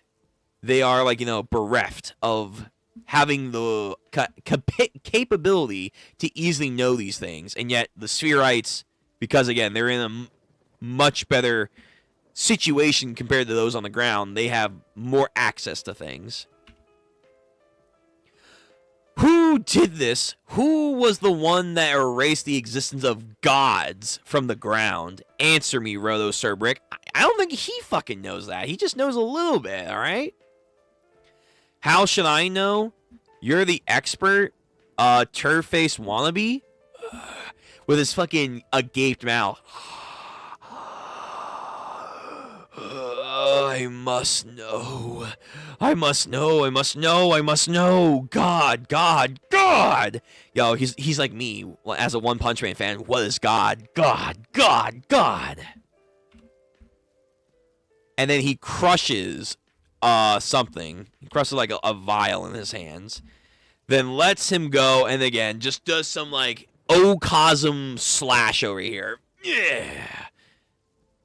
They are, like, bereft of having the capability to easily know these things. And yet the Spherites, because, again, they're in a much better situation compared to those on the ground, they have more access to things. Who did this? Who was the one that erased the existence of gods from the ground? Answer me, Roto Cerbrick. I don't think he fucking knows that. He just knows a little bit, alright? How should I know? You're the expert, turf-face wannabe? With his fucking agaped mouth. I must know. I must know. I must know. I must know. God, God, God. Yo, he's like me as a One Punch Man fan. What is God? God, God, God. And then he crushes something. He crushes like a vial in his hands. Then lets him go, and again just does some like Ocosm slash over here. Yeah.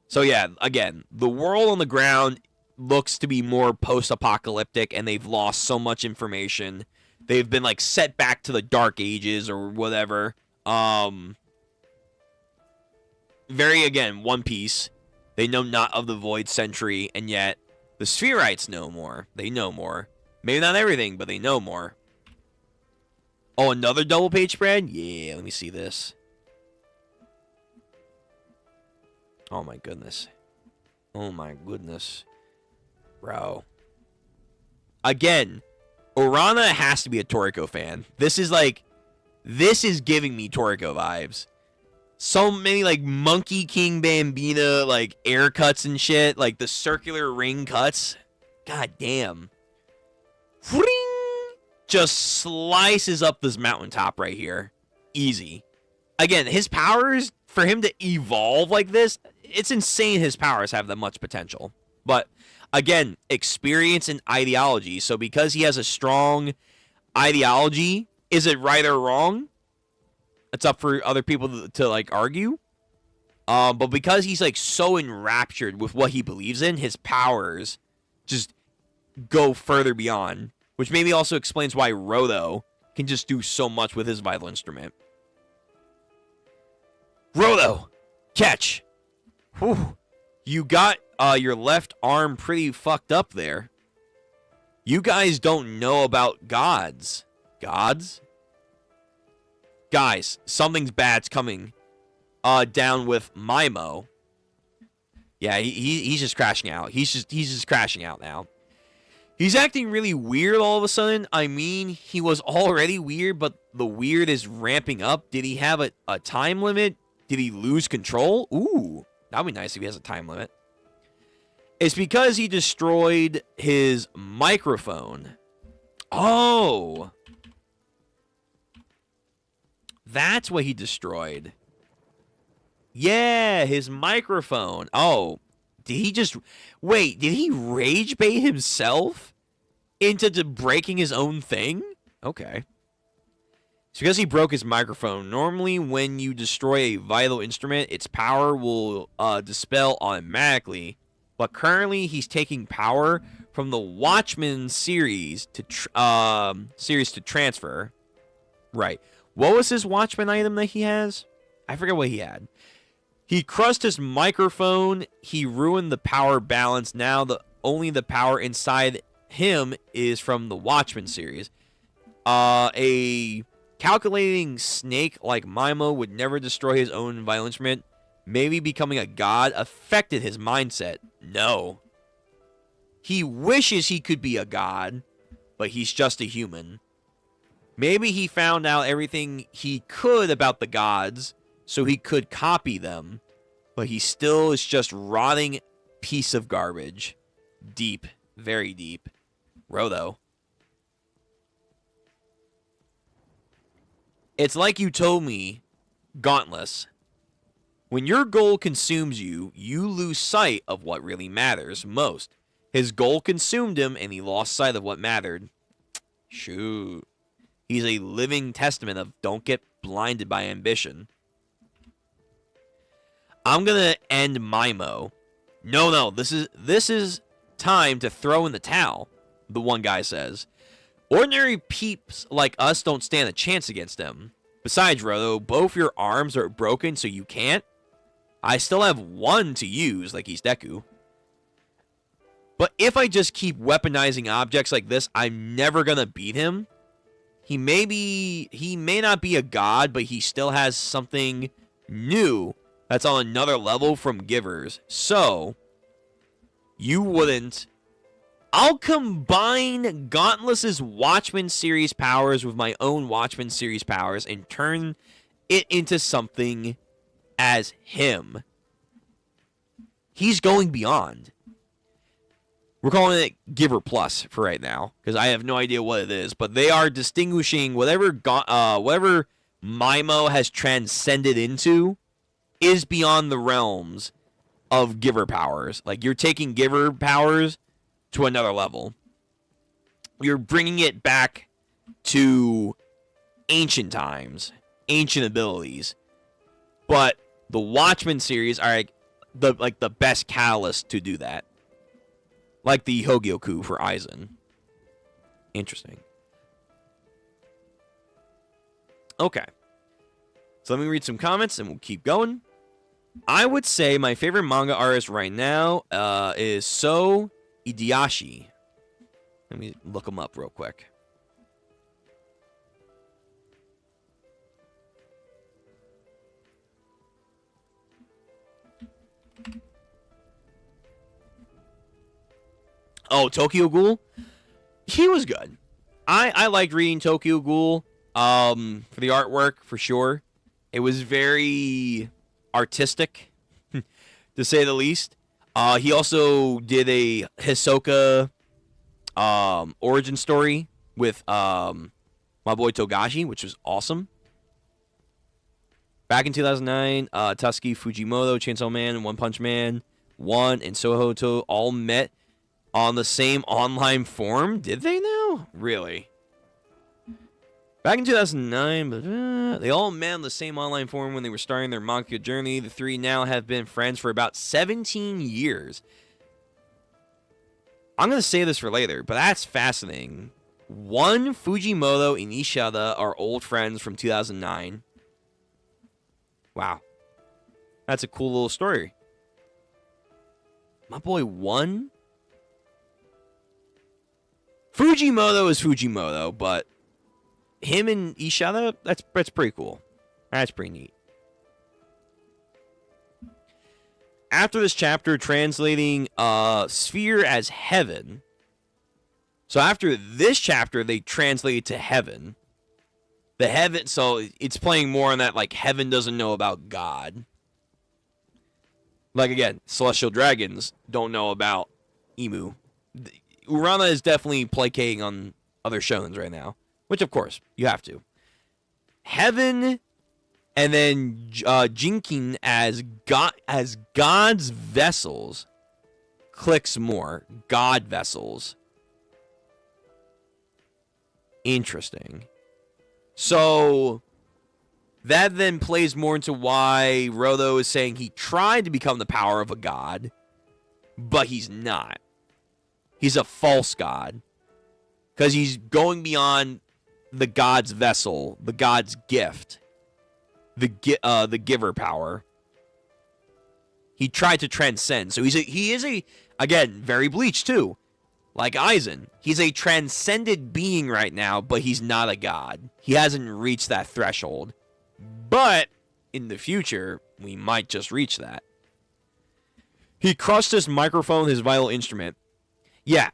So yeah, again, the world on the ground looks to be more post-apocalyptic, and they've lost so much information. They've been like set back to the Dark Ages or whatever. Very, again, One Piece. They know not of the Void Century, and yet the Spherites know more. They know more. Maybe not everything, but they know more. Oh, another double page spread? Yeah, let me see this. Oh my goodness. Oh my goodness. Bro. Again, Urana has to be a Toriko fan. This is giving me Toriko vibes. So many like Monkey King Bambina like air cuts and shit. Like the circular ring cuts. God damn. Just slices up this mountaintop right here. Easy. Again, his powers, for him to evolve like this, it's insane his powers have that much potential. But, again, experience and ideology. So because he has a strong ideology, is it right or wrong? It's up for other people to like, argue. But because he's, like, so enraptured with what he believes in, his powers just go further beyond. Which maybe also explains why Roto can just do so much with his vital instrument. Roto! Catch! Whew. You got your left arm pretty fucked up there. You guys don't know about gods. Gods? Guys, something's bad's coming down with Mimo. Yeah, he's just crashing out. He's just crashing out now. He's acting really weird all of a sudden. I mean, he was already weird, but the weird is ramping up. Did he have a time limit? Did he lose control? Ooh, that would be nice if he has a time limit. It's because he destroyed his microphone. Oh. That's what he destroyed. Yeah, his microphone. Oh. Did he just... Wait, did he rage bait himself into breaking his own thing? Okay. It's because he broke his microphone. Normally, when you destroy a vital instrument, its power will dispel automatically. But currently, he's taking power from the Watchmen series to transfer. Right. What was his Watchmen item that he has? I forget what he had. He crushed his microphone. He ruined the power balance. Now only the power inside him is from the Watchmen series. A calculating snake like Mimo would never destroy his own vital instrument. Maybe becoming a god affected his mindset. No. He wishes he could be a god, but he's just a human. Maybe he found out everything he could about the gods, so he could copy them, but he still is just rotting piece of garbage. Deep. Very deep. Roto. It's like you told me, Gauntless. When your goal consumes you, you lose sight of what really matters most. His goal consumed him, and he lost sight of what mattered. Shoot. He's a living testament of don't get blinded by ambition. I'm going to end Mimo. No, this is time to throw in the towel, the one guy says. Ordinary peeps like us don't stand a chance against him. Besides, Rodo, both your arms are broken, so you can't. I still have one to use, like he's Deku. But if I just keep weaponizing objects like this, I'm never going to beat him. He may not be a god, but he still has something new that's on another level from Givers. So, you wouldn't. I'll combine Gauntless's Watchmen series powers with my own Watchmen series powers and turn it into something as him. He's going beyond. We're calling it Giver Plus for right now, because I have no idea what it is. But they are distinguishing whatever Mimo has transcended into is beyond the realms of Giver powers. Like, you're taking Giver powers to another level. You're bringing it back to ancient times, ancient abilities. But the Watchmen series are the best catalyst to do that. Like the Hogyoku for Aizen. Interesting. Okay. So let me read some comments and we'll keep going. I would say my favorite manga artist right now is So Ideashi. Let me look him up real quick. Oh, Tokyo Ghoul? He was good. I liked reading Tokyo Ghoul for the artwork, for sure. It was very artistic, to say the least. He also did a Hisoka origin story with my boy Togashi, which was awesome. Back in 2009, Tatsuki Fujimoto, Chainsaw Man, and One Punch Man 1, and Sohoto all met on the same online forum. Did they now? Really? Back in 2009, they all met on the same online forum when they were starting their manga journey. The three now have been friends for about 17 years. I'm going to say this for later, but that's fascinating. One, Fujimoto and Ishida are old friends from 2009. Wow. That's a cool little story. My boy, One? Fujimoto is Fujimoto, but him and Ishida, that's pretty cool. That's pretty neat. After this chapter, translating sphere as heaven. So after this chapter, they translate it to heaven. The heaven, so it's playing more on that, like, heaven doesn't know about God. Like, again, celestial dragons don't know about Emu. Urana is definitely placating on other shonens right now, which, of course, you have to. Heaven, and then Jinkin as God's vessels clicks more. God vessels. Interesting. So that then plays more into why Rodo is saying he tried to become the power of a god, but he's not. He's a false god. Because he's going beyond the god's vessel, the god's gift, the giver power. He tried to transcend. So he is a, again, very Bleach too. Like Aizen. He's a transcended being right now, but he's not a god. He hasn't reached that threshold. But in the future, we might just reach that. He crushed his microphone, his vital instrument. Yeah.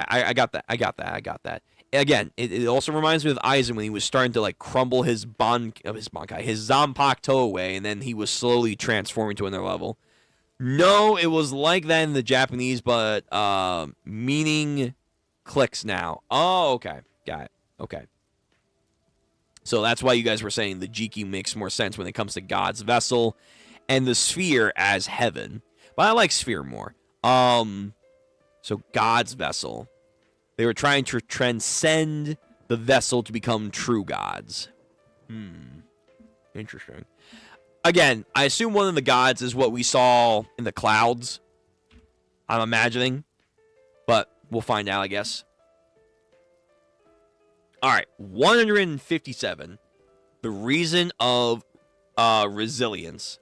I got that. Again, it also reminds me of Aizen when he was starting to like crumble his Zanpakuto away, and then he was slowly transforming to another level. No, it was like that in the Japanese, but meaning clicks now. Oh, okay. Got it. Okay. So that's why you guys were saying the Jiki makes more sense when it comes to God's vessel and the sphere as heaven. But I like sphere more. So God's vessel. They were trying to transcend the vessel to become true gods. Interesting. Again, I assume one of the gods is what we saw in the clouds. I'm imagining. But we'll find out, I guess. Alright, 157. The reason of resilience.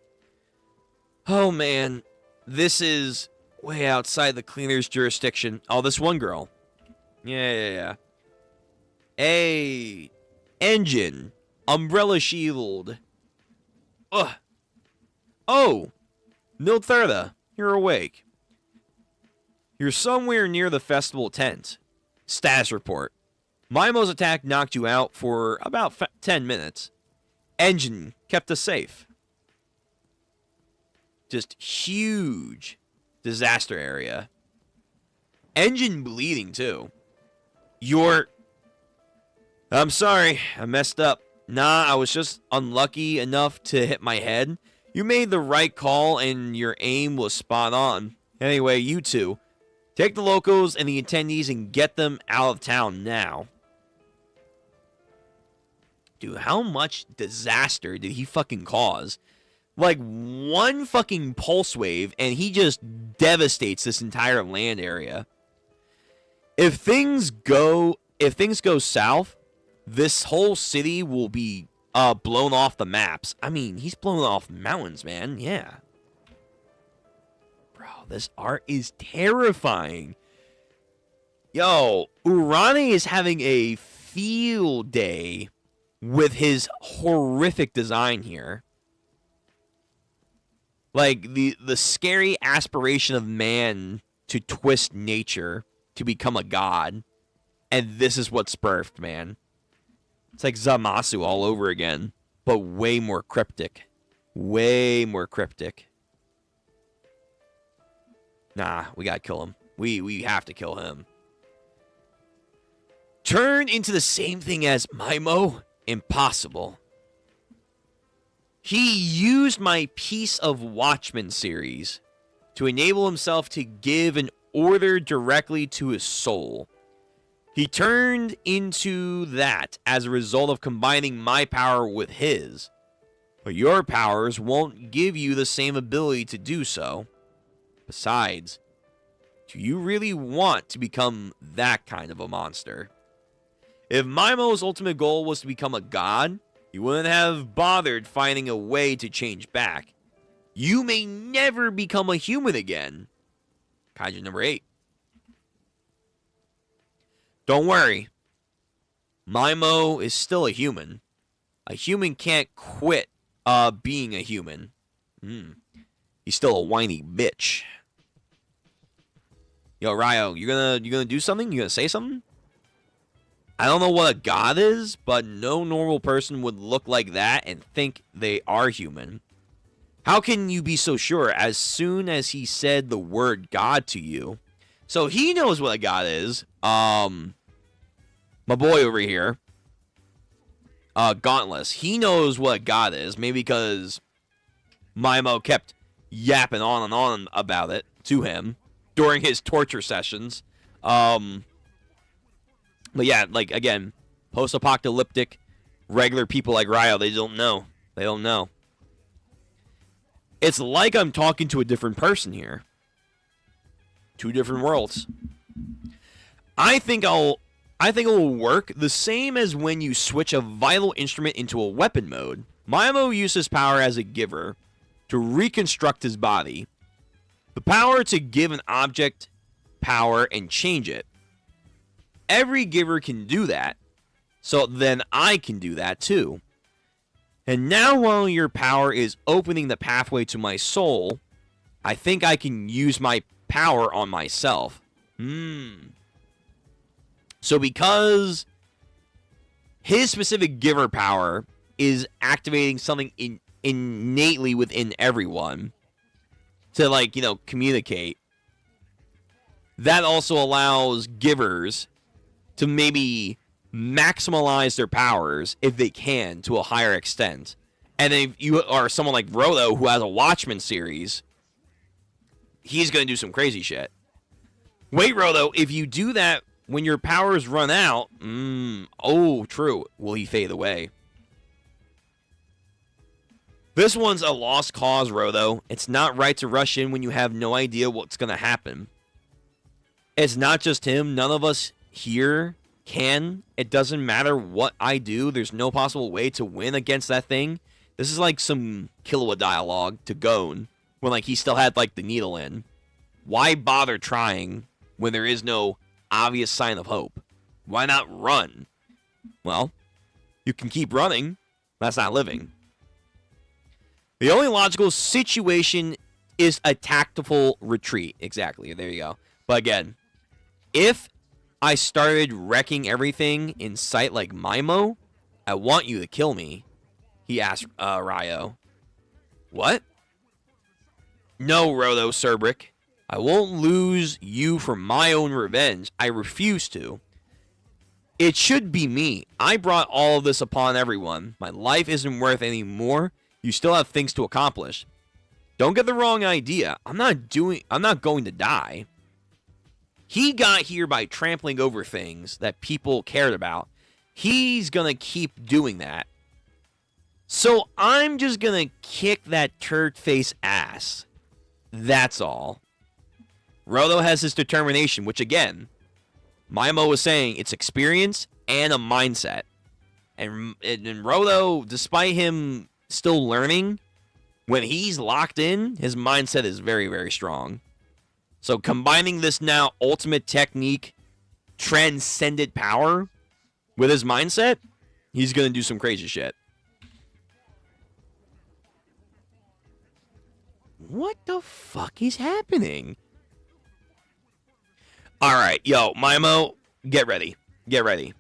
Oh, man. This is way outside the cleaner's jurisdiction. Oh, this one girl. Yeah. Hey. Engine. Umbrella shield. Ugh. Oh. Nilthurda. You're awake. You're somewhere near the festival tent. Status report. Maimo's attack knocked you out for about 10 minutes. Engine kept us safe. Just huge disaster area. Engine bleeding, too. I'm sorry, I messed up. Nah, I was just unlucky enough to hit my head. You made the right call and your aim was spot on. Anyway, you two, take the locals and the attendees and get them out of town now. Dude, how much disaster did he fucking cause? Like, one fucking pulse wave, and he just devastates this entire land area. If things go south, this whole city will be blown off the maps. I mean, he's blown off mountains, man. Yeah. Bro, this art is terrifying. Yo, Urane is having a field day with his horrific design here. Like, the scary aspiration of man to twist nature to become a god. And this is what's birthed, man. It's like Zamasu all over again, but way more cryptic. Way more cryptic. Nah, we gotta kill him. We have to kill him. Turn into the same thing as Maimo? Impossible. He used my Piece of Watchman series to enable himself to give an order directly to his soul. He turned into that as a result of combining my power with his. But your powers won't give you the same ability to do so. Besides, do you really want to become that kind of a monster? If Maimo's ultimate goal was to become a god, he wouldn't have bothered finding a way to change back. You may never become a human again. Kaiju number 8. Don't worry. Maimo is still a human. A human can't quit being a human. He's still a whiny bitch. Yo, Ryo, you gonna do something? You gonna say something? I don't know what a god is, but no normal person would look like that and think they are human. How can you be so sure? As soon as he said the word god to you. So he knows what a god is. My boy over here. Gauntless. He knows what a god is. Maybe because Maimo kept yapping on and on about it to him during his torture sessions. But yeah, like, again, post-apocalyptic, regular people like Ryo, they don't know. They don't know. It's like I'm talking to a different person here. Two different worlds. I think it will work the same as when you switch a vital instrument into a weapon mode. Maimo uses power as a giver to reconstruct his body. The power to give an object power and change it. Every giver can do that, so then I can do that too. And now while your power is opening the pathway to my soul, I think I can use my power on myself. So because his specific giver power is activating something innately within everyone to, like, you know, communicate, that also allows givers to maybe maximize their powers if they can to a higher extent. And then if you are someone like Roto who has a Watchmen series, he's going to do some crazy shit. Wait, Roto, if you do that when your powers run out, true, will he fade away? This one's a lost cause, Roto. It's not right to rush in when you have no idea what's going to happen. It's not just him. None of us here can. It doesn't matter what I do. There's no possible way to win against that thing. This is like some Killua dialogue to Gon when like he still had like the needle in. Why bother trying when there is no obvious sign of hope? Why not run? Well, you can keep running. That's not living. The only logical situation is a tactical retreat. Exactly. There you go. But again, if I started wrecking everything in sight like Maimo, I want you to kill me, he asked Ryo. What? No, Roto Cerbrick. I won't lose you for my own revenge. I refuse to. It should be me. I brought all of this upon everyone. My life isn't worth any more. You still have things to accomplish. Don't get the wrong idea. I'm not going to die. He got here by trampling over things that people cared about. He's going to keep doing that. So I'm just going to kick that turd face ass. That's all. Roto has his determination, which again, Maimo was saying it's experience and a mindset. And Roto, despite him still learning, when he's locked in, his mindset is very, very strong. So combining this now ultimate technique, transcendent power with his mindset, he's going to do some crazy shit. What the fuck is happening? All right, yo, Maimo, get ready. Get ready.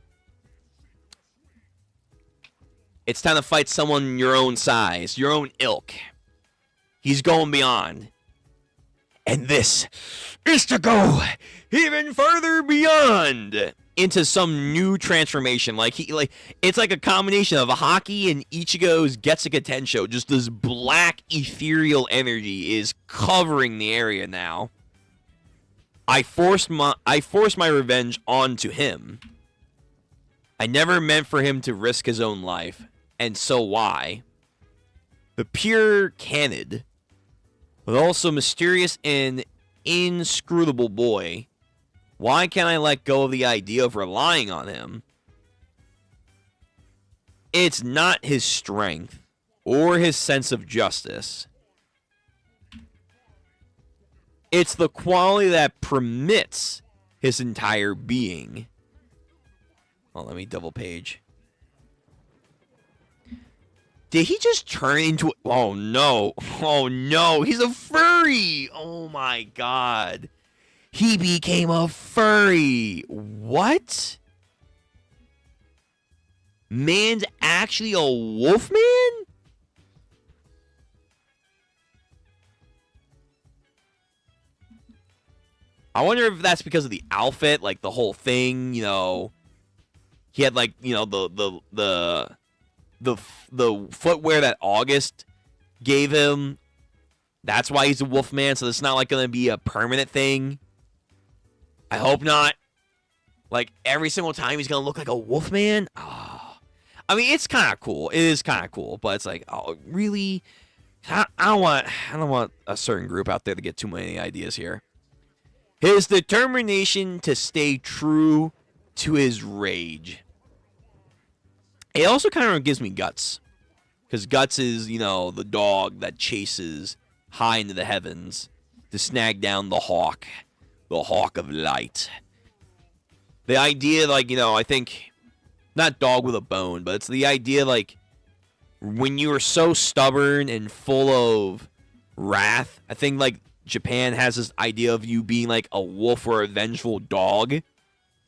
It's time to fight someone your own size, your own ilk. He's going beyond. And this is to go even further beyond into some new transformation. It's like a combination of Haki and Ichigo's Getsuga Tensho. Just this black ethereal energy is covering the area now. I forced my revenge onto him. I never meant for him to risk his own life, and so why? The pure Candid, but also mysterious and inscrutable boy. Why can't I let go of the idea of relying on him? It's not his strength or his sense of justice. It's the quality that permits his entire being. Oh, let me double page. Did he just turn into... Oh, no. Oh, no. He's a furry. Oh, my God. He became a furry. What? Man's actually a wolfman? I wonder if that's because of the outfit, like the whole thing, you know. He had like, you know, the footwear that August gave him. That's why he's a wolfman, so it's not like going to be a permanent thing. I hope not. Like every single time he's going to look like a wolfman. Oh. I mean, it's kind of cool. It is kind of cool, but it's like, oh, really? I don't want a certain group out there to get too many ideas here. His determination to stay true to his rage. It also kind of gives me Guts. Because Guts is, you know, the dog that chases high into the heavens to snag down the hawk of light. The idea, like, you know, I think, not dog with a bone, but it's the idea, like, when you are so stubborn and full of wrath, I think, like, Japan has this idea of you being like a wolf or a vengeful dog.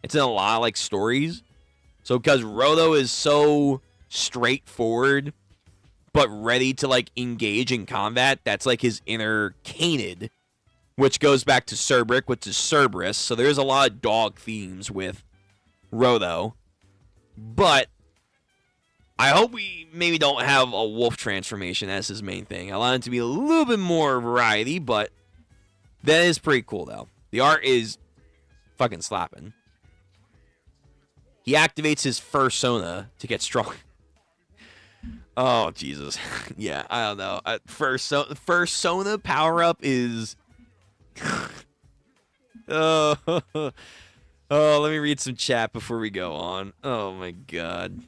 It's in a lot of like stories. So because Roto is so straightforward but ready to like engage in combat, that's like his inner Canid, which goes back to Cerbrick, which is Cerberus. So there's a lot of dog themes with Roto. But I hope we maybe don't have a wolf transformation as his main thing. I want it to be a little bit more variety, but that is pretty cool, though. The art is fucking slapping. He activates his first Sona to get strong. Oh, Jesus. Yeah, I don't know. First Sona power-up is... Oh, let me read some chat before we go on. Oh, my God.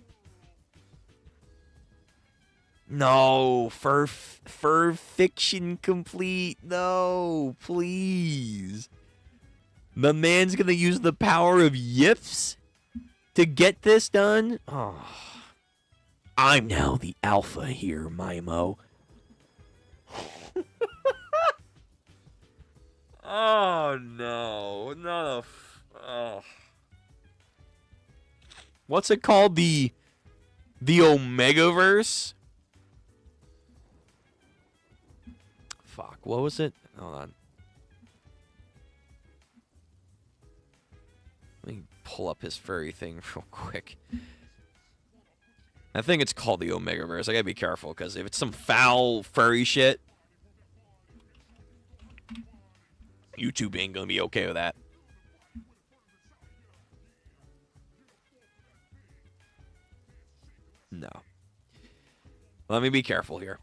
No, fur fiction complete. No, please. The man's gonna use the power of yips to get this done. Oh, I'm now the alpha here, Mimo. Oh no, not a. Oh. What's it called? The Omegaverse. Fuck, what was it? Hold on. Let me pull up his furry thing real quick. I think it's called the Omegaverse. I gotta be careful, because if it's some foul furry shit, YouTube ain't gonna be okay with that. No. Let me be careful here.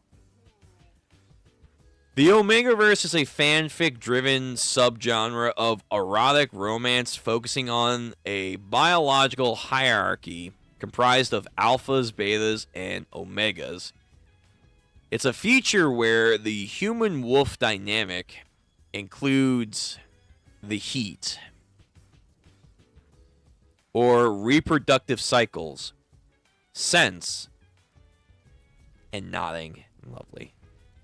The Omegaverse is a fanfic-driven subgenre of erotic romance focusing on a biological hierarchy comprised of alphas, betas, and omegas. It's a feature where the human-wolf dynamic includes the heat, or reproductive cycles, sense, and nodding. Lovely.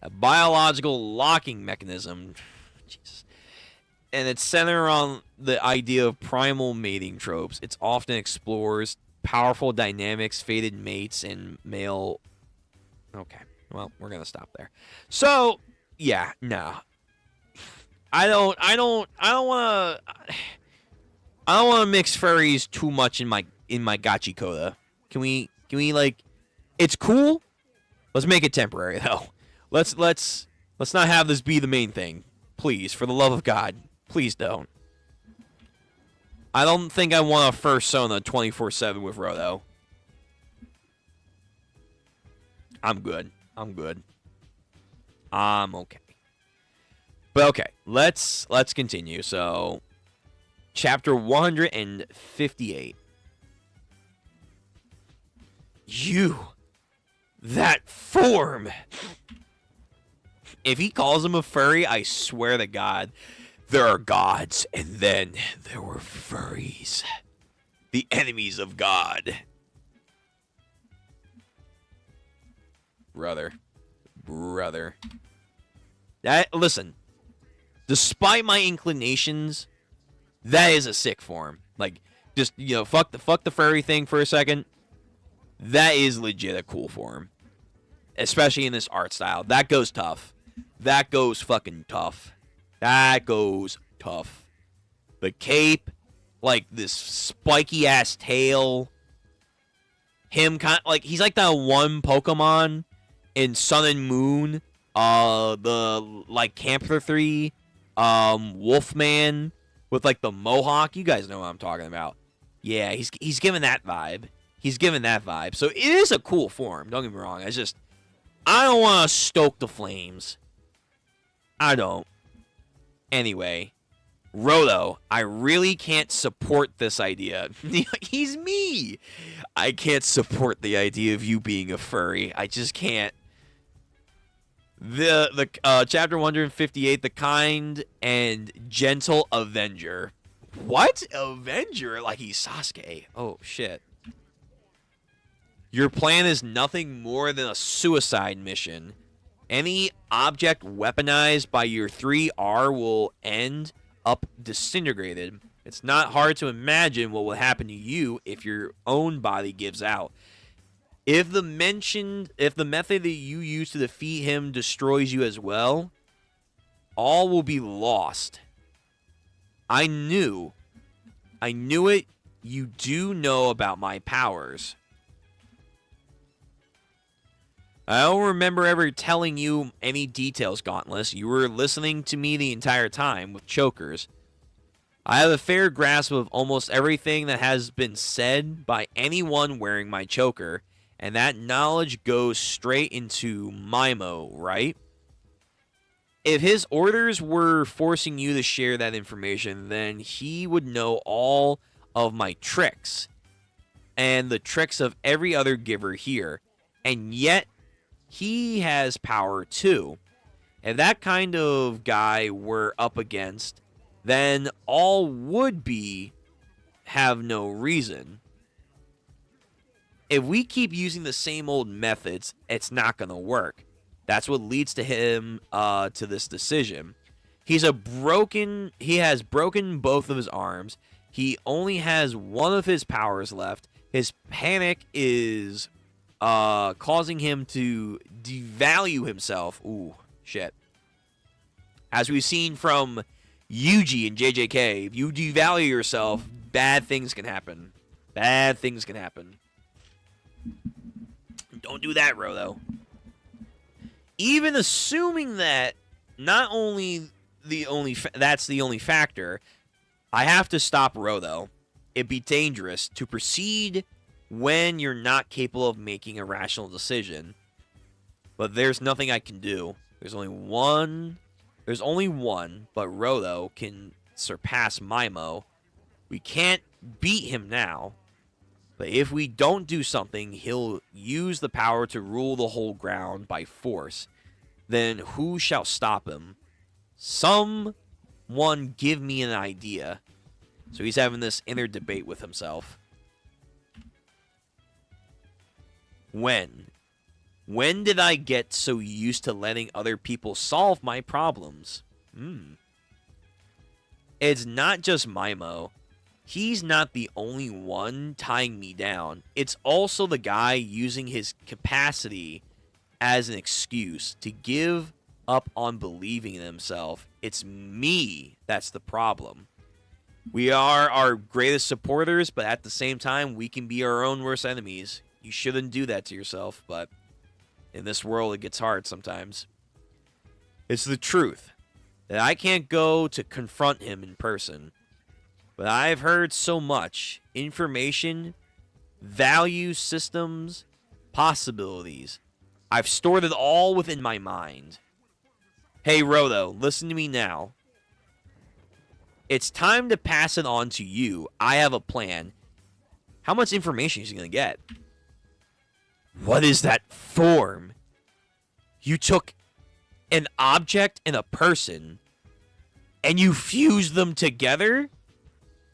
A biological locking mechanism. Jesus. And it's centered on the idea of primal mating tropes. It often explores powerful dynamics, fated mates, and male... Okay, well, we're gonna stop there. So, yeah, no. I don't wanna mix furries too much in my Gachiakuta. Can we like, it's cool? Let's make it temporary though. Let's not have this be the main thing. Please, for the love of God. Please don't. I don't think I want a first Sona 24/7 with Roto. I'm good. I'm okay. But okay, let's continue. So, chapter 158. You, that form. If he calls him a furry, I swear to God, there are gods, and then there were furries. The enemies of God. Brother. Listen, despite my inclinations, that is a sick form. Like, just, fuck the furry thing for a second. That is legit a cool form. Especially in this art style. That goes tough. That goes fucking tough. That goes tough. The cape, like this spiky ass tail. Him kind of like, he's like that one Pokemon in Sun and Moon. The like Camper 3, Wolfman with like the mohawk. You guys know what I'm talking about. Yeah, he's giving that vibe. So it is a cool form. Don't get me wrong. I don't want to stoke the flames. I don't. Anyway, Roto, I really can't support this idea. He's me. I can't support the idea of you being a furry. I just can't. The chapter 158, the kind and gentle Avenger. What? Avenger? Like he's Sasuke. Oh, shit. Your plan is nothing more than a suicide mission. Any object weaponized by your 3R will end up disintegrated. It's not hard to imagine what will happen to you if your own body gives out. If the method that you use to defeat him destroys you as well, all will be lost. I knew it you do know about my powers. I don't remember ever telling you any details, Gauntless. You were listening to me the entire time with chokers. I have a fair grasp of almost everything that has been said by anyone wearing my choker, and that knowledge goes straight into Mimo, right? If his orders were forcing you to share that information, then he would know all of my tricks and the tricks of every other giver here, and yet he has power too. If that kind of guy we're up against, then all would be have no reason. If we keep using the same old methods, it's not going to work. That's what leads to him to this decision. He has broken both of his arms. He only has one of his powers left. His panic is causing him to devalue himself. Ooh, shit. As we've seen from Yuji and JJK, if you devalue yourself, bad things can happen. Bad things can happen. Don't do that, Rodo. Even assuming that not only that's the only factor, I have to stop Rodo. It'd be dangerous to proceed when you're not capable of making a rational decision. But there's nothing I can do. There's only one, but Rodo can surpass Mimo. We can't beat him now. But if we don't do something, he'll use the power to rule the whole ground by force. Then who shall stop him? Someone give me an idea. So he's having this inner debate with himself. When did I get so used to letting other people solve my problems? It's not just Mimo. He's not the only one tying me down. It's also the guy using his capacity as an excuse to give up on believing in himself. It's me that's the problem. We are our greatest supporters, but at the same time, we can be our own worst enemies. You shouldn't do that to yourself, but in this world, it gets hard sometimes. It's the truth that I can't go to confront him in person. But I've heard so much information, value systems, possibilities. I've stored it all within my mind. Hey, Rodo, listen to me now. It's time to pass it on to you. I have a plan. How much information is he going to get? What is that form? You took an object and a person, and you fused them together?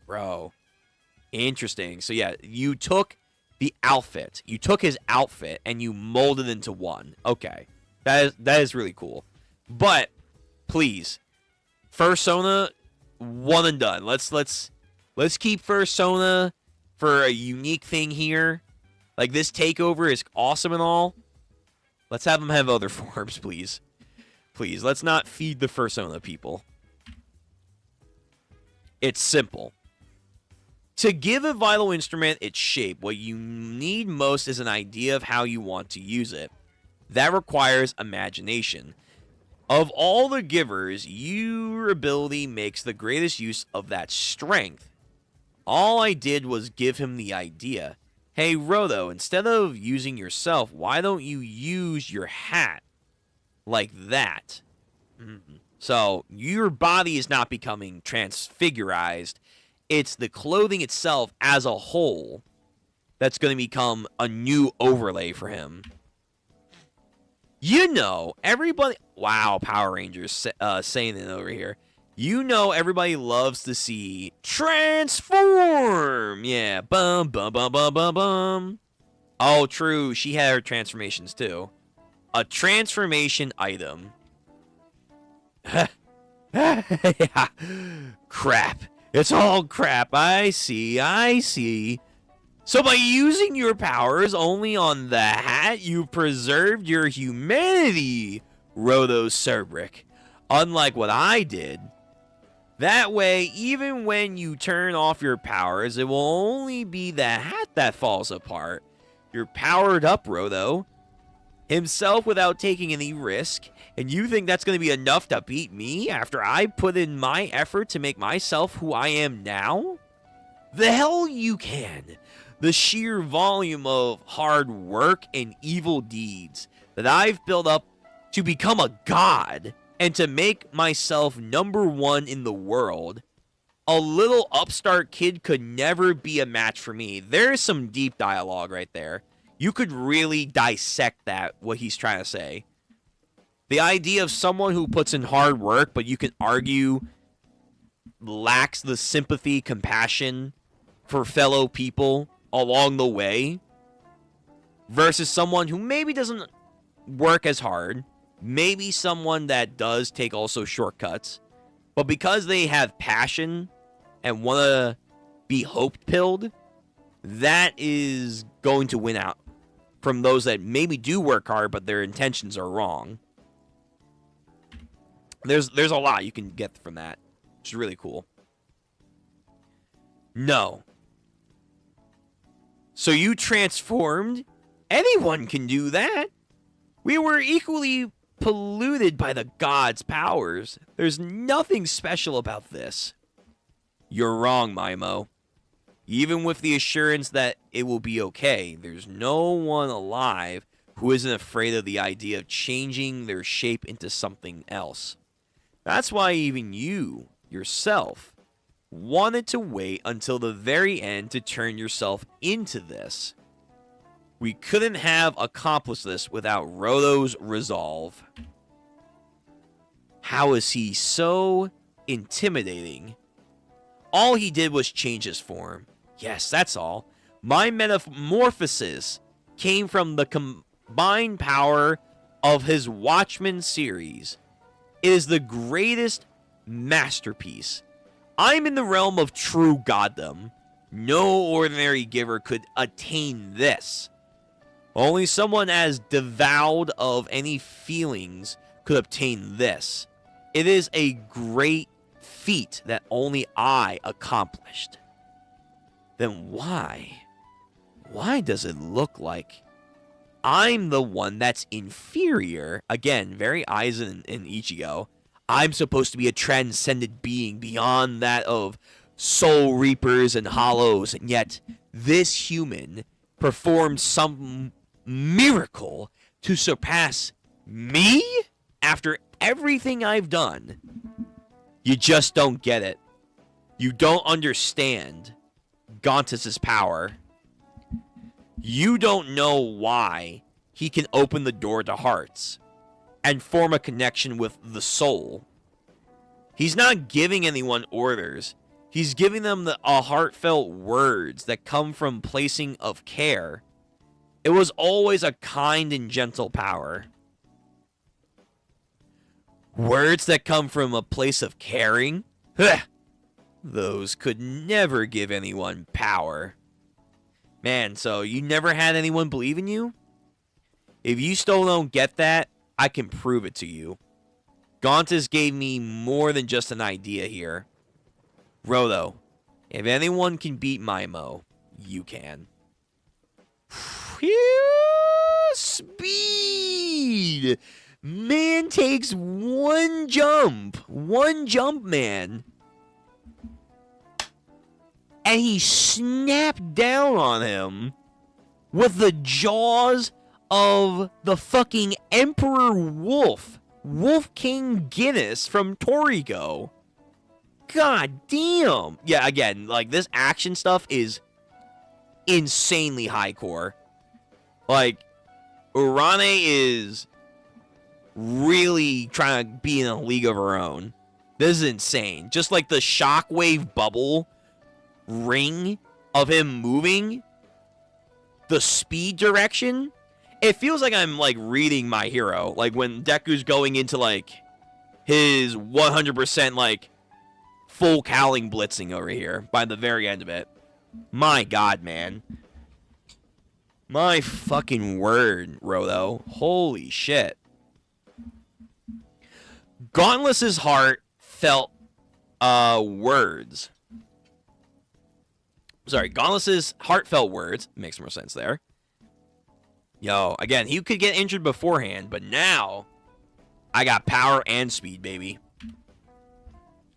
Bro, interesting. So yeah, you took the outfit. You took his outfit and you molded it into one. Okay, that is really cool. But please, Fursona, one and done. Let's keep Fursona for a unique thing here. Like, this takeover is awesome and all. Let's have him have other forms, please. Please, let's not feed the Fursona people. It's simple. To give a vital instrument its shape, what you need most is an idea of how you want to use it. That requires imagination. Of all the givers, your ability makes the greatest use of that strength. All I did was give him the idea. Hey, Rodo, instead of using yourself, why don't you use your hat? Like that. So, your body is not becoming transfigurized. It's the clothing itself as a whole that's going to become a new overlay for him. You know, everybody... Wow, Power Rangers saying it over here. You know everybody loves to see transform. Yeah, bum, bum, bum, bum, bum, bum. Oh, true. She had her transformations, too. A transformation item. Yeah. Crap. It's all crap. I see. So by using your powers only on the hat, you preserved your humanity, Rodo Cerbric. Unlike what I did. That way, even when you turn off your powers, it will only be the hat that falls apart. You're powered up, Rodo. Himself without taking any risk, and you think that's going to be enough to beat me after I put in my effort to make myself who I am now? The hell you can. The sheer volume of hard work and evil deeds that I've built up to become a god and to make myself #1 in the world, a little upstart kid could never be a match for me. There's some deep dialogue right there. You could really dissect that, what he's trying to say. The idea of someone who puts in hard work, but you can argue lacks the sympathy, compassion for fellow people along the way, versus someone who maybe doesn't work as hard, maybe someone that does take also shortcuts, but because they have passion and want to be hope-pilled, that is going to win out from those that maybe do work hard, but their intentions are wrong. There's a lot you can get from that, which is really cool. No. So you transformed? Anyone can do that. We were equally polluted by the gods' powers. There's nothing special about this. You're wrong, Maimo. Even with the assurance that it will be okay, there's no one alive who isn't afraid of the idea of changing their shape into something else. That's why even you, yourself, wanted to wait until the very end to turn yourself into this. We couldn't have accomplished this without Rodo's resolve. How is he so intimidating? All he did was change his form. Yes, that's all. My metamorphosis came from the combined power of his Watchmen series. It is the greatest masterpiece. I'm in the realm of true goddom. No ordinary giver could attain this. Only someone as devoid of any feelings could obtain this. It is a great feat that only I accomplished. Then why? Why does it look like I'm the one that's inferior? Again, very Aizen and Ichigo. I'm supposed to be a transcendent being beyond that of soul reapers and hollows, and yet this human performed some miracle to surpass me after everything I've done. You just don't get it. You don't understand Gontus's power. You don't know why he can open the door to hearts and form a connection with the soul. He's not giving anyone orders. He's giving them heartfelt words that come from placing of care. It was always a kind and gentle power. Words that come from a place of caring? Those could never give anyone power. Man, so you never had anyone believe in you? If you still don't get that, I can prove it to you. Gontus gave me more than just an idea here. Rodo, if anyone can beat Maimo, you can. Phew, speed! Man takes one jump, man. And he snapped down on him with the jaws of the fucking Emperor Wolf. Wolf King Guinness from Toriko. God damn. Yeah, again, like, this action stuff is insanely high core. Like, Urane is really trying to be in a league of her own. This is insane. Just like the shockwave bubble ring of him moving, the speed direction, it feels like I'm like reading My Hero, like when Deku's going into like his 100% like full cowling blitzing over here by the very end of it. My god, man, my fucking word, Rodo, holy shit. Gauntless's heart felt words. Sorry, Gauntless's heartfelt words. Makes more sense there. Yo, again, he could get injured beforehand, but now I got power and speed, baby.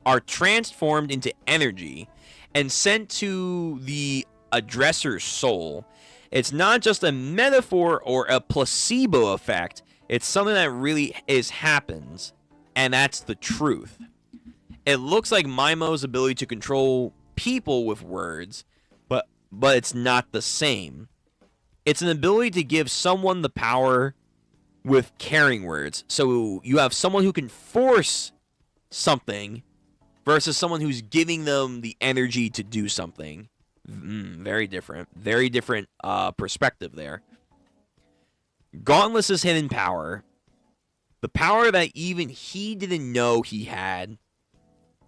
Are transformed into energy and sent to the addresser's soul. It's not just a metaphor or a placebo effect. It's something that really happens, and that's the truth. It looks like Maimo's ability to control people with words, but it's not the same. It's an ability to give someone the power with caring words. So you have someone who can force something versus someone who's giving them the energy to do something. Very different. Very different perspective there. Gauntless's hidden power, the power that even he didn't know he had,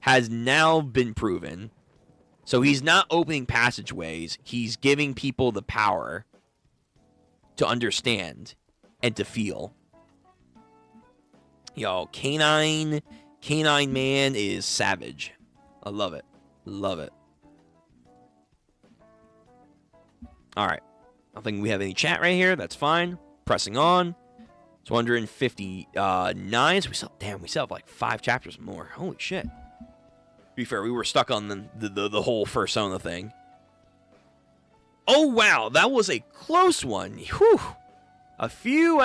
has now been proven. So he's not opening passageways. He's giving people the power to understand and to feel. Yo, Canine Man is savage. I love it. Love it. All right. I don't think we have any chat right here. That's fine. Pressing on. It's 159. So we still have like 5 chapters more. Holy shit. To be fair, we were stuck on the whole first zone of the thing. Oh wow, that was a close one. Whew. A few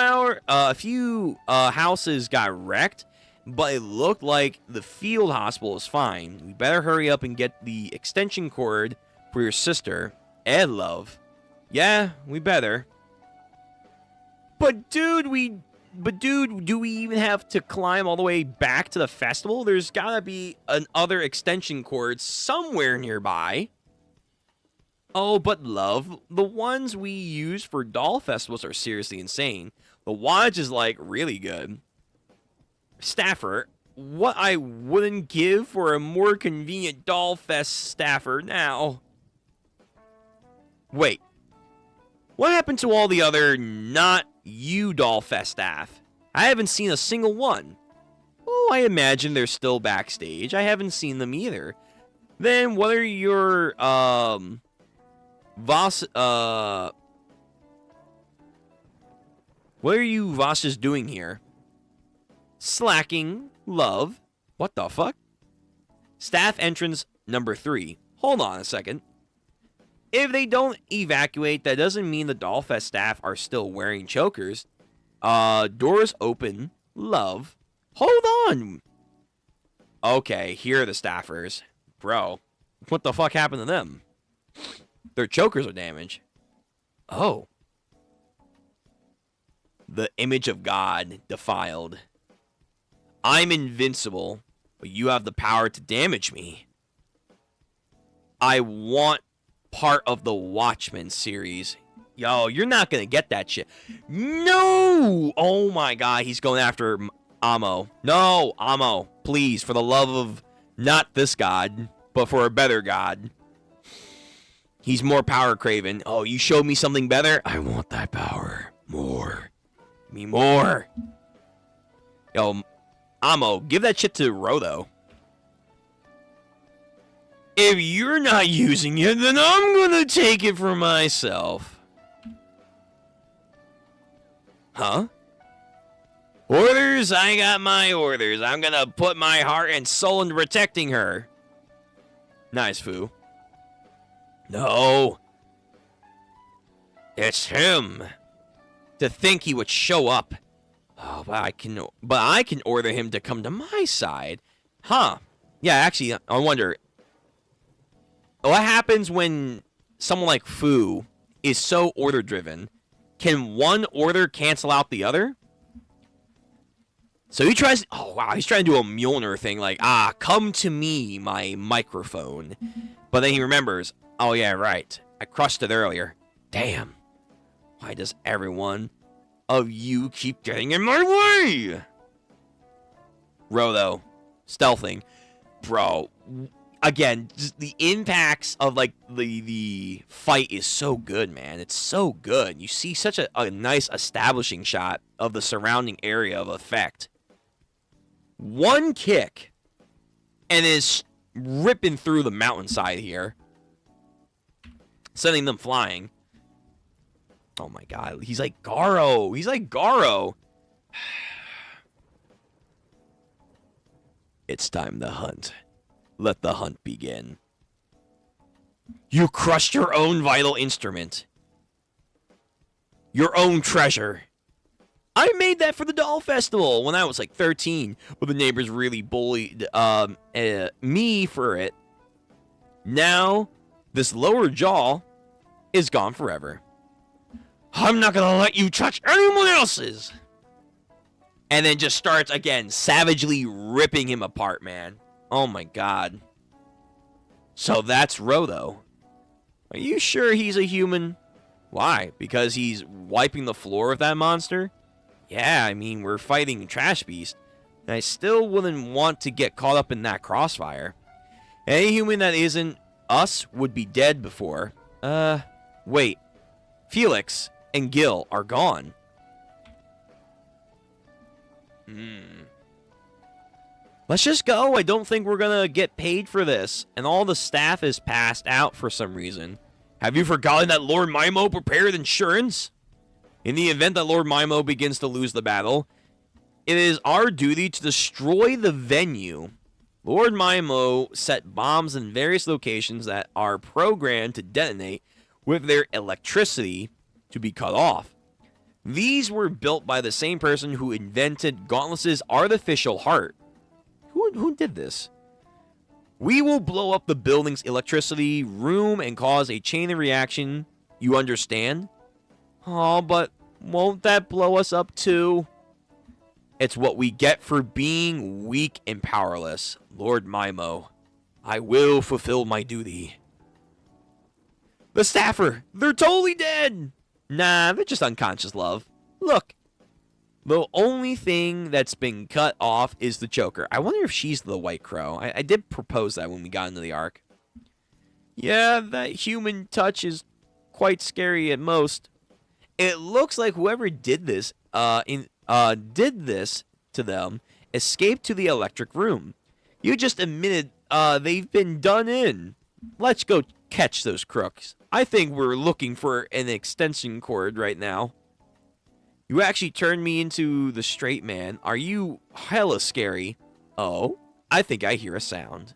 houses got wrecked, but it looked like the field hospital is fine. We better hurry up and get the extension cord for your sister, Ed Love. Yeah, we better. But dude, do we even have to climb all the way back to the festival? There's gotta be another extension cord somewhere nearby. Oh, but love, the ones we use for doll festivals are seriously insane. The wattage is like really good. Staffer, what I wouldn't give for a more convenient doll fest staffer now. Wait. What happened to all the other not you doll fest staff? I haven't seen a single one. Oh, I imagine they're still backstage. I haven't seen them either. Then what are your what are you Vasas doing here? Slacking, love. What the fuck? Staff entrance number 3. Hold on a second. If they don't evacuate, that doesn't mean the Dollfest staff are still wearing chokers. Doors open, love. Hold on. Okay, here are the staffers. Bro, what the fuck happened to them? Their chokers are damaged. Oh. The image of God defiled. I'm invincible, but you have the power to damage me. I want part of the Watchmen series. Yo, you're not gonna get that shit. No! Oh my god, he's going after Amo. No, Amo, please, for the love of not this god, but for a better god. He's more power craven. Oh, you showed me something better? I want that power. More. Give me more. Yo, Amo, give that shit to Rodo. If you're not using it, then I'm gonna take it for myself. Huh? Orders? I got my orders. I'm gonna put my heart and soul into protecting her. Nice, Fu. No. It's him. To think he would show up. Oh, but I can order him to come to my side. Huh. Yeah, actually, I wonder. What happens when someone like Fu is so order-driven? Can one order cancel out the other? So he tries... Oh, wow. He's trying to do a Mjolnir thing. Like, come to me, my microphone. But then he remembers... Oh, yeah, right. I crushed it earlier. Damn. Why does everyone of you keep getting in my way? Rodo. Stealthing. Bro. Again, just the impacts of, like, the fight is so good, man. It's so good. You see such a nice establishing shot of the surrounding area of effect. One kick, and his ripping through the mountainside here, sending them flying. Oh my god, he's like Garo. He's like Garo. It's time to hunt. Let the hunt begin. You crushed your own vital instrument. Your own treasure. I made that for the Doll Festival when I was like 13, but the neighbors really bullied me for it. Now, this lower jaw is gone forever. I'm not gonna let you touch anyone else's. And then just starts again, savagely ripping him apart, man. Oh my god. So that's Rodo. Are you sure he's a human? Why? Because he's wiping the floor with that monster? Yeah, I mean, we're fighting Trash Beast, and I still wouldn't want to get caught up in that crossfire. Any human that isn't us would be dead before. Wait. Felix and Gil are gone. Let's just go. I don't think we're gonna get paid for this. And all the staff is passed out for some reason. Have you forgotten that Lord Mimo prepared insurance? In the event that Lord Mimo begins to lose the battle, it is our duty to destroy the venue. Lord Mimo set bombs in various locations that are programmed to detonate with their electricity to be cut off. These were built by the same person who invented Gauntlet's artificial heart. Who did this? We will blow up the building's electricity room and cause a chain reaction. You understand? Oh, but won't that blow us up too? It's what we get for being weak and powerless. Lord Mimo, I will fulfill my duty. The staffer, they're totally dead. Nah, they're just unconscious, love. Look, the only thing that's been cut off is the choker. I wonder if she's the White Crow. I did propose that when we got into the arc. Yeah, that human touch is quite scary at most. It looks like whoever did this did this to them escaped to the electric room. You just admitted they've been done in. Let's go catch those crooks. I think we're looking for an extension cord right now. You actually turned me into the straight man. Are you hella scary? Oh, I think I hear a sound.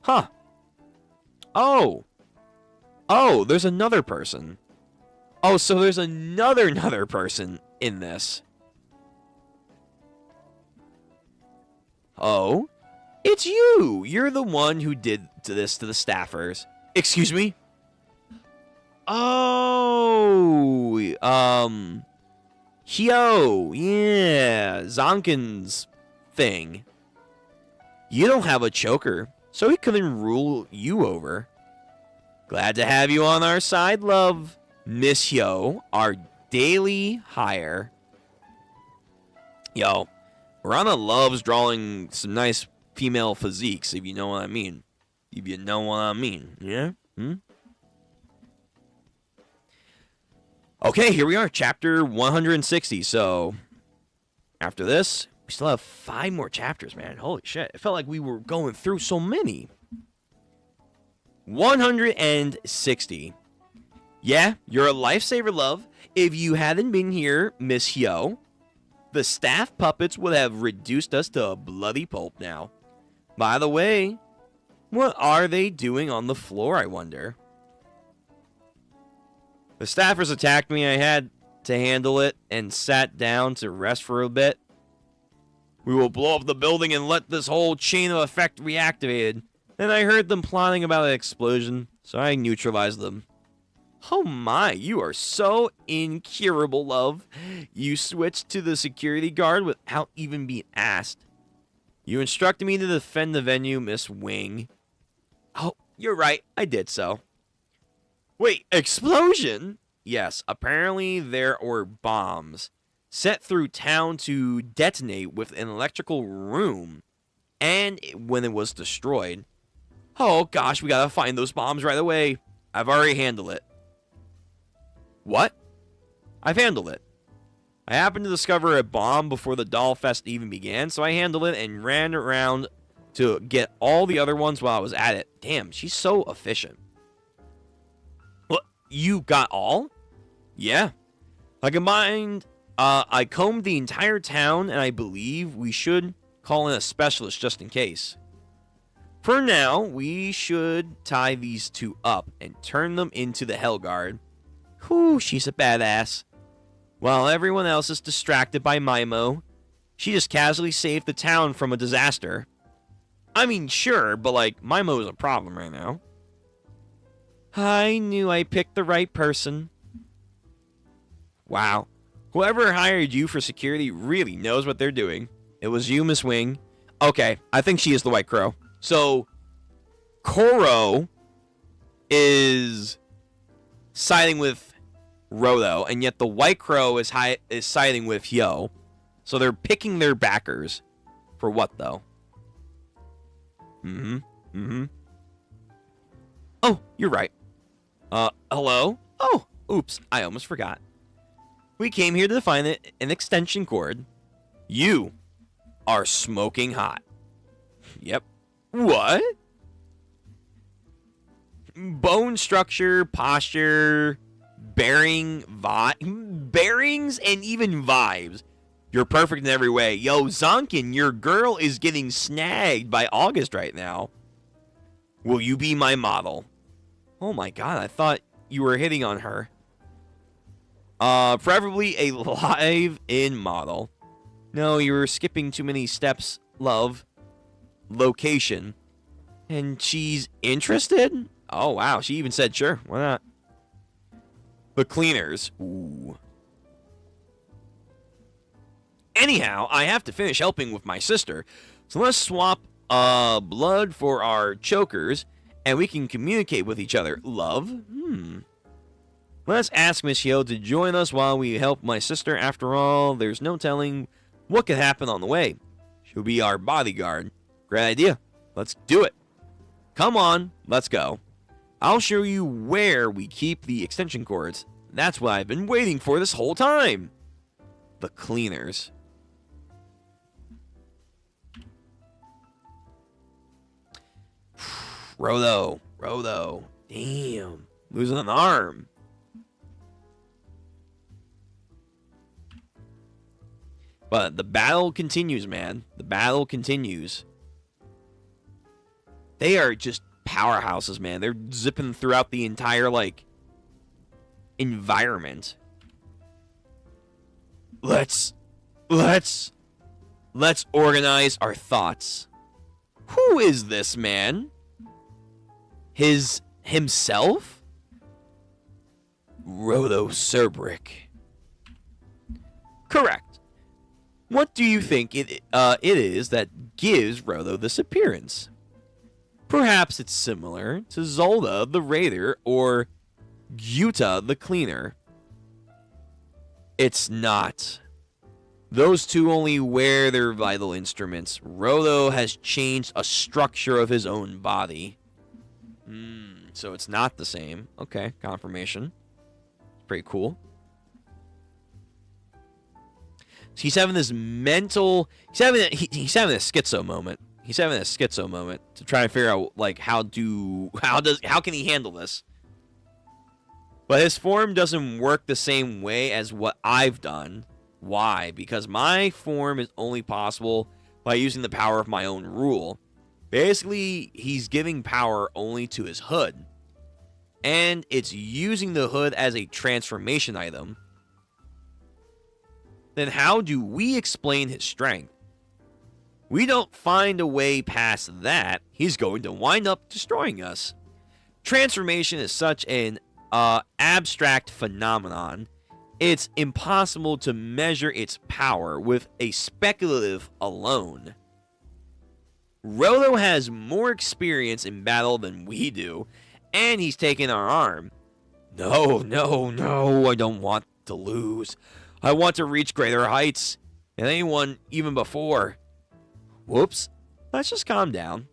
Huh. Oh. Oh, there's another person. Oh, so there's another person in this. Oh, it's you. You're the one who did this to the staffers. Excuse me? Oh, Hyo, yeah, Zonkin's thing. You don't have a choker, so he couldn't rule you over. Glad to have you on our side, love. Miss Hyo, our daily hire. Yo, Rana loves drawing some nice female physiques, if you know what I mean. If you know what I mean, yeah? Okay, here we are, chapter 160. So, after this, we still have 5 more chapters, man. Holy shit. It felt like we were going through so many. 160. Yeah, you're a lifesaver, love. If you hadn't been here, Miss Hyo, the staff puppets would have reduced us to a bloody pulp now. By the way, what are they doing on the floor, I wonder? The staffers attacked me. I had to handle it and sat down to rest for a bit. We will blow up the building and let this whole chain of effect reactivated. Then I heard them plotting about an explosion, so I neutralized them. Oh my, you are so incurable, love. You switched to the security guard without even being asked. You instructed me to defend the venue, Miss Wing. Oh, you're right, I did so. Wait, explosion? Yes, apparently there were bombs set through town to detonate with an electrical room, and when it was destroyed. Oh gosh, we gotta find those bombs right away. I've already handled it. What? I've handled it. I happened to discover a bomb before the Doll Fest even began, so I handled it and ran around to get all the other ones while I was at it. Damn, she's so efficient. What? You got all? Yeah. I combed the entire town, and I believe we should call in a specialist just in case. For now, we should tie these two up and turn them into the Hellguard. Whew, she's a badass. While everyone else is distracted by Mimo, she just casually saved the town from a disaster. I mean, sure, but like, Mimo is a problem right now. I knew I picked the right person. Wow. Whoever hired you for security really knows what they're doing. It was you, Miss Wing. Okay, I think she is the White Crow. So, Koro is siding with Rodo, and yet the White Crow is siding with Hyo. So they're picking their backers. For what, though? Oh, you're right. Hello? Oh, oops, I almost forgot. We came here to find an extension cord. You are smoking hot. Yep. What? Bone structure, posture, bearings, and even vibes. You're perfect in every way. Yo, Zonkin, your girl is getting snagged by August right now. Will you be my model? Oh my god, I thought you were hitting on her. Preferably a live-in model. No, you were skipping too many steps, love. Location. And she's interested? Oh, wow. She even said, sure, why not? The cleaners. Ooh. Anyhow, I have to finish helping with my sister. So let's swap blood for our chokers, and we can communicate with each other. Love? Let's ask Miss Hyo to join us while we help my sister. After all, there's no telling what could happen on the way. She'll be our bodyguard. Great idea. Let's do it. Come on, let's go. I'll show you where we keep the extension cords. That's what I've been waiting for this whole time. The cleaners. Rodo. Damn. Losing an arm. But the battle continues, man. The battle continues. They are just powerhouses, man. They're zipping throughout the entire, like, environment. Let's organize our thoughts. Who is this man? Himself? Rodo Cerbrick. Correct. What do you think it is that gives Rodo this appearance? Perhaps it's similar to Zolda the Raider or Gyuta the Cleaner. It's not. Those two only wear their vital instruments. Rodo has changed a structure of his own body. So it's not the same. Okay, confirmation. Pretty cool. So he's having this mental... He's having a schizo moment. He's having a schizo moment to try and figure out, like, how can he handle this? But his form doesn't work the same way as what I've done. Why? Because my form is only possible by using the power of my own rule. Basically, he's giving power only to his hood. And it's using the hood as a transformation item. Then how do we explain his strength? We don't find a way past that, he's going to wind up destroying us. Transformation is such an abstract phenomenon. It's impossible to measure its power with a speculative alone. Rodo has more experience in battle than we do, and he's taken our arm. No, I don't want to lose. I want to reach greater heights than anyone even before. Whoops. Let's just calm down.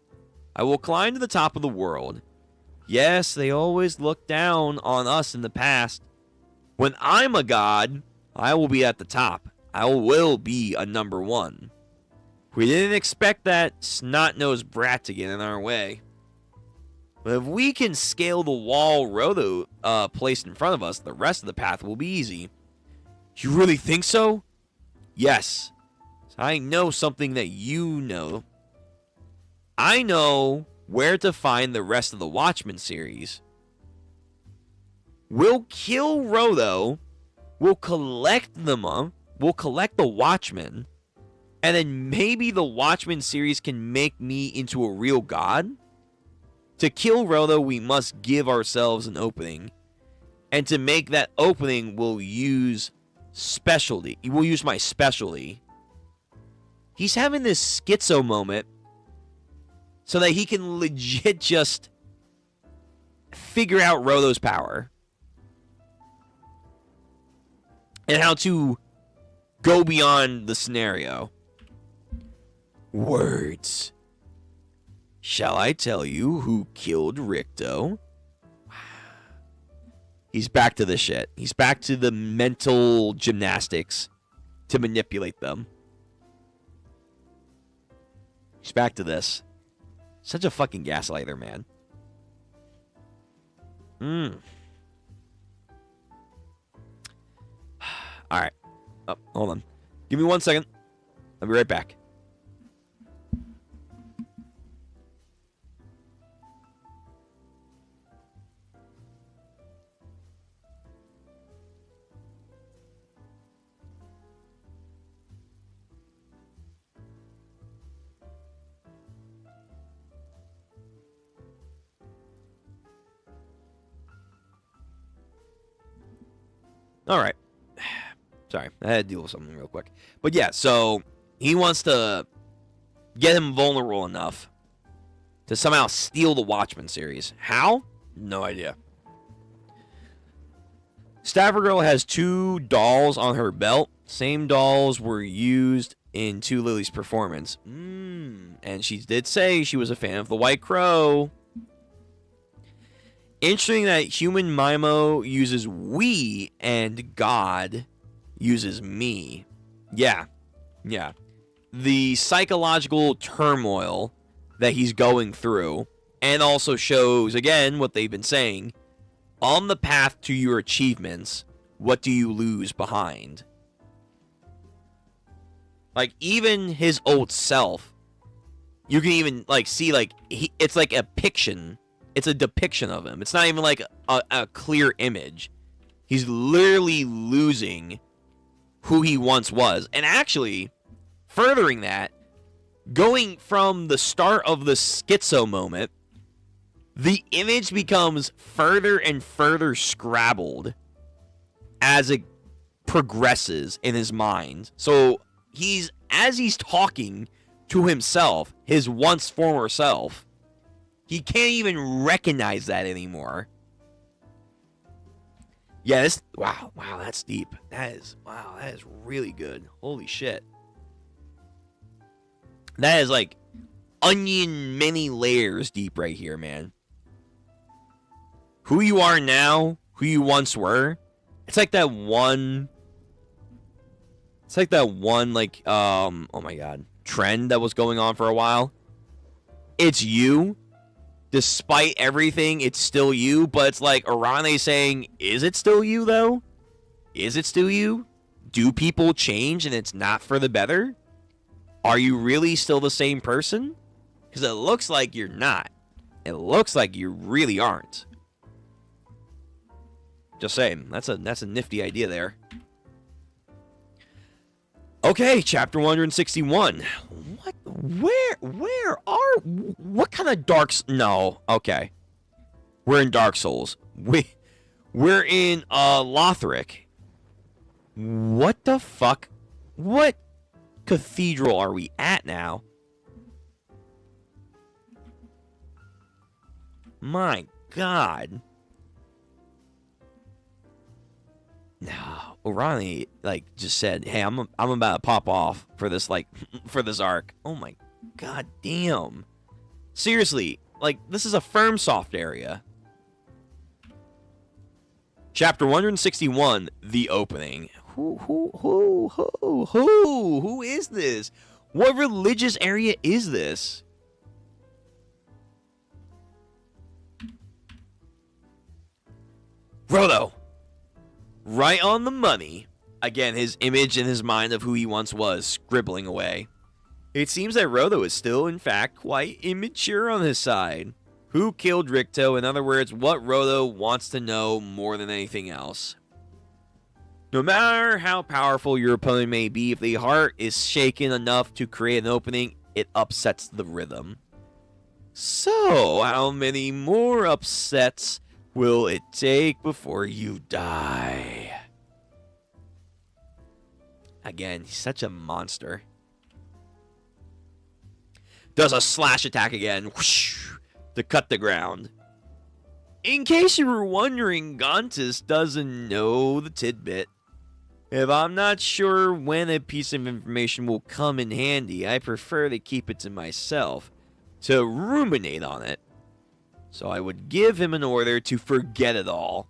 I will climb to the top of the world. Yes, they always looked down on us in the past. When I'm a god, I will be at the top. I will be a number one. We didn't expect that snot-nosed brat to get in our way. But if we can scale the wall Rhodo placed in front of us, the rest of the path will be easy. You really think so? Yes. I know something that you know. I know where to find the rest of the Watchmen series. We'll kill Rhodo. We'll collect them. We'll collect the Watchmen. And then maybe the Watchmen series can make me into a real god? To kill Rhodo, we must give ourselves an opening. And to make that opening, we'll use specialty. We'll use my specialty. He's having this schizo moment so that he can legit just figure out Rhodo's power. And how to go beyond the scenario. Words. Shall I tell you who killed Ricto? He's back to the shit. He's back to the mental gymnastics to manipulate them. He's back to this. Such a fucking gaslighter, man. Alright. Oh, hold on. Give me 1 second. I'll be right back. All right. Sorry, I had to deal with something real quick. But yeah, so he wants to get him vulnerable enough to somehow steal the Watchmen series. How? No idea. Staffer Girl has 2 dolls on her belt. Same dolls were used in 2 Lily's performance. And she did say she was a fan of the White Crow. Interesting that human Mimo uses we and God uses me. Yeah. The psychological turmoil that he's going through, and also shows, again, what they've been saying. On the path to your achievements, what do you lose behind? Like, even his old self, you can even, like, see, like, it's like a depiction. It's a depiction of him. It's not even like a clear image. He's literally losing who he once was. And actually, furthering that, going from the start of the schizo moment, the image becomes further and further scrabbled as it progresses in his mind. So as he's talking to himself, his once former self, he can't even recognize that anymore. Yeah, wow, that's deep. That is really good. Holy shit. That is like onion many layers deep right here, man. Who you are now, who you once were. It's like that one oh my god, trend that was going on for a while. It's you. Despite everything, it's still you, but it's like Arane saying, is it still you, though? Is it still you? Do people change and it's not for the better? Are you really still the same person? Because it looks like you're not. It looks like you really aren't. Just saying, that's a nifty idea there. Okay, chapter 161. What kind of no, okay. We're in Dark Souls. We're in, Lothric. What the fuck? What cathedral are we at now? My god. No, Orani just said, "Hey, I'm about to pop off for this for this arc." Oh my god damn. Seriously, this is a firm soft area. Chapter 161, the opening. Who is this? What religious area is this? Rhodo. Right on the money. Again, his image in his mind of who he once was, scribbling away. It seems that Rhodo is still, in fact, quite immature on his side. Who killed Ricto? In other words, what Rhodo wants to know more than anything else. No matter how powerful your opponent may be, if the heart is shaken enough to create an opening, it upsets the rhythm. So, how many more upsets will it take before you die? Again, he's such a monster. Does a slash attack again, whoosh, to cut the ground. In case you were wondering, Gontis doesn't know the tidbit. If I'm not sure when a piece of information will come in handy, I prefer to keep it to myself, to ruminate on it. So I would give him an order to forget it all.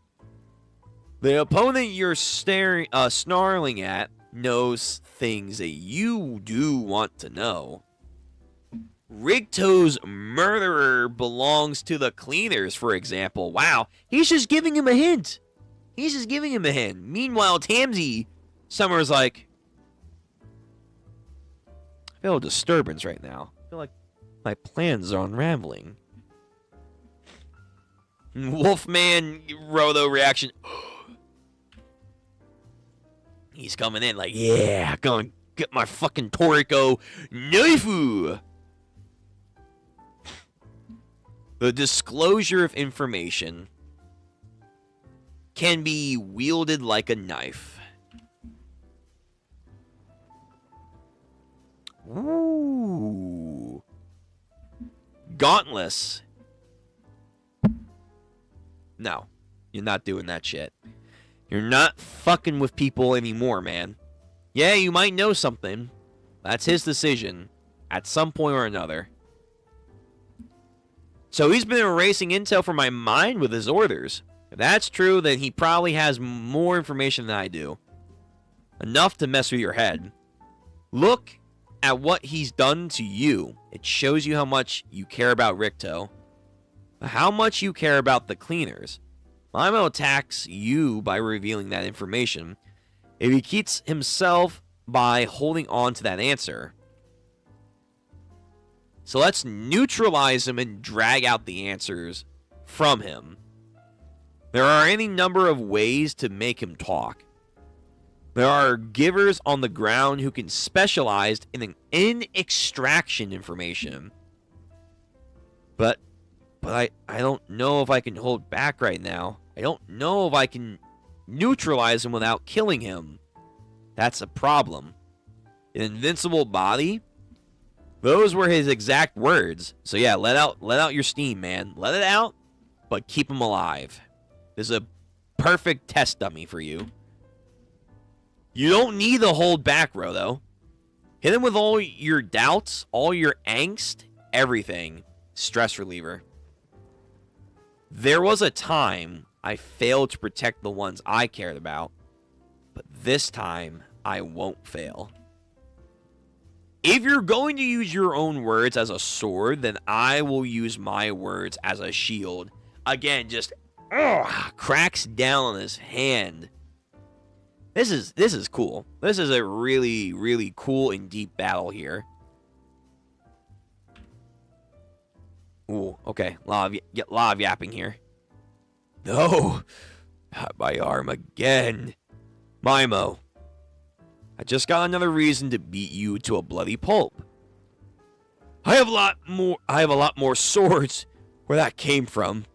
The opponent you're snarling at knows things that you do want to know. Rigto's murderer belongs to the cleaners, for example. Wow, he's just giving him a hint. He's just giving him a hint. Meanwhile, Tamsi, Summer's like, I feel a disturbance right now. I feel like my plans are unraveling. Wolfman Rhodo reaction. He's coming in like, yeah, gonna get my fucking Toriko Naifu. The disclosure of information can be wielded like a knife. Ooh. Gauntless. No, you're not doing that shit. You're not fucking with people anymore, man. Yeah, you might know something. That's his decision at some point or another. So he's been erasing intel from my mind with his orders. If that's true, then he probably has more information than I do. Enough to mess with your head. Look at what he's done to you. It shows you how much you care about Ricto. How much you care about the cleaners. Maimo attacks you by revealing that information. If he keeps himself by holding on to that answer. So let's neutralize him and drag out the answers from him. There are any number of ways to make him talk. There are givers on the ground who can specialize in extraction information. But I don't know if I can hold back right now. I don't know if I can neutralize him without killing him. That's a problem. An invincible body? Those were his exact words. So yeah, let out your steam, man. Let it out, but keep him alive. This is a perfect test dummy for you. You don't need to hold back, Rhodo. Hit him with all your doubts, all your angst, everything. Stress reliever. There was a time I failed to protect the ones I cared about, but this time I won't fail. If you're going to use your own words as a sword, then I will use my words as a shield. Again, just cracks down on his hand. This is cool. This is a really, really cool and deep battle here. Ooh, okay. Lot of yapping here. No! Not my arm again. Maimo. I just got another reason to beat you to a bloody pulp. I have a lot more swords where that came from.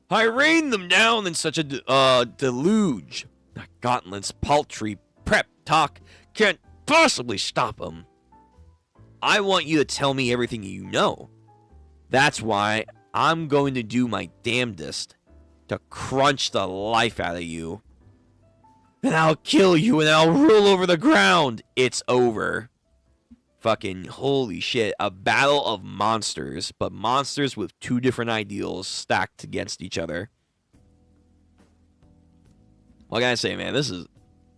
I rained them down in such a deluge. That gauntlet's paltry prep talk can't possibly stop them. I want you to tell me everything you know. That's why I'm going to do my damnedest to crunch the life out of you. Then I'll kill you and I'll roll over the ground. It's over. Fucking holy shit. A battle of monsters, but monsters with two different ideals stacked against each other. What can I say, man? This is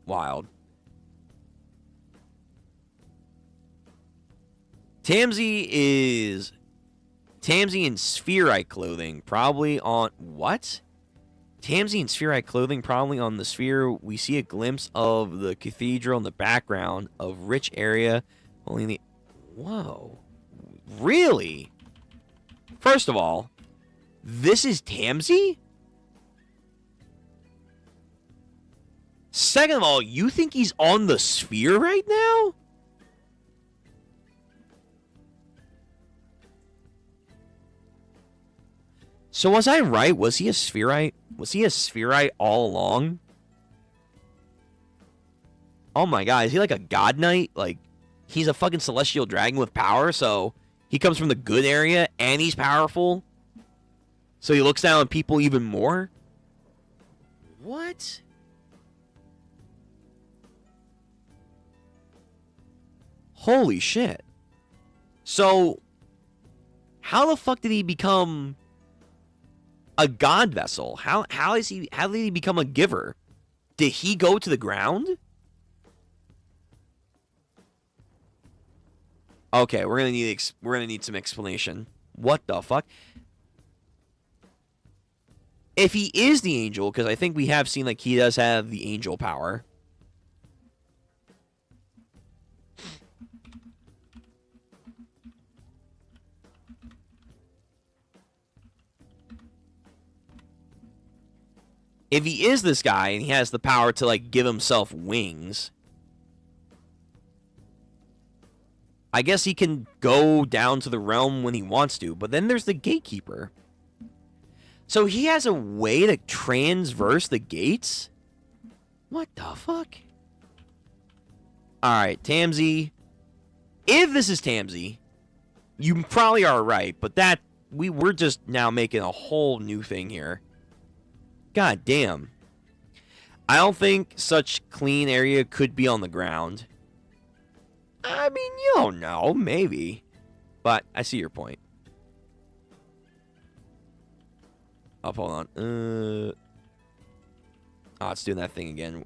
wild. Tamsi in spherite clothing, probably on... What? Tamsi in spherite clothing, probably on the sphere. We see a glimpse of the cathedral in the background of rich area. Only the... Whoa. Really? First of all, this is Tamsi? Second of all, you think he's on the sphere right now? So was I right? Was he a spherite? Was he a spherite all along? Oh my god, is he like a god knight? Like, he's a fucking celestial dragon with power, so he comes from the good area and he's powerful? So he looks down on people even more? What? Holy shit. So, how the fuck did he become a god vessel? How did he become a giver? Did he go to the ground? Okay, we're gonna need some explanation. What the fuck? If he is the angel, because I think we have seen like he does have the angel power. If he is this guy and he has the power to like give himself wings, I guess he can go down to the realm when he wants to, but then there's the gatekeeper. So he has a way to transverse the gates? What the fuck? Alright, Tamsi. If this is Tamsi, you probably are right, but that we're just now making a whole new thing here. God damn. I don't think such clean area could be on the ground. I mean, you don't know. Maybe. But I see your point. Oh, hold on. Oh, it's doing that thing again.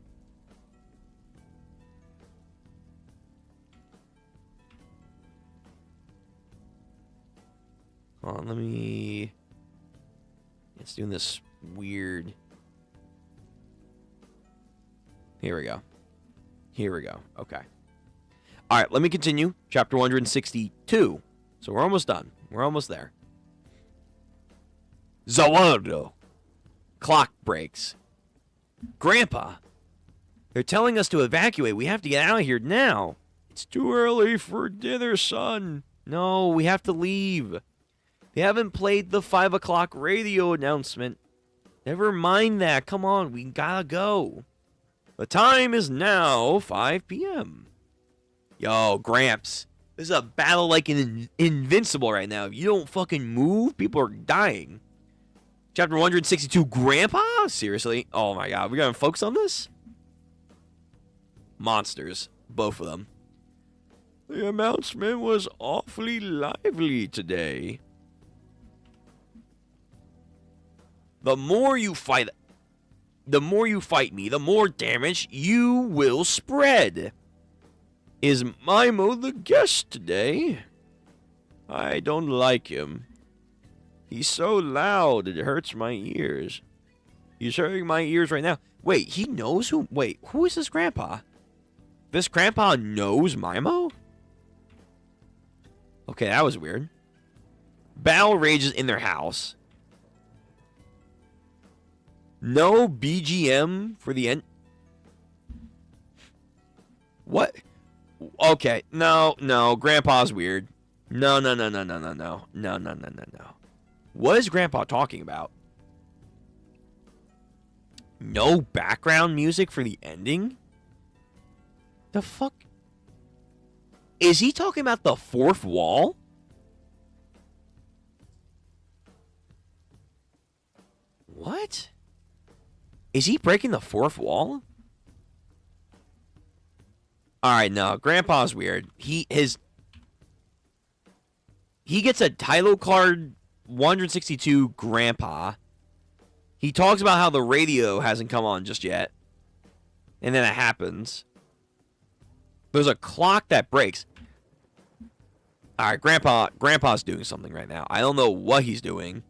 Hold on, let me... It's doing this weird... Here we go. Here we go. Okay. Alright, let me continue. Chapter 162. So we're almost done. We're almost there. Zawardo. Clock breaks. Grandpa. They're telling us to evacuate. We have to get out of here now. It's too early for dinner, son. No, we have to leave. They haven't played the 5 o'clock radio announcement. Never mind that. Come on, we gotta go. The time is now 5 p.m. Yo, Gramps. This is a battle like an Invincible right now. If you don't fucking move, people are dying. Chapter 162, Grandpa? Seriously? Oh my god, we gotta focus on this? Monsters. Both of them. The announcement was awfully lively today. The more you fight me, the more damage you will spread. Is Mimo the guest today? I don't like him. He's so loud, it hurts my ears. He's hurting my ears right now. Wait, he knows who... Wait, who is this grandpa? This grandpa knows Mimo? Okay, that was weird. Battle rages in their house. No BGM for the end. What? Okay, no, Grandpa's weird. No. What is Grandpa talking about? No background music for the ending? The fuck? Is he talking about the fourth wall? What? Is he breaking the fourth wall? Alright, no. Grandpa's weird. He gets a title card 162 Grandpa. He talks about how the radio hasn't come on just yet. And then it happens. There's a clock that breaks. All right, Grandpa's doing something right now. I don't know what he's doing.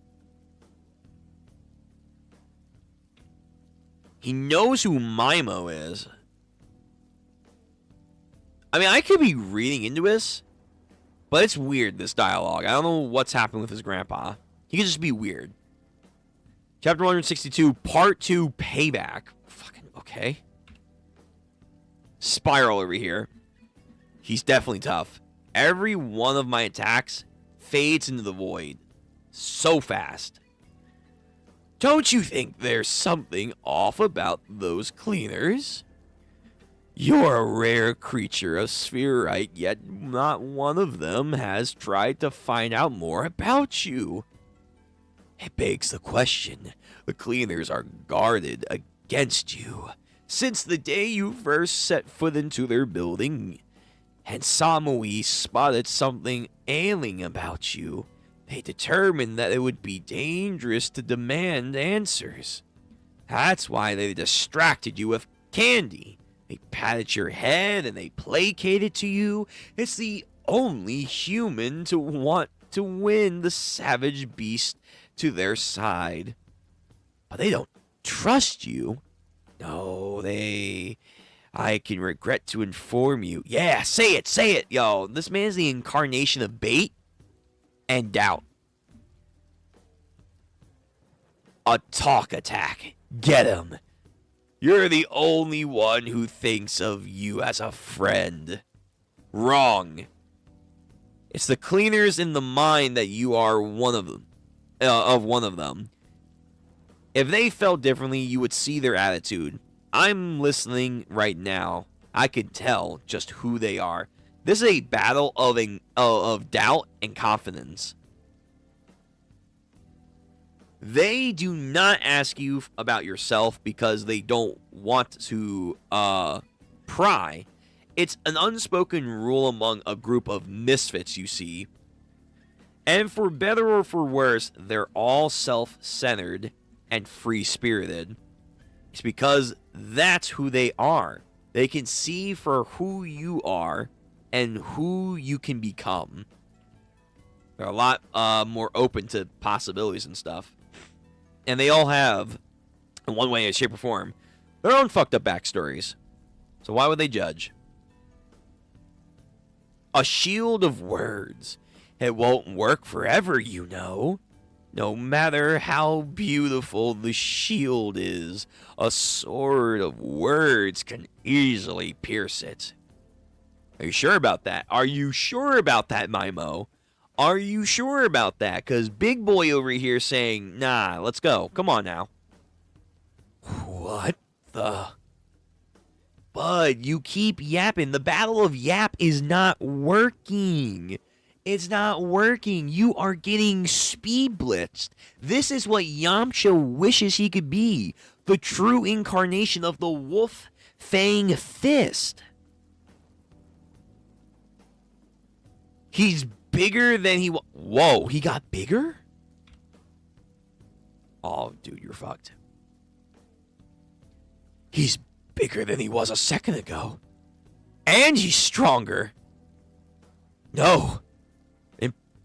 He knows who Mimo is. I mean, I could be reading into this, but it's weird, this dialogue. I don't know what's happening with his grandpa. He could just be weird. Chapter 162, Part 2, Payback. Fucking okay. Spiral over here. He's definitely tough. Every one of my attacks fades into the void so fast. Don't you think there's something off about those cleaners? You're a rare creature of spherite, yet not one of them has tried to find out more about you. It begs the question. The cleaners are guarded against you since the day you first set foot into their building. And Samui spotted something ailing about you. They determined that it would be dangerous to demand answers. That's why they distracted you with candy. They patted your head and they placated to you. It's the only human to want to win the savage beast to their side. But they don't trust you. No, I can regret to inform you. Yeah, say it. Yo, this man's the incarnation of bait and doubt. A talk attack. Get him. You're the only one who thinks of you as a friend. Wrong. It's the cleaners in the mind that you are one of them. One of them. If they felt differently, you would see their attitude. I'm listening right now. I can tell just who they are. This is a battle of doubt and confidence. They do not ask you about yourself because they don't want to pry. It's an unspoken rule among a group of misfits, you see. And for better or for worse, they're all self-centered and free-spirited. It's because that's who they are. They can see for who you are and who you can become. They're a lot more open to possibilities and stuff. And they all have, in one way, shape, or form, their own fucked up backstories. So why would they judge? A shield of words. It won't work forever, you know. No matter how beautiful the shield is, a sword of words can easily pierce it. Are you sure about that? Are you sure about that, Mimo? Are you sure about that? Because Big Boy over here saying, nah, let's go. Come on now. What the? Bud, you keep yapping. The battle of yap is not working. It's not working. You are getting speed blitzed. This is what Yamcha wishes he could be. The true incarnation of the Wolf Fang Fist. He's bigger than he was. Whoa, he got bigger? Oh, dude, you're fucked. He's bigger than he was a second ago. And he's stronger. No.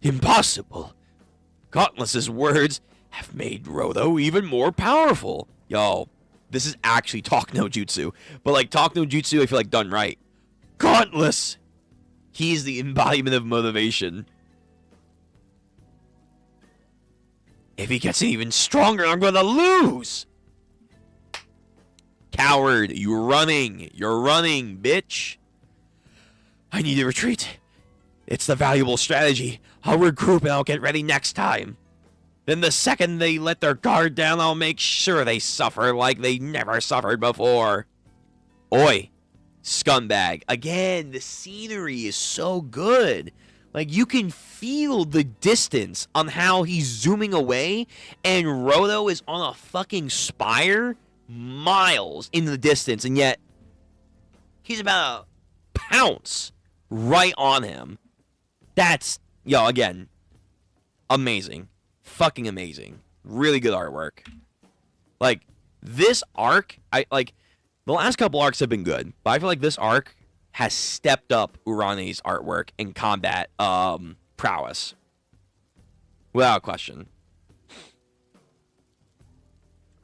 Impossible. Gauntlet's words have made Rodo even more powerful. Yo, this is actually Talk No Jutsu. But like Talk No Jutsu, I feel like done right. Gauntlet! He's the embodiment of motivation. If he gets even stronger, I'm gonna lose! Coward, you're running, bitch. I need to retreat. It's the valuable strategy. I'll regroup and I'll get ready next time. Then the second they let their guard down, I'll make sure they suffer like they never suffered before. Oi, scumbag. Again, the scenery is so good. Like, you can feel the distance on how he's zooming away, and Rodo is on a fucking spire miles in the distance, and yet he's about to pounce right on him. That's, yo, again, amazing. Fucking amazing. Really good artwork. Like, this arc, the last couple arcs have been good, but I feel like this arc has stepped up Urane's artwork and combat prowess. Without question.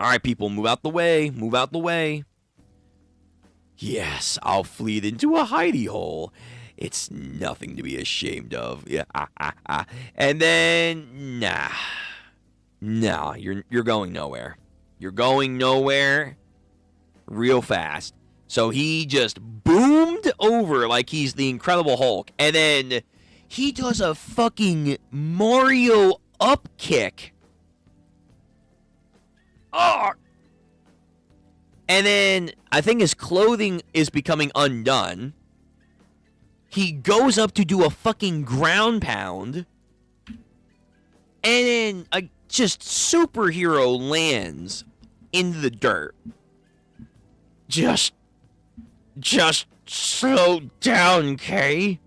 Alright, people, move out the way. Move out the way. Yes, I'll flee into a hidey hole. It's nothing to be ashamed of. Yeah, And then, nah. Nah, you're going nowhere. You're going nowhere real fast. So he just boomed over like he's the Incredible Hulk. And then he does a fucking Mario up kick. Oh! And then I think his clothing is becoming undone. He goes up to do a fucking ground pound. And then a just superhero lands into the dirt. Just slow down, Kay.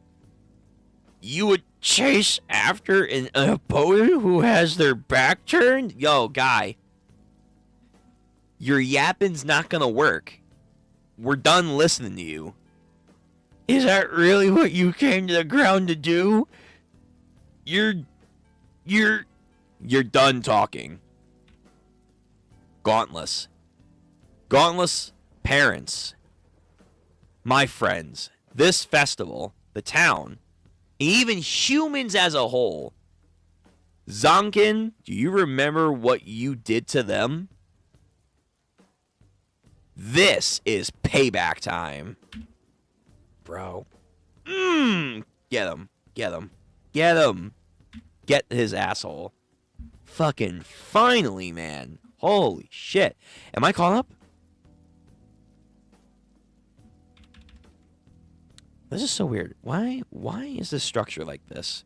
You would chase after an opponent who has their back turned? Yo, guy. Your yapping's not gonna work. We're done listening to you. Is that really what you came to the ground to do? You're done talking. Gauntless parents, my friends, this festival, the town, even humans as a whole. Zonkin, do you remember what you did to them? This is payback time. Bro. Get him. Get him. Get him. Get his asshole. Fucking finally, man. Holy shit. Am I caught up? This is so weird. Why is this structure like this?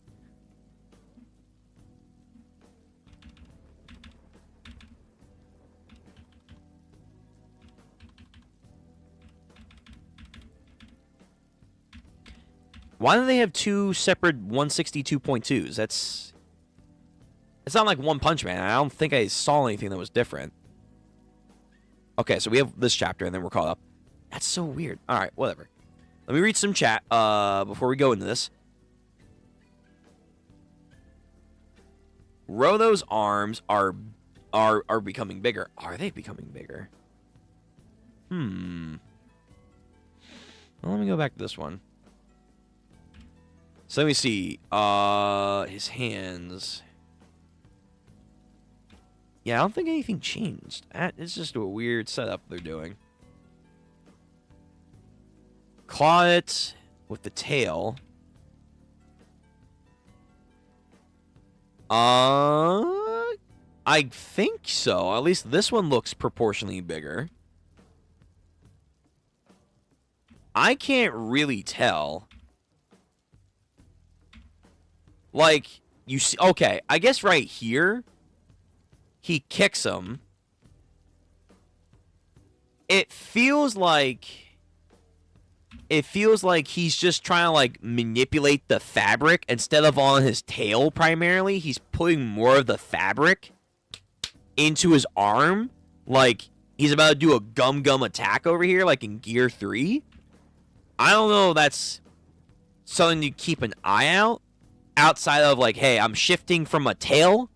Why do they have two separate 162.2s? It's not like One Punch Man. I don't think I saw anything that was different. Okay, so we have this chapter, and then we're caught up. That's so weird. All right, whatever. Let me read some chat before we go into this. Rotho's arms are becoming bigger. Are they becoming bigger? Well, let me go back to this one. So let me see. His hands. Yeah, I don't think anything changed. It's just a weird setup they're doing. Caught it with the tail. I think so. At least this one looks proportionally bigger. I can't really tell. Like, you see, okay, I guess right here, he kicks him. It feels like he's just trying to, like, manipulate the fabric instead of on his tail primarily. He's putting more of the fabric into his arm. Like, he's about to do a gum attack over here, like in Gear 3. I don't know if that's something to keep an eye out. Outside of, like, hey, I'm shifting from a tail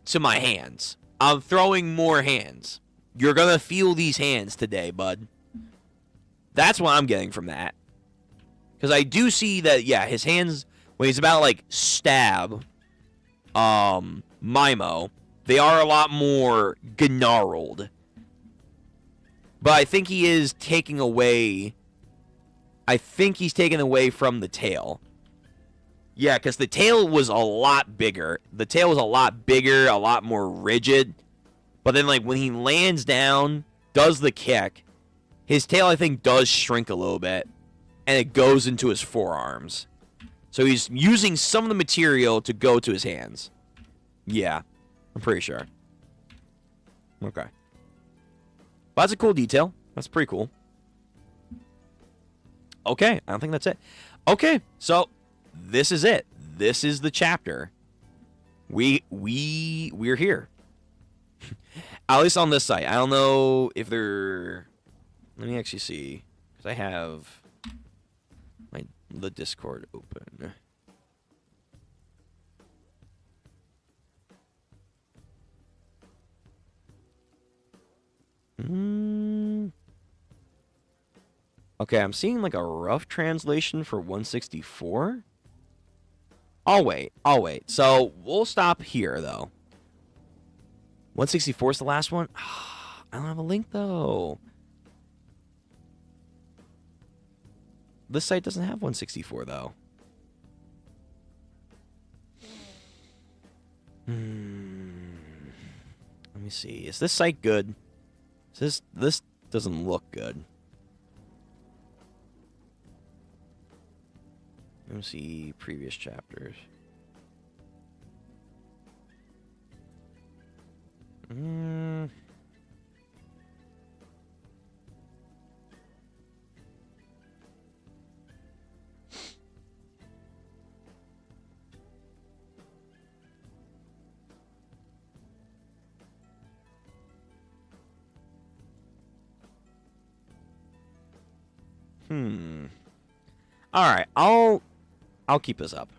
to my hands. I'm throwing more hands. You're gonna feel these hands today, bud. That's what I'm getting from that. Because I do see that, yeah, his hands, when he's about to, like, stab Mimo, they are a lot more gnarled. But I think he is taking away... I think he's taking away from the tail. Yeah, because the tail was a lot bigger. The tail was a lot bigger, a lot more rigid. But then, like, when he lands down, does the kick, his tail, I think, does shrink a little bit. And it goes into his forearms. So he's using some of the material to go to his hands. Yeah, I'm pretty sure. Okay. Well, that's a cool detail. That's pretty cool. Okay, I don't think that's it. Okay, so... this is it. This is the chapter. We're here. At least on this site. I don't know if they're... let me actually see. Because I have... the Discord open. Okay, I'm seeing like a rough translation for 164. I'll wait. So we'll stop here though. 164 is the last one. I don't have a link though. This site doesn't have 164 though. Let me see. Is this site good? This doesn't look good. Let me see previous chapters. All right, I'll keep this up.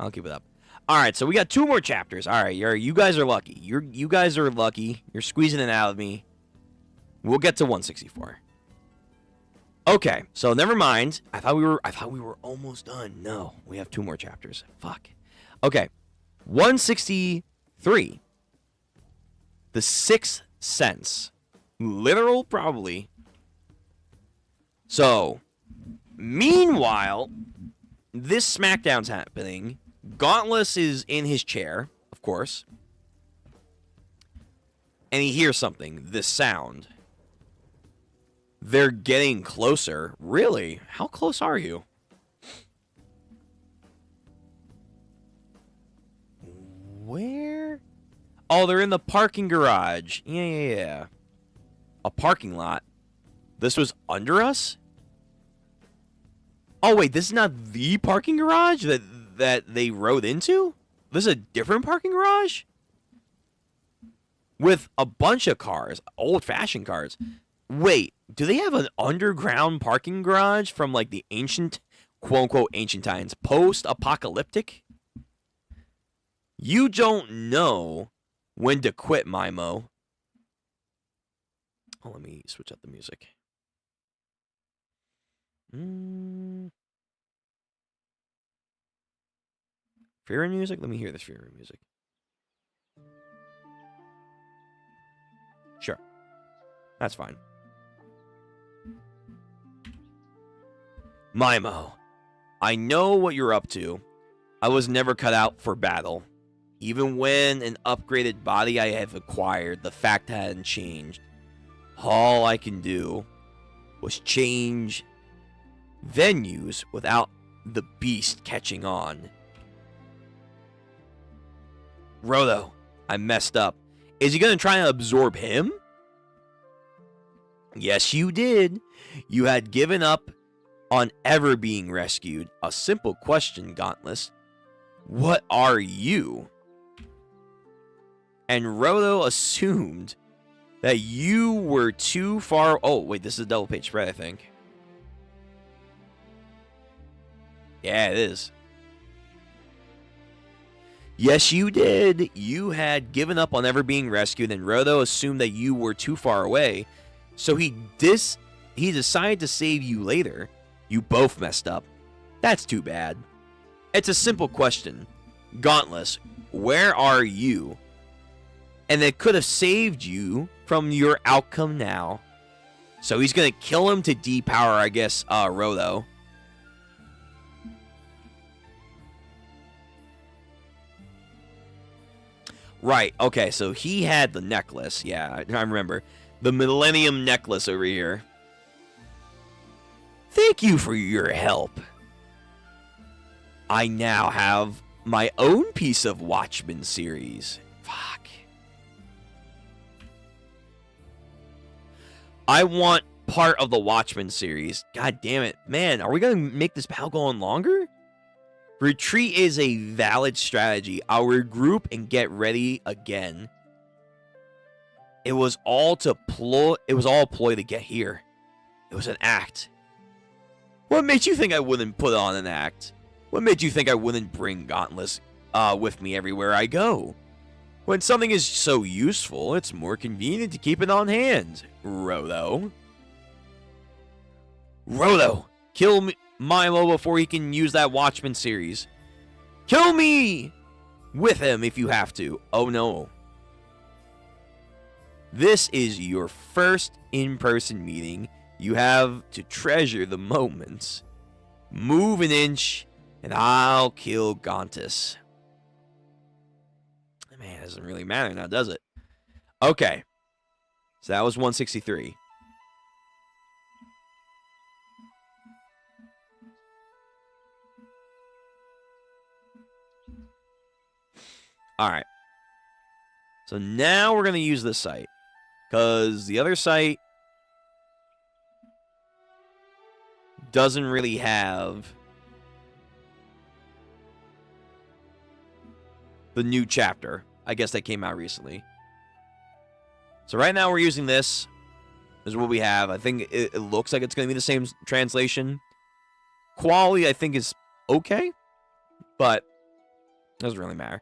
I'll keep it up. All right, so we got 2 more chapters. All right, you guys are lucky. You guys are lucky. You're squeezing it out of me. We'll get to 164. Okay, so never mind. I thought we were almost done. No, we have 2 more chapters. Fuck. Okay, 163. The Sixth Sense. Literal, probably. So, meanwhile, this SmackDown's happening. Gauntless is in his chair, of course. And he hears something, this sound. They're getting closer. Really? How close are you? Where? Oh, they're in the parking garage. Yeah. A parking lot. This was under us? Oh, wait, this is not the parking garage that they rode into? This is a different parking garage? With a bunch of cars, old-fashioned cars. Wait, do they have an underground parking garage from, like, the ancient, quote-unquote, ancient times, post-apocalyptic? You don't know when to quit, Mimo. Oh, let me switch up the music. Fury music? Let me hear this Fury music. Sure. That's fine. Mimo, I know what you're up to. I was never cut out for battle. Even when an upgraded body I have acquired, the fact hadn't changed. All I can do was change venues without the beast catching on. Rodo, I messed up. Is he going to try and absorb him? Yes, you did. You had given up on ever being rescued. A simple question, Gauntless. What are you? And Rodo assumed that you were too far... Oh, wait, this is a double page spread, I think. Yeah, it is. Yes, you did. You had given up on ever being rescued, and Rodo assumed that you were too far away. So he decided to save you later. You both messed up. That's too bad. It's a simple question. Gauntless, where are you? And it could have saved you from your outcome now. So he's going to kill him to depower, I guess, Rodo. Right, okay, so he had the necklace. Yeah, I remember. The Millennium Necklace over here. Thank you for your help. I now have my own piece of Watchmen series. Fuck. I want part of the Watchmen series. God damn it. Man, are we going to make this battle go on longer? Retreat is a valid strategy. I'll regroup and get ready again. It was all a ploy to get here. It was an act. What made you think I wouldn't put on an act? What made you think I wouldn't bring gauntlets with me everywhere I go? When something is so useful, it's more convenient to keep it on hand, Rolo. Rolo, kill Milo before he can use that Watchman series. Kill me with him if you have to. Oh no. This is your first in-person meeting. You have to treasure the moments. Move an inch, and I'll kill Gontus. Man, it doesn't really matter now, does it? Okay. So that was 163. Alright. So now we're going to use this site. Because the other site doesn't really have the new chapter. I guess that came out recently. So right now we're using this. This is what we have. I think it looks like it's going to be the same translation. Quality, I think, is okay. But it doesn't really matter.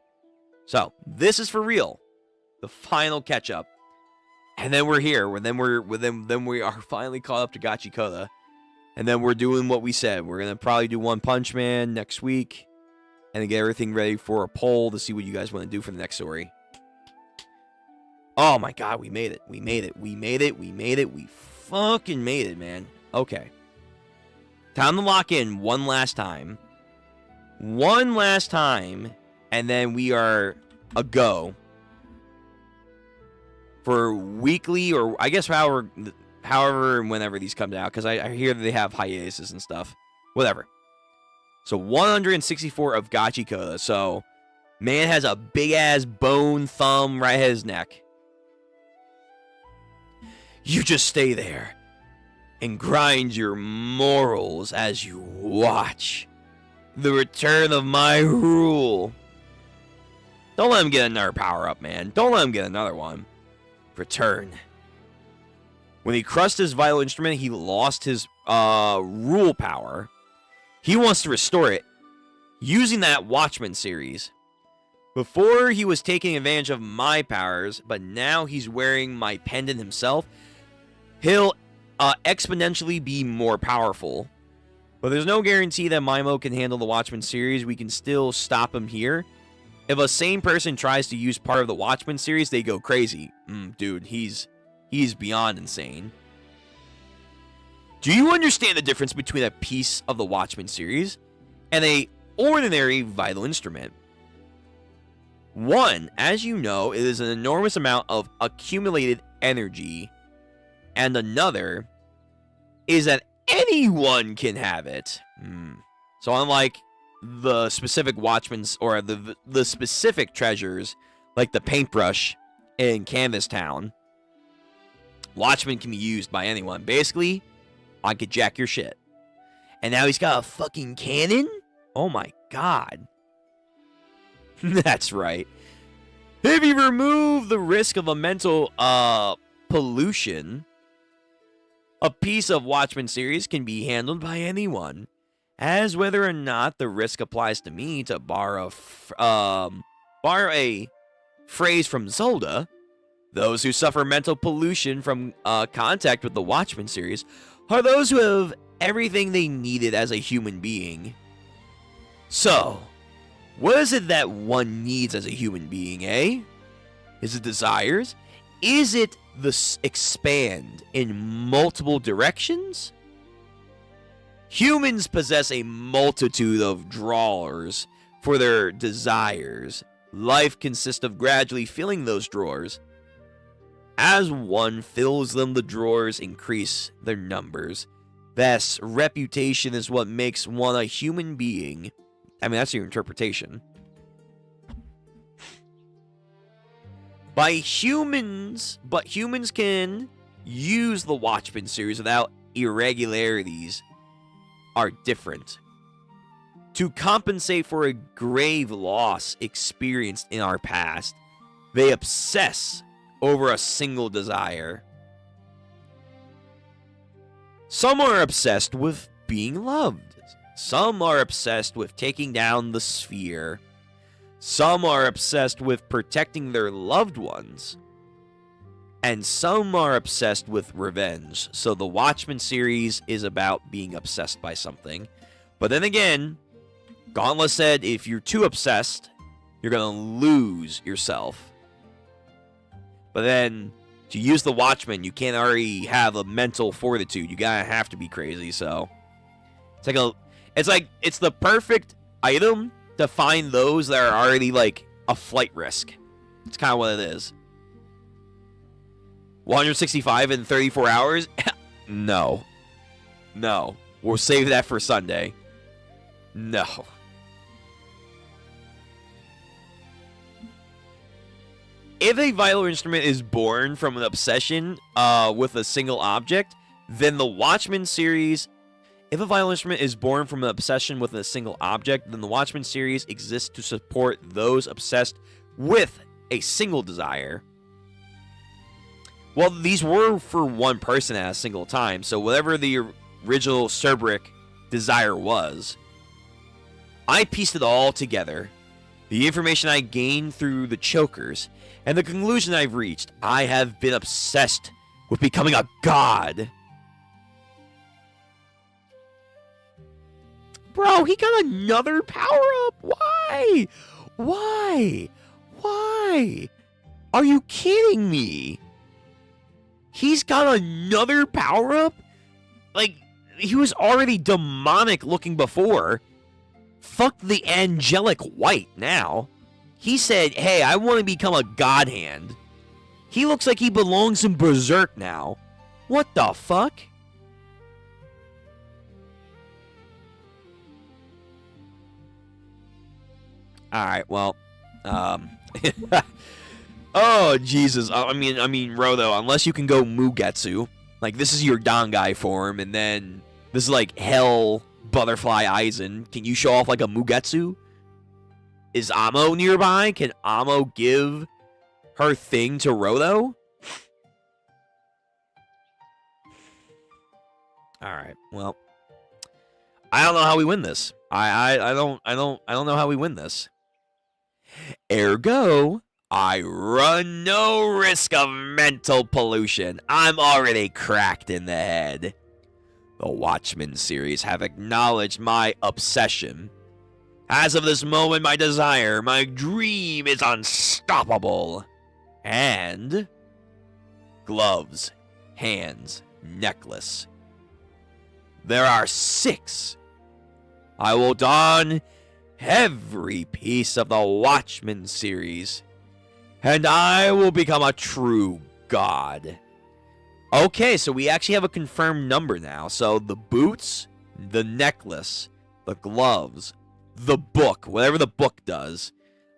So, this is for real. The final catch-up. And then we're here. Then we are finally caught up to Gachiakuta. And then we're doing what we said. We're going to probably do One Punch Man next week. And then get everything ready for a poll to see what you guys want to do for the next story. Oh my god, we made it. We made it. We made it. We made it. We fucking made it, man. Okay. Time to lock in one last time. One last time. And then we are a go. For weekly, or I guess however and whenever these come out. Because I hear that they have hiatuses and stuff. Whatever. So 164 of Gachiakuta. So, man has a big-ass bone thumb right at his neck. You just stay there and grind your morals as you watch the return of my rule. Don't let him get another power-up, man. Don't let him get another one. Return. When he crushed his vital instrument, he lost his rule power. He wants to restore it using that Watchman series. Before, he was taking advantage of my powers, but now he's wearing my pendant himself. He'll exponentially be more powerful. But there's no guarantee that Mimo can handle the Watchman series. We can still stop him here. If a sane person tries to use part of the Watchman series, they go crazy. Dude, he's beyond insane. Do you understand the difference between a piece of the Watchman series and a ordinary vital instrument? One, as you know, it is an enormous amount of accumulated energy. And another is that anyone can have it. So unlike the specific Watchmans or the specific treasures, like the paintbrush in Canvas Town, Watchman can be used by anyone. Basically, I could jack your shit. And now he's got a fucking cannon? Oh my god. That's right. If you remove the risk of a mental pollution, a piece of Watchman series can be handled by anyone. As whether or not the risk applies to me, to borrow a phrase from Zelda, those who suffer mental pollution from contact with the Watchman series are those who have everything they needed as a human being. So, what is it that one needs as a human being, eh? Is it desires? Is it the expand in multiple directions? Humans possess a multitude of drawers for their desires. Life consists of gradually filling those drawers. As one fills them, the drawers increase their numbers. Thus, reputation is what makes one a human being. I mean, that's your interpretation. But humans can use the Watchman series without irregularities are different. To compensate for a grave loss experienced in our past, they obsess over a single desire. Some are obsessed with being loved. Some are obsessed with taking down the sphere. Some are obsessed with protecting their loved ones. And some are obsessed with revenge. So the Watchmen series is about being obsessed by something. But then again, Gauntlet said if you're too obsessed, you're going to lose yourself. But then, to use the Watchmen, you can't already have a mental fortitude. You gotta have to be crazy, so... It's the perfect item to find those that are already, like, a flight risk. It's kind of what it is. 165 in 34 hours? No. No. We'll save that for Sunday. No. If a vital instrument is born from an obsession with a single object, then the Watchmen series... If a vital instrument is born from an obsession with a single object, then the Watchmen series exists to support those obsessed with a single desire. Well, these were for one person at a single time, so whatever the original Cerberus desire was, I pieced it all together. The information I gained through the chokers, and the conclusion I've reached. I have been obsessed with becoming a god. Bro, he got another power-up. Why? Why? Why? Are you kidding me? He's got another power-up? Like, he was already demonic looking before. Fuck the angelic white now. He said, hey, I want to become a god hand. He looks like he belongs in Berserk now. What the fuck? Alright, well, oh, Jesus. I mean, Rodo, unless you can go Mugetsu, like, this is your Dangai form, and then this is, like, Hell Butterfly Aizen. Can you show off, like, a Mugetsu? Is Amo nearby? Can Amo give her thing to Rodo? Alright, well, I don't know how we win this. I don't know how we win this. Ergo, I run no risk of mental pollution. I'm already cracked in the head. The Watchmen series have acknowledged my obsession. As of this moment, my desire, my dream is unstoppable. And... gloves, hands, necklace. There are 6. I will don every piece of the Watchmen series, and I will become a true god. Okay, so we actually have a confirmed number now. So the boots, the necklace, the gloves, the book, whatever the book does,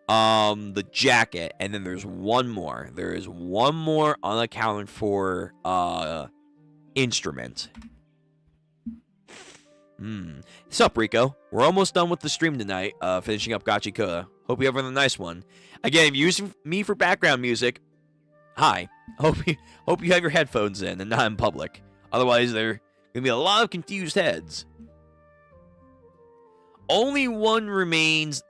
the jacket, and then there's one more. There is one more unaccounted for instrument. What's up, Rico? We're almost done with the stream tonight, finishing up Gachiakuta. Hope you have a nice one. Again, if you're using me for background music, hi. Hope you have your headphones in and not in public. Otherwise, there are going to be a lot of confused heads. Only one remains...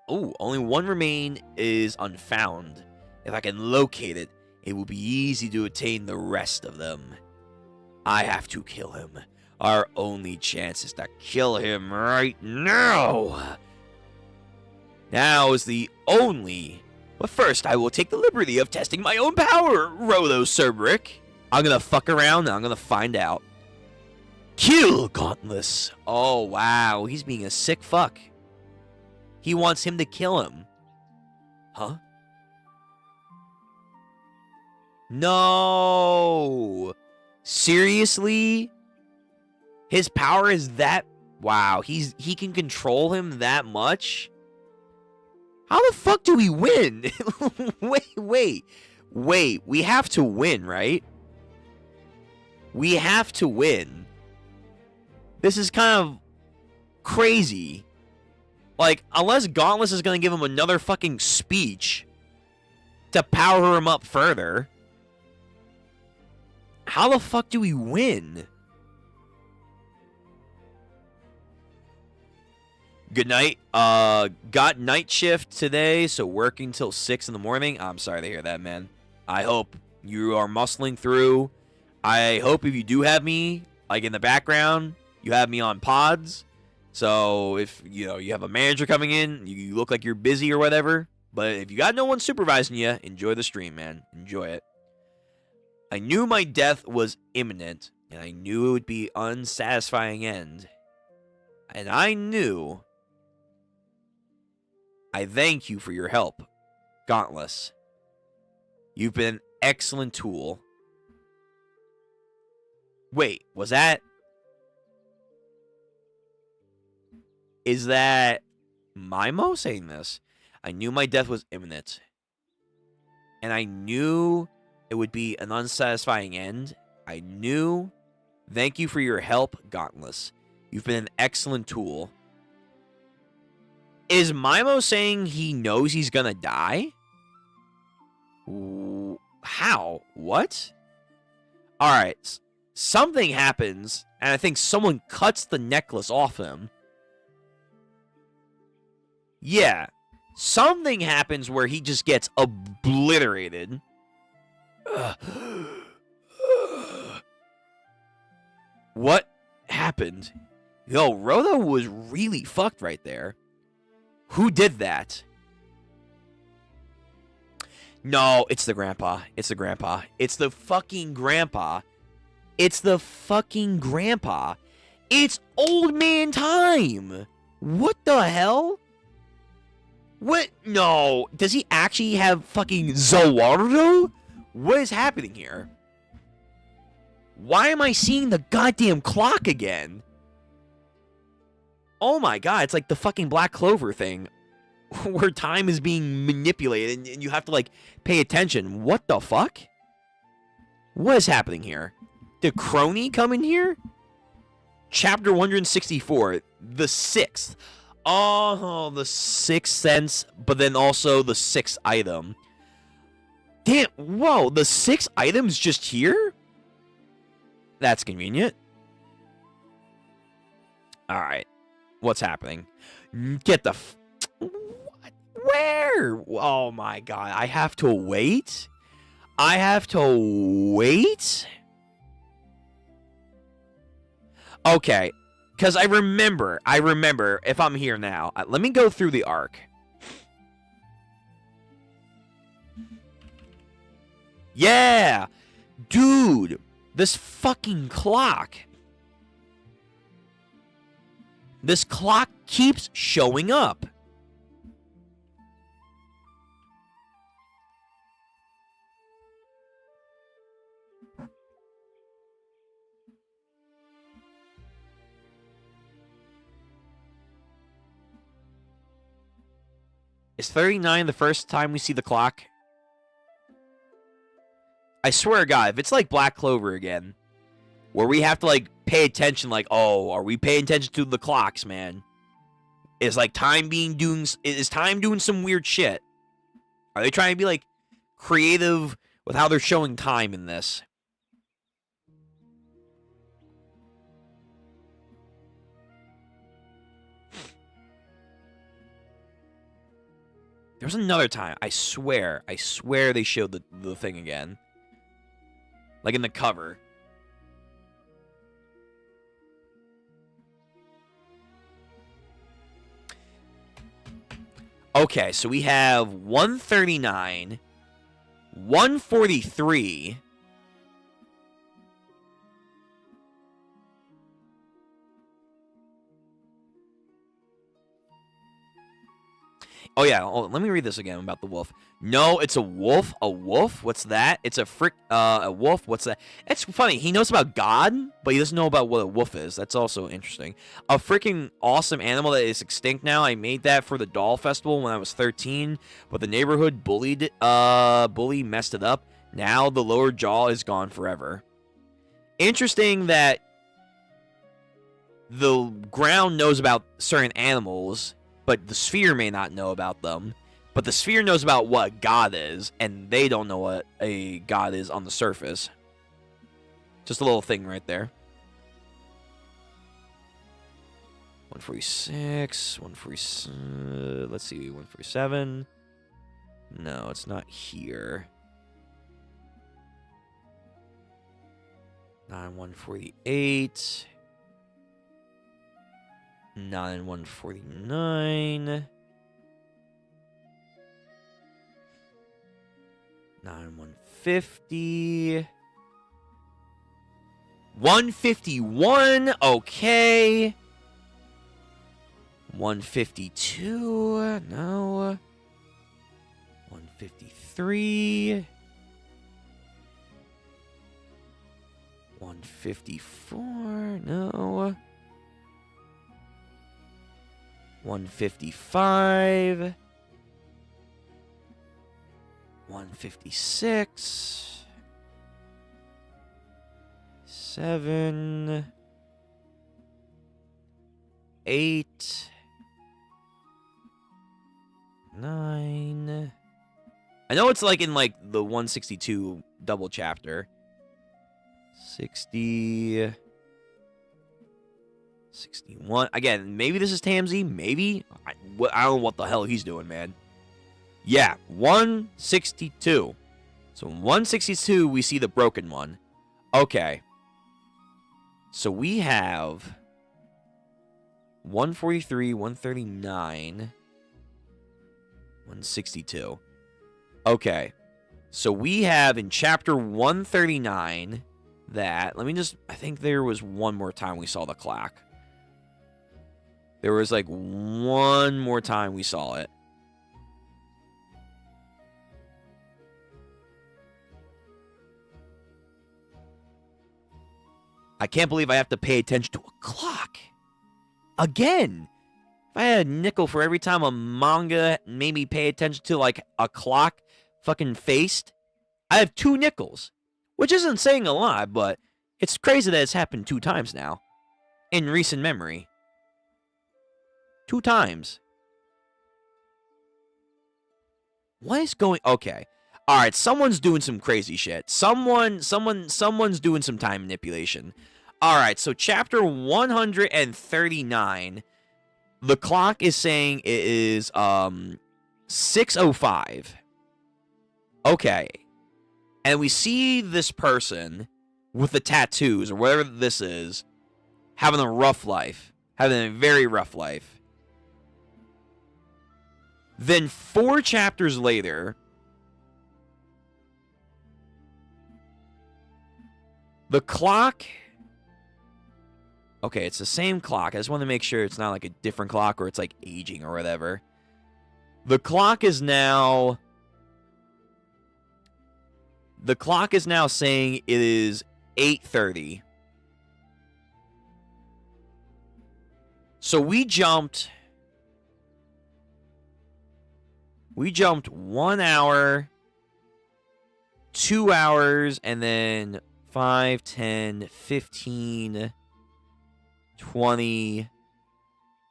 Oh, only one remain is unfound. If I can locate it, it will be easy to attain the rest of them. I have to kill him. Our only chance is to kill him right now. Now is the only... But first, I will take the liberty of testing my own power, Rolo Cerberus. I'm gonna fuck around and I'm gonna find out. Kill Gauntless. Oh, wow. He's being a sick fuck. He wants him to kill him. Huh? No. Seriously? His power is that... Wow, he can control him that much? How the fuck do we win? Wait. We have to win, right? We have to win. This is kind of crazy. Like, unless Gauntless is going to give him another fucking speech to power him up further, how the fuck do we win? Good night. Got night shift today, so working till 6 in the morning. I'm sorry to hear that, man. I hope you are muscling through. I hope if you do have me, like in the background, you have me on pods. So if, you know, you have a manager coming in, you look like you're busy or whatever. But if you got no one supervising you, enjoy the stream, man. Enjoy it. I knew my death was imminent, and I knew it would be unsatisfying end. And I knew... I thank you for your help, Gauntless. You've been an excellent tool. Wait, was that... Is that Mimo saying this? I knew my death was imminent. And I knew it would be an unsatisfying end. I knew... Thank you for your help, Gauntless. You've been an excellent tool. Is Mimo saying he knows he's gonna die? How? What? Alright. Something happens, and I think someone cuts the necklace off him. Yeah. Something happens where he just gets obliterated. What happened? Yo, Rhoda was really fucked right there. Who did that? No, it's the grandpa. It's the grandpa. It's the fucking grandpa. It's the fucking grandpa. It's old man time. What the hell? What? No. Does he actually have fucking Zawardo? What is happening here? Why am I seeing the goddamn clock again? Oh my god, it's like the fucking Black Clover thing. Where time is being manipulated and you have to, like, pay attention. What the fuck? What is happening here? Did Crony come in here? Chapter 164. The 6th. Oh, the 6th sense, but then also the 6th item. Damn, whoa, the 6th item's just here? That's convenient. Alright. What's happening? Get the... What? Where? Oh my god. I have to wait? I have to wait? Okay. Because I remember, if I'm here now. Let me go through the arc. Yeah! Dude! This fucking clock. This clock keeps showing up. Is 39 the first time we see the clock? I swear to God, if it's like Black Clover again, where we have to, like, pay attention, like, oh, are we paying attention to the clocks, man? Is, like, is time doing some weird shit? Are they trying to be, like, creative with how they're showing time in this? There was another time, I swear they showed the thing again. Like in the cover. Okay, so we have 139, 143. Oh, yeah. Oh, let me read this again about the wolf. No, it's a wolf. A wolf? What's that? It's a wolf. What's that? It's funny. He knows about God, but he doesn't know about what a wolf is. That's also interesting. A freaking awesome animal that is extinct now. I made that for the doll festival when I was 13, but the neighborhood bully messed it up. Now the lower jaw is gone forever. Interesting that the ground knows about certain animals, but the sphere may not know about them. But the sphere knows about what God is, and they don't know what a God is on the surface. Just a little thing right there. 146, 140, let's see, 147. No, it's not here. 148. 149. 150. 151. Okay. 152. No. 153. 154. No. 155. 156. 7. 8. 9. I know it's like in like the 162 double chapter. 60. 61. Again, maybe this is Tamsi. Maybe. I don't know what the hell he's doing, man. Yeah, 162. So 162, we see the broken one. Okay. So we have 143, 139, 162. Okay. So we have in chapter 139 that, let me just, I think there was one more time we saw the clock. There was like one more time we saw it. I can't believe I have to pay attention to a clock. Again. If I had a nickel for every time a manga made me pay attention to like a clock fucking faced, I have 2 nickels. Which isn't saying a lot, but it's crazy that it's happened 2 times now. In recent memory. 2 times. What is going... Okay. Alright, someone's doing some crazy shit. Someone's doing some time manipulation. Alright, so chapter 139. The clock is saying it is 6:05. Okay. And we see this person with the tattoos, or whatever this is, having a rough life. Having a very rough life. Then 4 chapters later, the clock... Okay, it's the same clock. I just want to make sure it's not like a different clock or it's like aging or whatever. The clock is now... The clock is now saying it is 8:30. So we jumped 1 hour, 2 hours, and then 5, 10, 15, 20,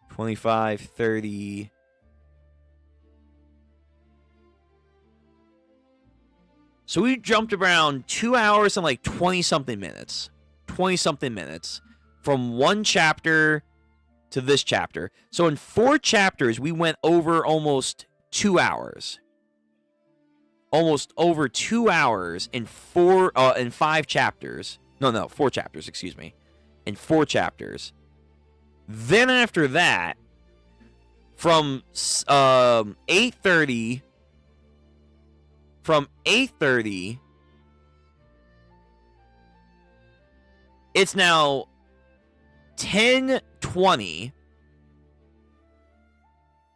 25, 30. So we jumped around 2 hours and like 20-something minutes. 20-something minutes. From one chapter to this chapter. So in 4 chapters, we went over almost 2 hours. Almost over 2 hours in 5 chapters. No, 4 chapters, excuse me. In 4 chapters. Then after that, from 8:30, it's now 10:20.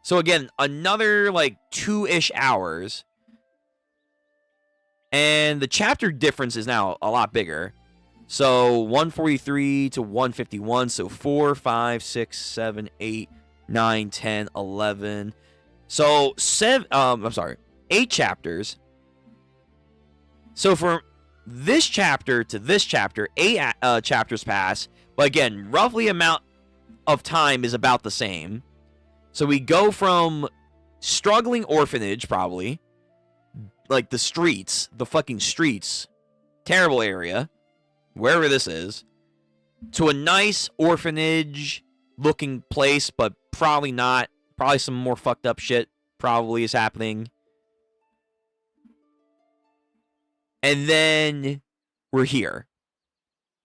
So again, another like 2-ish hours. And the chapter difference is now a lot bigger. So 143 to 151. So 4, 5, 6, 7, 8, 9, 10, 11. So 8 chapters. So from this chapter to this chapter, 8 chapters pass. But again, roughly amount of time is about the same. So we go from struggling orphanage, probably, like the streets, the fucking streets, terrible area, wherever this is, to a nice orphanage, looking place, but probably not. Probably some more fucked up shit probably is happening. And then we're here.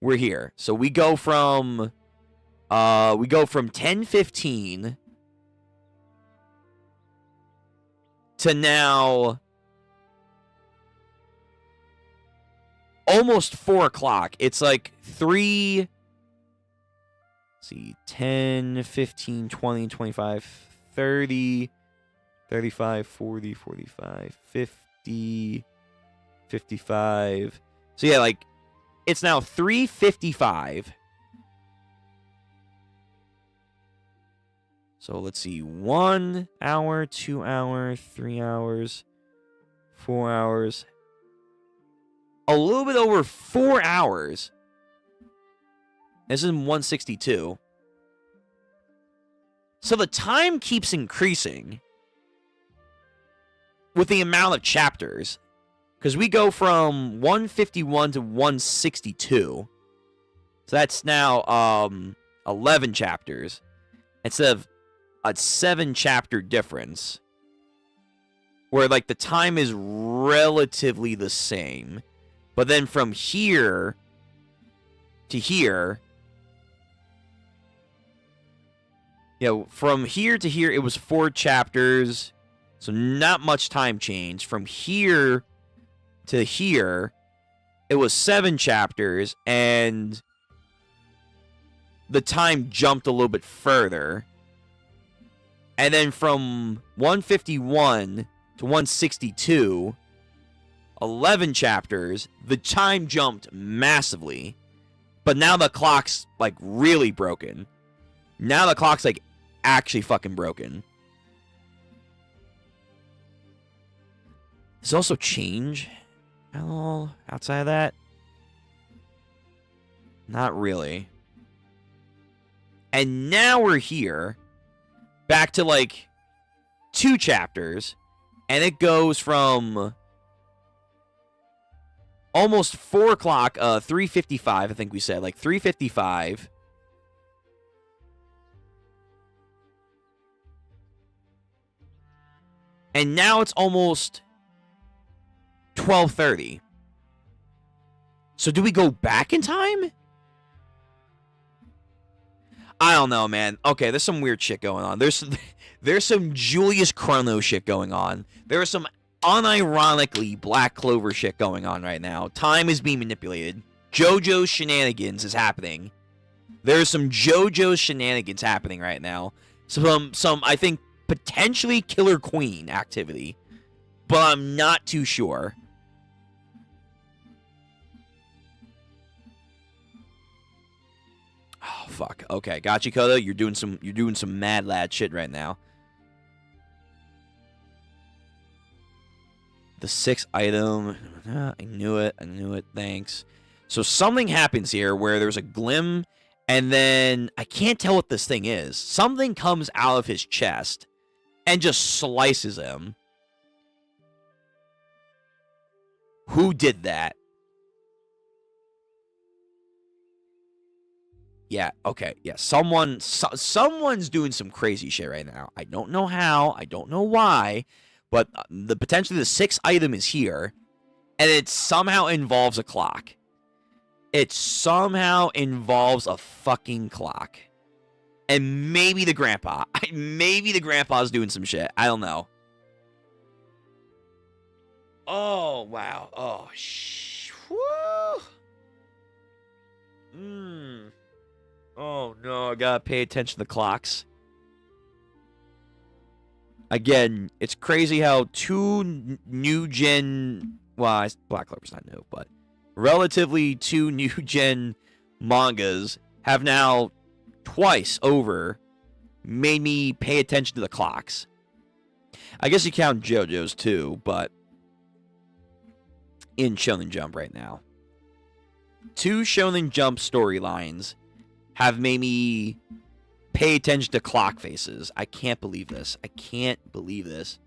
We're here. So we go from 10:15 to now almost 4 o'clock. It's like 3, let's see, 10, 15, 20, 25, 30, 35, 40, 45, 50, 55. So yeah, like, it's now 3:55. So let's see, 1 hour, 2 hours, 3 hours, 4 hours. A little bit over 4 hours. This is 162. So the time keeps increasing with the amount of chapters. Because we go from 151 to 162. So that's now 11 chapters. Instead of a 7-chapter difference. Where, like, the time is relatively the same. But then from here to here, from here to here, it was 4 chapters. So not much time change. From here to here, it was 7 chapters. And the time jumped a little bit further. And then from 151 to 162... 11 chapters, the time jumped massively. But now the clock's, like, really broken. Now the clock's, like, actually fucking broken. Does it also change at all outside of that? Not really. And now we're here, back to, like, 2 chapters, and it goes from almost 4 o'clock, 3:55, I think we said. Like, 3:55. And now it's almost 12:30. So do we go back in time? I don't know, man. Okay, there's some weird shit going on. There's some Julius Chrono shit going on. There's some unironically Black Clover shit going on right now. Time is being manipulated. JoJo's shenanigans is happening. There's some JoJo's shenanigans happening right now. Some I think, potentially Killer Queen activity. But I'm not too sure. Oh, fuck. Okay, Gachiakuta, you're doing some mad lad shit right now. The 6th item. I knew it. Thanks. So something happens here where there's a glim, and then I can't tell what this thing is. Something comes out of his chest and just slices him. Who did that? Yeah, okay. Yeah, someone's doing some crazy shit right now. I don't know how. I don't know why. But potentially the 6th item is here, and it somehow involves a clock. It somehow involves a fucking clock. And maybe the grandpa. Maybe the grandpa's doing some shit. I don't know. Oh, wow. Oh, woo. Oh, no. I gotta pay attention to the clocks. Again, it's crazy how 2 new gen... Well, Black Clover's not new, but relatively 2 new gen mangas have now twice over made me pay attention to the clocks. I guess you count JoJo's too, but in Shonen Jump right now. 2 Shonen Jump storylines have made me pay attention to clock faces. I can't believe this. I can't believe this.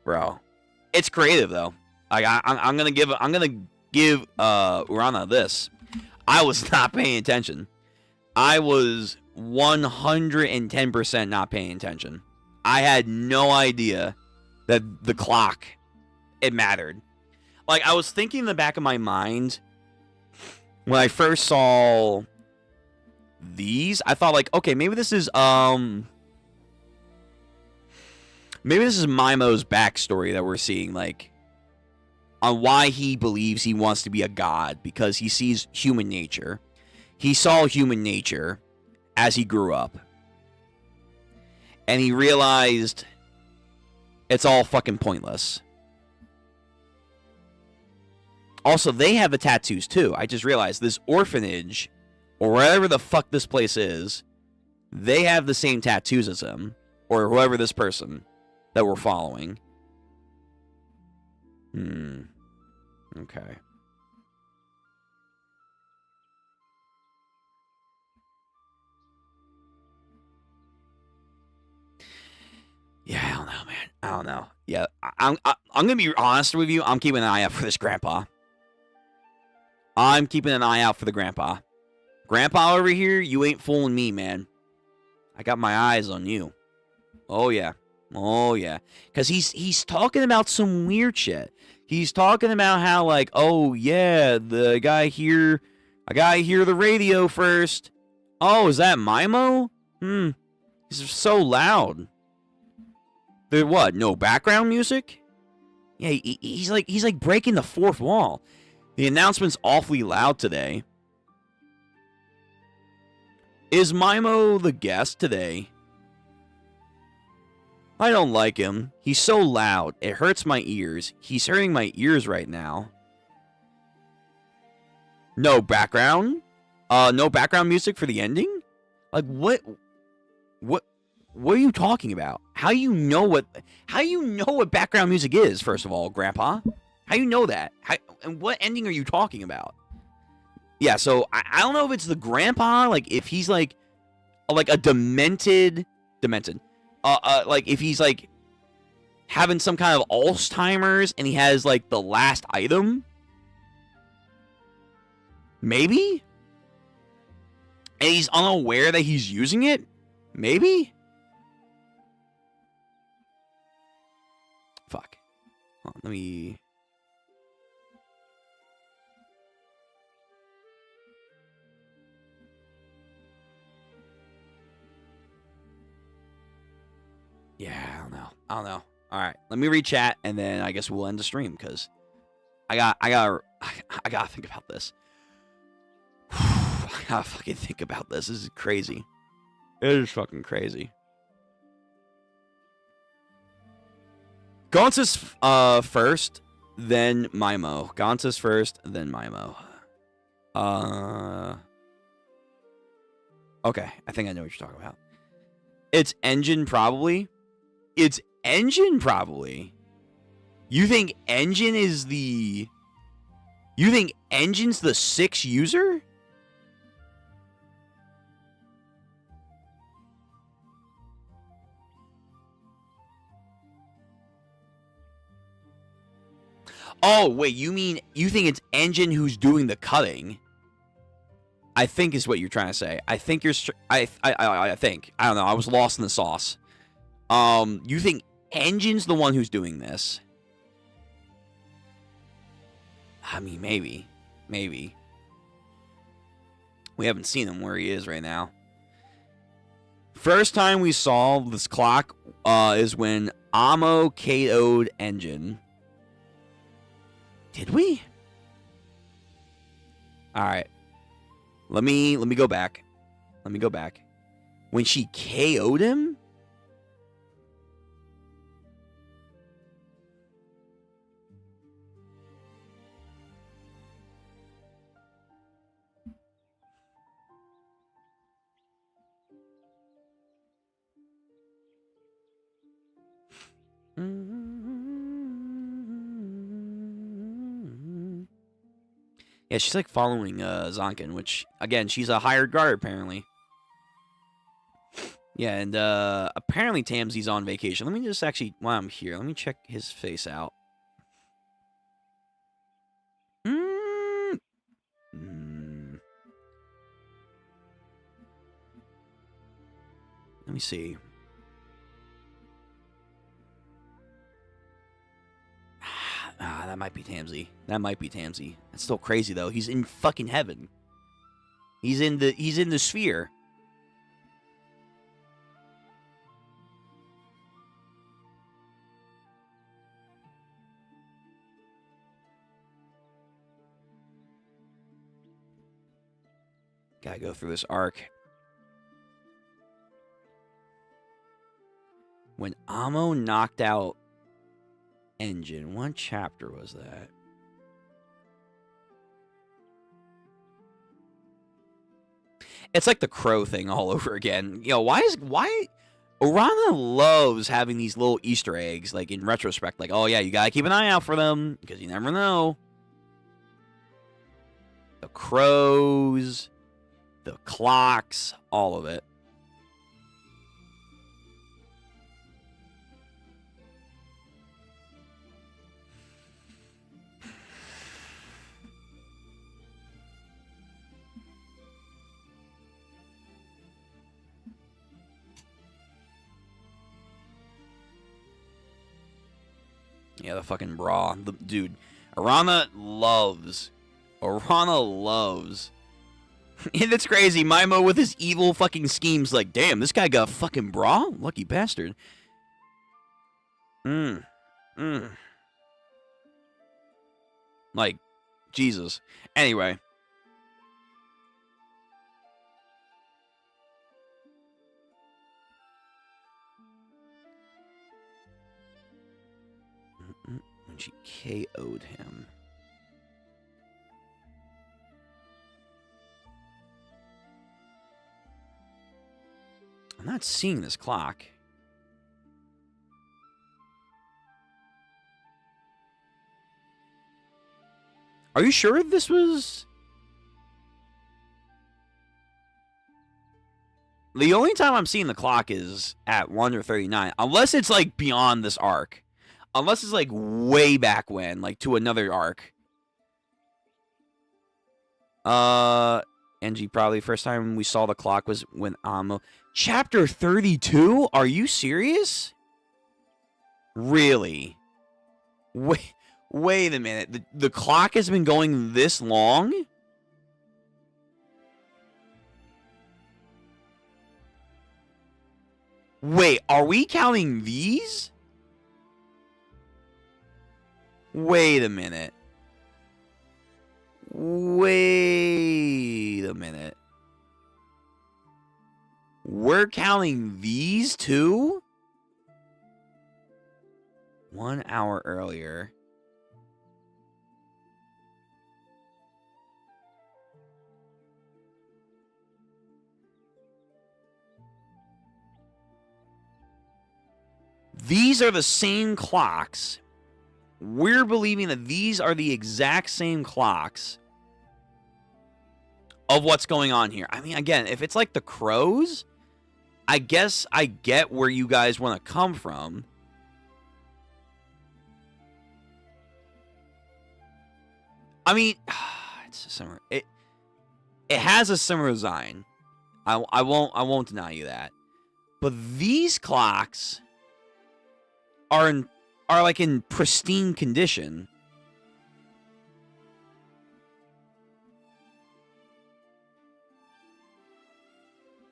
bro. It's creative though. I'm gonna give Urana this. I was not paying attention. I was 110% not paying attention. I had no idea that the clock, it mattered. Like, I was thinking in the back of my mind, when I first saw these, I thought, like, okay, maybe this is Maimo's backstory that we're seeing, like, on why he believes he wants to be a god, because he sees human nature. He saw human nature as he grew up. And he realized it's all fucking pointless. Also, they have the tattoos too. I just realized this orphanage, or wherever the fuck this place is, they have the same tattoos as him, or whoever this person that we're following. Okay. Yeah, I don't know, man. I don't know. Yeah, I'm gonna be honest with you. I'm keeping an eye out for this grandpa. I'm keeping an eye out for the grandpa. Grandpa over here, you ain't fooling me, man. I got my eyes on you. Oh yeah. Oh yeah. Cause he's talking about some weird shit. He's talking about how, like, oh yeah, I gotta hear the radio first. Oh, is that Maimo? He's so loud. There what? No background music? Yeah, he's like breaking the fourth wall. The announcement's awfully loud today. Is Maimo the guest today? I don't like him. He's so loud. It hurts my ears. He's hurting my ears right now. No background? No background music for the ending? Like, what are you talking about? How you know what background music is, first of all, Grandpa? How you know that? And what ending are you talking about? Yeah, so I don't know if it's the grandpa, like if he's like a demented, like if he's like having some kind of Alzheimer's and he has like the last item. Maybe? And he's unaware that he's using it? Maybe? Fuck. Hold on, let me... Yeah, I don't know. All right, let me read chat, and then I guess we'll end the stream, because I gotta think about this. I gotta fucking think about this. This is crazy. It is fucking crazy. Gonsis first, then Maimo. Gonsis first, then Maimo. Okay, I think I know what you're talking about. It's Engine, probably. It's Engine, probably. You think Engine is the... You think Engine's the 6 user? Oh, wait, you think it's Engine who's doing the cutting? I think is what you're trying to say. I think you're... I think. I don't know. I was lost in the sauce. You think Engine's the one who's doing this? I mean, maybe. Maybe. We haven't seen him where he is right now. First time we saw this clock is when Amo KO'd Engine. Did we? Alright. Let me go back. Let me go back. When she KO'd him? Yeah, she's like following Zonkin, which, again, she's a hired guard, apparently. Yeah, and apparently Tamsy's on vacation. Let me just actually, while I'm here, let me check his face out. Let me see. That might be Tamsy. That might be Tamsy. That's still crazy though. He's in fucking heaven. He's in the sphere. Gotta go through this arc. When Amo knocked out Engine, what chapter was that? It's like the crow thing all over again. You know, why Urana loves having these little Easter eggs, like in retrospect, like, oh yeah, you gotta keep an eye out for them, because you never know. The crows, the clocks, all of it. Yeah, the fucking bra. Dude, Urana loves. And it's crazy. Maimo with his evil fucking schemes, like, damn, this guy got a fucking bra? Lucky bastard. Like, Jesus. Anyway. When she KO'd him. I'm not seeing this clock. Are you sure this was... The only time I'm seeing the clock is at 1 or 39. Unless it's, like, beyond this arc. Unless it's, like, way back when. Like, to another arc. NG, probably first time we saw the clock was when Amo... Chapter 32? Are you serious? Really? Wait a minute. The clock has been going this long? Wait, are we counting these? Wait a minute. Wait a minute. We're counting these too? 1 hour earlier. These are the same clocks. We're believing that these are the exact same clocks of what's going on here. I mean, again, if it's like the crows, I guess I get where you guys want to come from. I mean, it's a similar. It has a similar design. I won't deny you that. But these clocks are like in pristine condition.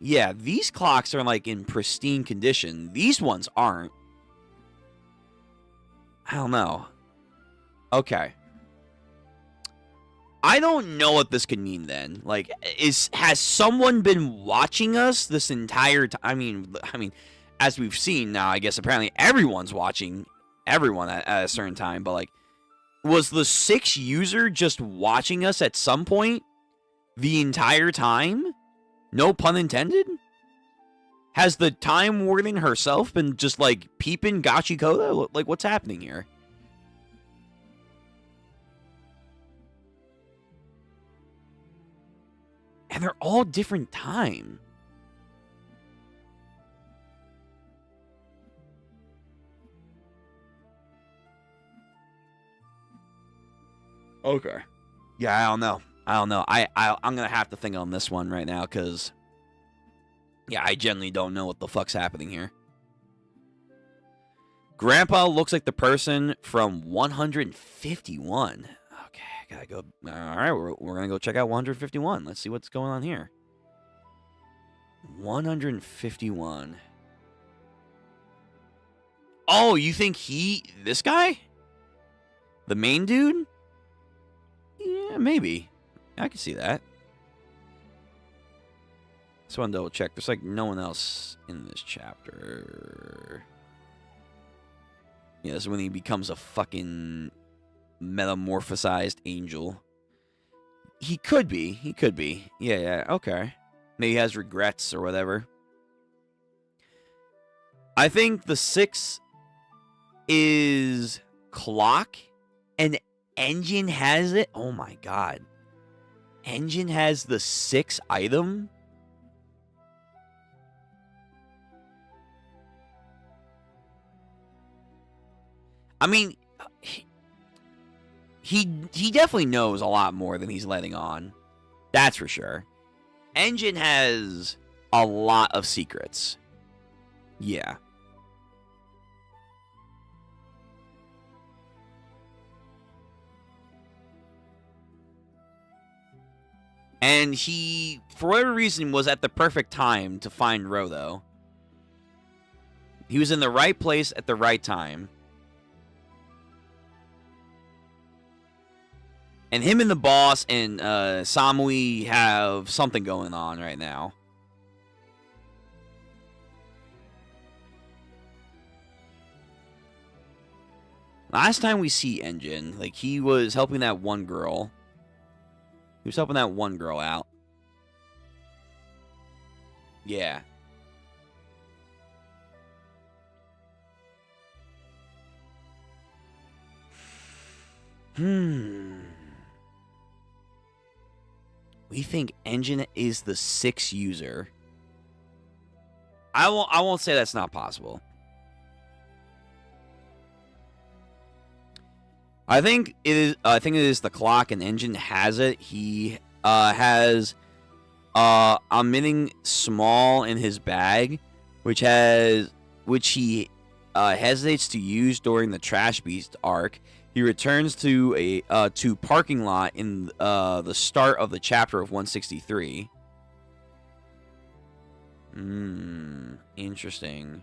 Yeah, these clocks are like in pristine condition. These ones aren't. I don't know. Okay. I don't know what this could mean then. Like, has someone been watching us this entire time? I mean, as we've seen now, I guess apparently everyone's watching everyone at a certain time. But like, was the 6 user just watching us at some point the entire time? No pun intended? Has the Time Warden herself been just like peeping Gachiakuta? Like, what's happening here? And they're all different time. Okay. Yeah, I don't know. I'm gonna have to think on this one right now, because yeah, I genuinely don't know what the fuck's happening here. Grandpa looks like the person from 151. Okay, I gotta go. All right, we're gonna go check out 151. Let's see what's going on here. 151. Oh, you think this guy? The main dude? Yeah, maybe. I can see that. Just want to double check. There's like no one else in this chapter. Yeah, this is when he becomes a fucking metamorphosized angel. He could be. He could be. Yeah, okay. Maybe he has regrets or whatever. I think the 6 is clock, and engine has it. Oh my god. Engine has the 6 item? I mean, he definitely knows a lot more than he's letting on. That's for sure. Engine has a lot of secrets. Yeah. And he, for whatever reason, was at the perfect time to find Ro, though. He was in the right place at the right time. And him and the boss and Samui have something going on right now. Last time we see Engine, like, he was helping that one girl. He was helping that one girl out. Yeah. We think Engine is the 6th user. I won't say that's not possible. I think it is. I think it is the clock, and Engine has it. He has a emitting small in his bag, which he hesitates to use during the Trash Beast arc. He returns to a parking lot in the start of the chapter of 163. Interesting.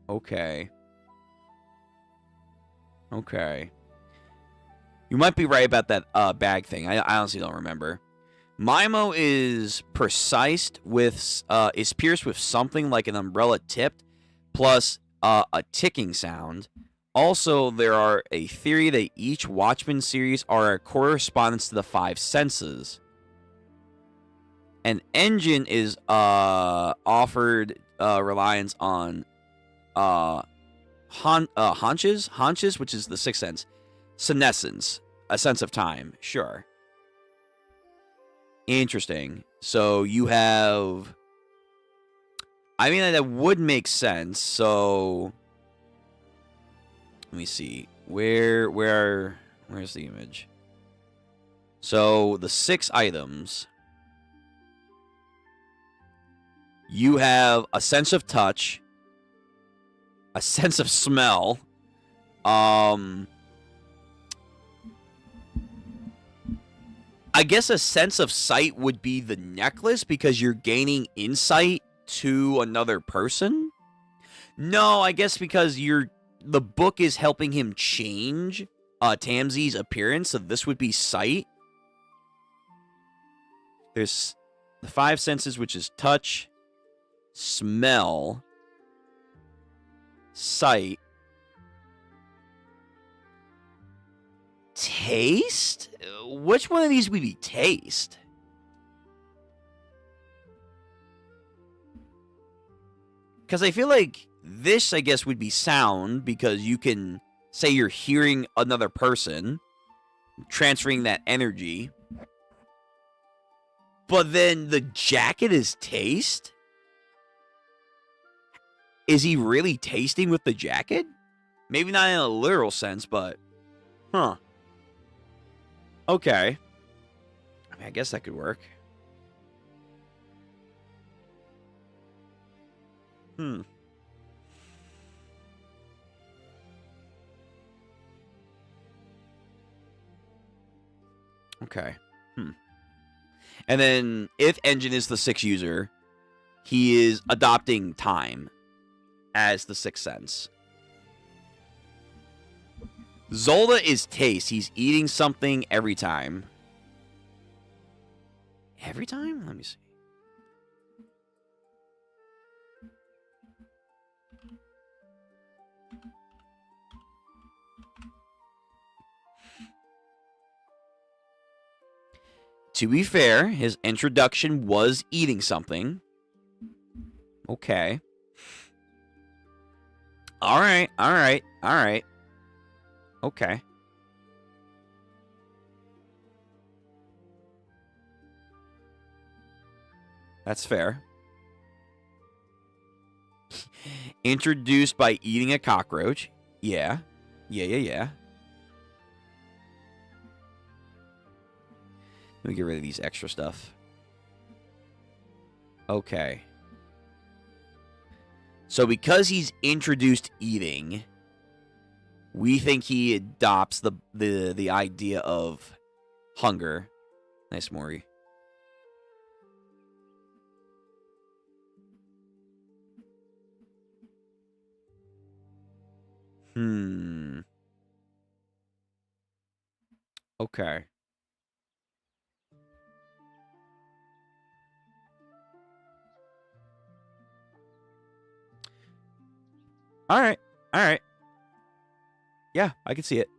Okay. You might be right about that bag thing. I honestly don't remember. Mimo is pierced with something like an umbrella tipped, plus a ticking sound. Also, there are a theory that each Watchmen series are a correspondence to the 5 senses. And Engine is offered reliance on haunches, which is the 6th sense. Senescence, a sense of time. Sure. Interesting. So you have... I mean, that would make sense. So... Let me see. Where's the image? So, the 6 items. You have a sense of touch. A sense of smell. I guess a sense of sight would be the necklace, because you're gaining insight to another person. No, I guess because the book is helping him change Tamsi's appearance, so this would be sight. There's the 5 senses, which is touch, smell, sight, taste? Which one of these would be taste? Because I feel like this, I guess, would be sound, because you can say you're hearing another person, transferring that energy. But then the jacket is taste? Is he really tasting with the jacket? Maybe not in a literal sense, but... Huh. Okay. I mean, I guess that could work. Okay. And then if Engine is the 6th user, he is adopting time as the 6th sense. Zolda is taste. He's eating something every time. Every time? Let me see. To be fair, his introduction was eating something. Okay. Alright. Okay. That's fair. Introduced by eating a cockroach. Yeah. Let me get rid of these extra stuff. Okay. So because he's introduced eating, we think he adopts the idea of hunger. Nice, Maury. Okay. All right. Yeah, I can see it.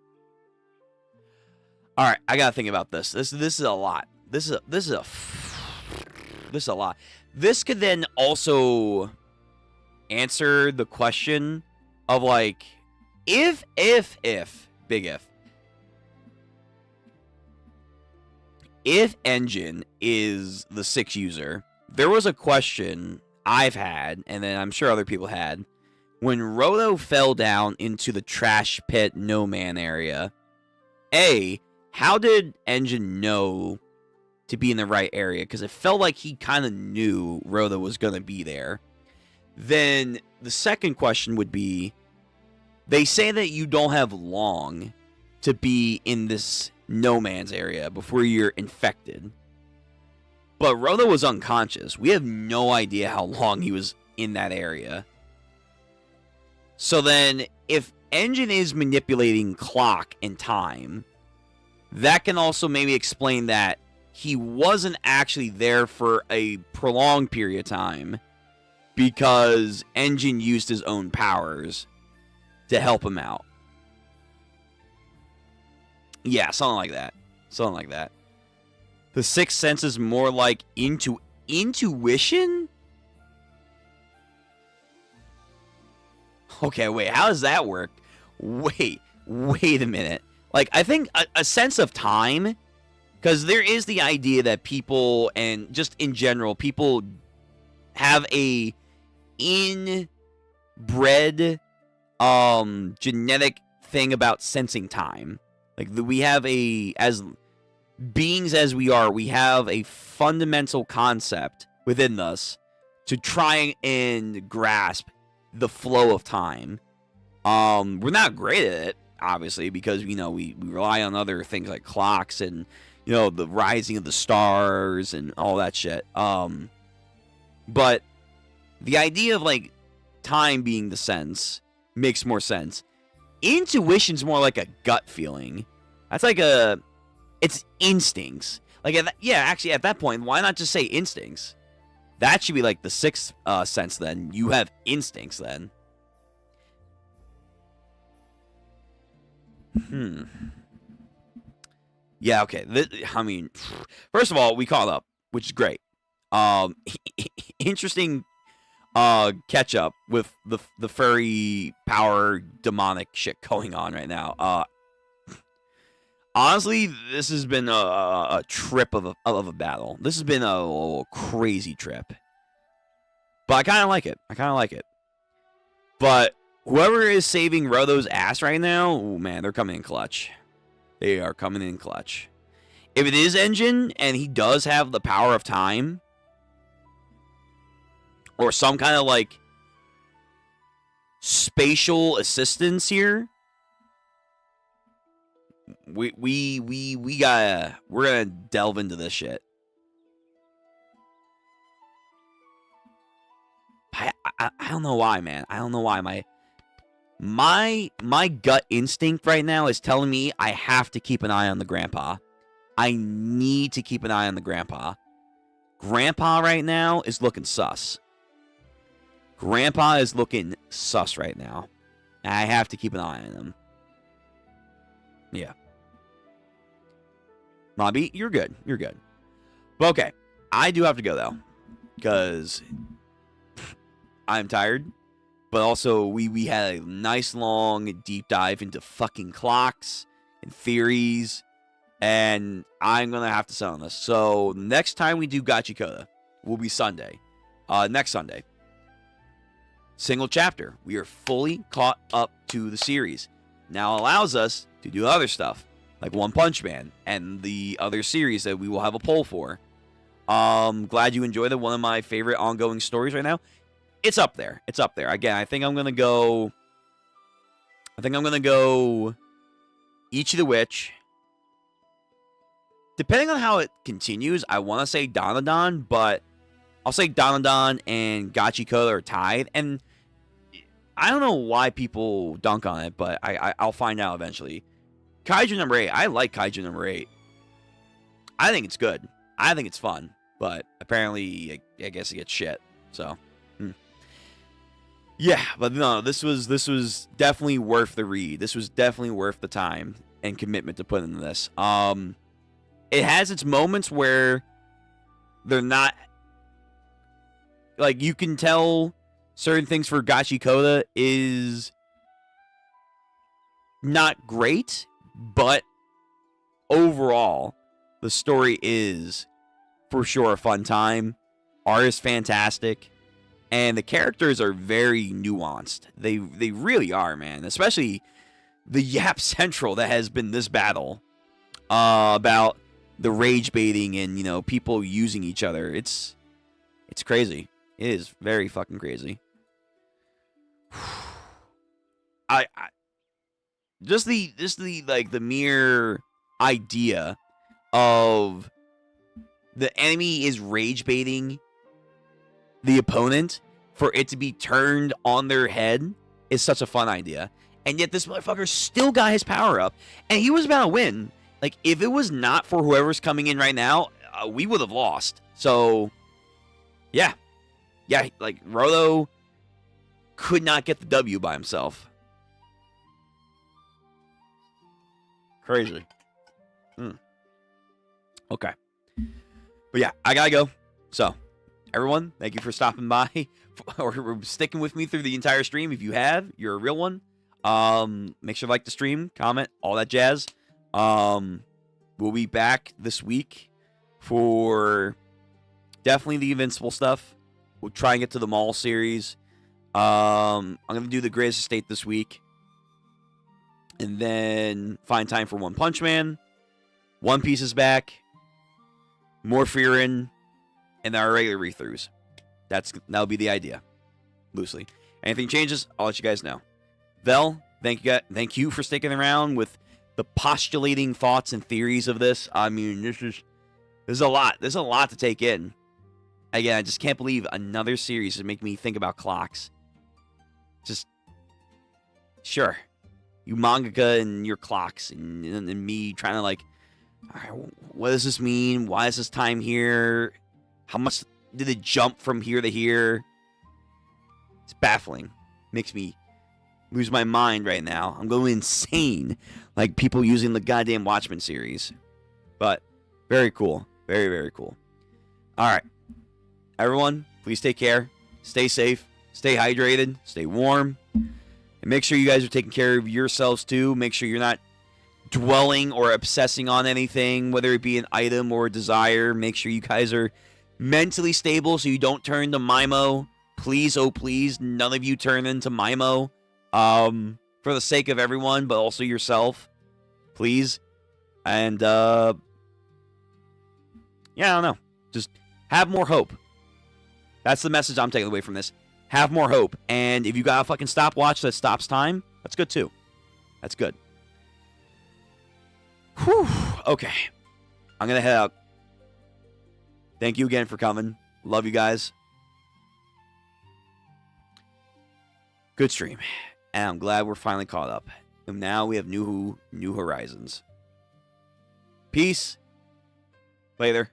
All right, I gotta think about this. This is a lot. This is a lot. This could then also answer the question of like, if big if Engine is the 6th user, there was a question I've had, and then I'm sure other people had. When Roto fell down into the trash pit no man area, how did Engine know to be in the right area? Because it felt like he kind of knew Roto was going to be there. Then the second question would be, they say that you don't have long to be in this no man's area before you're infected. But Roto was unconscious. We have no idea how long he was in that area. So then, if Engine is manipulating clock and time, that can also maybe explain that he wasn't actually there for a prolonged period of time because Engine used his own powers to help him out. Yeah, something like that. The 6th sense is more like intuition? Okay, wait, how does that work? Wait a minute. Like, I think a sense of time, because there is the idea that people, and just in general, people have a inbred genetic thing about sensing time. Like, we have as beings as we are, we have a fundamental concept within us to try and grasp the flow of time. We're not great at it, obviously, because we rely on other things like clocks and the rising of the stars and all that shit. But the idea of like time being the sense makes more sense. Intuition's more like a gut feeling. That's like it's instincts. Like actually at that point, why not just say instincts? That should be like the 6th sense then. You have instincts then. Yeah, okay. I mean, first of all, we caught up, which is great. Interesting catch up with the furry power demonic shit going on right now. Honestly, this has been a trip of a battle. This has been a crazy trip. But I kind of like it. But whoever is saving Roto's ass right now, oh man, they're coming in clutch. They are coming in clutch. If it is Engine and he does have the power of time or some kind of like spatial assistance here, we're gonna delve into this shit. I don't know why, man. I don't know why. My gut instinct right now is telling me I have to keep an eye on the grandpa. I need to keep an eye on the grandpa. Grandpa right now is looking sus. Grandpa is looking sus right now. I have to keep an eye on him. Yeah. Mobby, you're good. You're good. But okay. I do have to go, though. Because I'm tired. But also, we had a nice, long, deep dive into fucking clocks and theories. And I'm going to have to settle on this. So, next time we do Gachiakuta will be Sunday. Next Sunday. Single chapter. We are fully caught up to the series. Now allows us to do other stuff. Like One Punch Man and the other series that we will have a poll for. Glad you enjoyed it. One of my favorite ongoing stories right now. It's up there. It's up there. Again, I think I'm going to go Ichi the Witch. Depending on how it continues, I want to say Danadon, but I'll say Danadon and Gachiakuta are tied. And I don't know why people dunk on it, but I'll find out eventually. Kaiju number 8. I like Kaiju number 8. I think it's good. I think it's fun. But apparently, I guess it gets shit. So, yeah. But no, this was definitely worth the read. This was definitely worth the time and commitment to put into this. It has its moments where they're not... Like, you can tell certain things for Gachiakuta is not great, but overall, the story is for sure a fun time. Art is fantastic, and the characters are very nuanced. They really are, man. Especially the Yap Central that has been this battle about the rage baiting and, you know, people using each other. It's crazy. It is very fucking crazy. I just the like the mere idea of the enemy is rage baiting the opponent for it to be turned on their head is such a fun idea. And yet this motherfucker still got his power up, and he was about to win. Like, if it was not for whoever's coming in right now, we would have lost. So, yeah. Yeah, like, Rolo could not get the W by himself. Crazy. Okay. But yeah, I gotta go. So, everyone, thank you for stopping by or sticking with me through the entire stream. If you have, you're a real one. Make sure to like the stream, comment, all that jazz. We'll be back this week for definitely the Invincible stuff. We'll try and get to the Mall series. I'm going to do the Greatest Estate this week. And then find time for One Punch Man. One Piece is back. More Frieren. And our regular read-throughs. That'll be the idea. Loosely. Anything changes, I'll let you guys know. Vel, thank you for sticking around with the postulating thoughts and theories of this. I mean, there's a lot. There's a lot to take in. Again, I just can't believe another series is making me think about clocks. Just, sure. You mangaka and your clocks, and me trying to like, all right, what does this mean? Why is this time here? How much did it jump from here to here? It's baffling. Makes me lose my mind right now. I'm going insane. Like people using the goddamn Watchmen series. But very cool. Very, very cool. All right. Everyone, please take care. Stay safe. Stay hydrated. Stay warm. And make sure you guys are taking care of yourselves too. Make sure you're not dwelling or obsessing on anything, whether it be an item or a desire. Make sure you guys are mentally stable so you don't turn to Mimo. Please, oh please, none of you turn into Mimo. For the sake of everyone, but also yourself. Please. And, Yeah, I don't know. Just have more hope. That's the message I'm taking away from this. Have more hope. And if you got a fucking stopwatch that stops time, that's good too. That's good. Whew. Okay. I'm going to head out. Thank you again for coming. Love you guys. Good stream. And I'm glad we're finally caught up. And now we have new horizons. Peace. Later.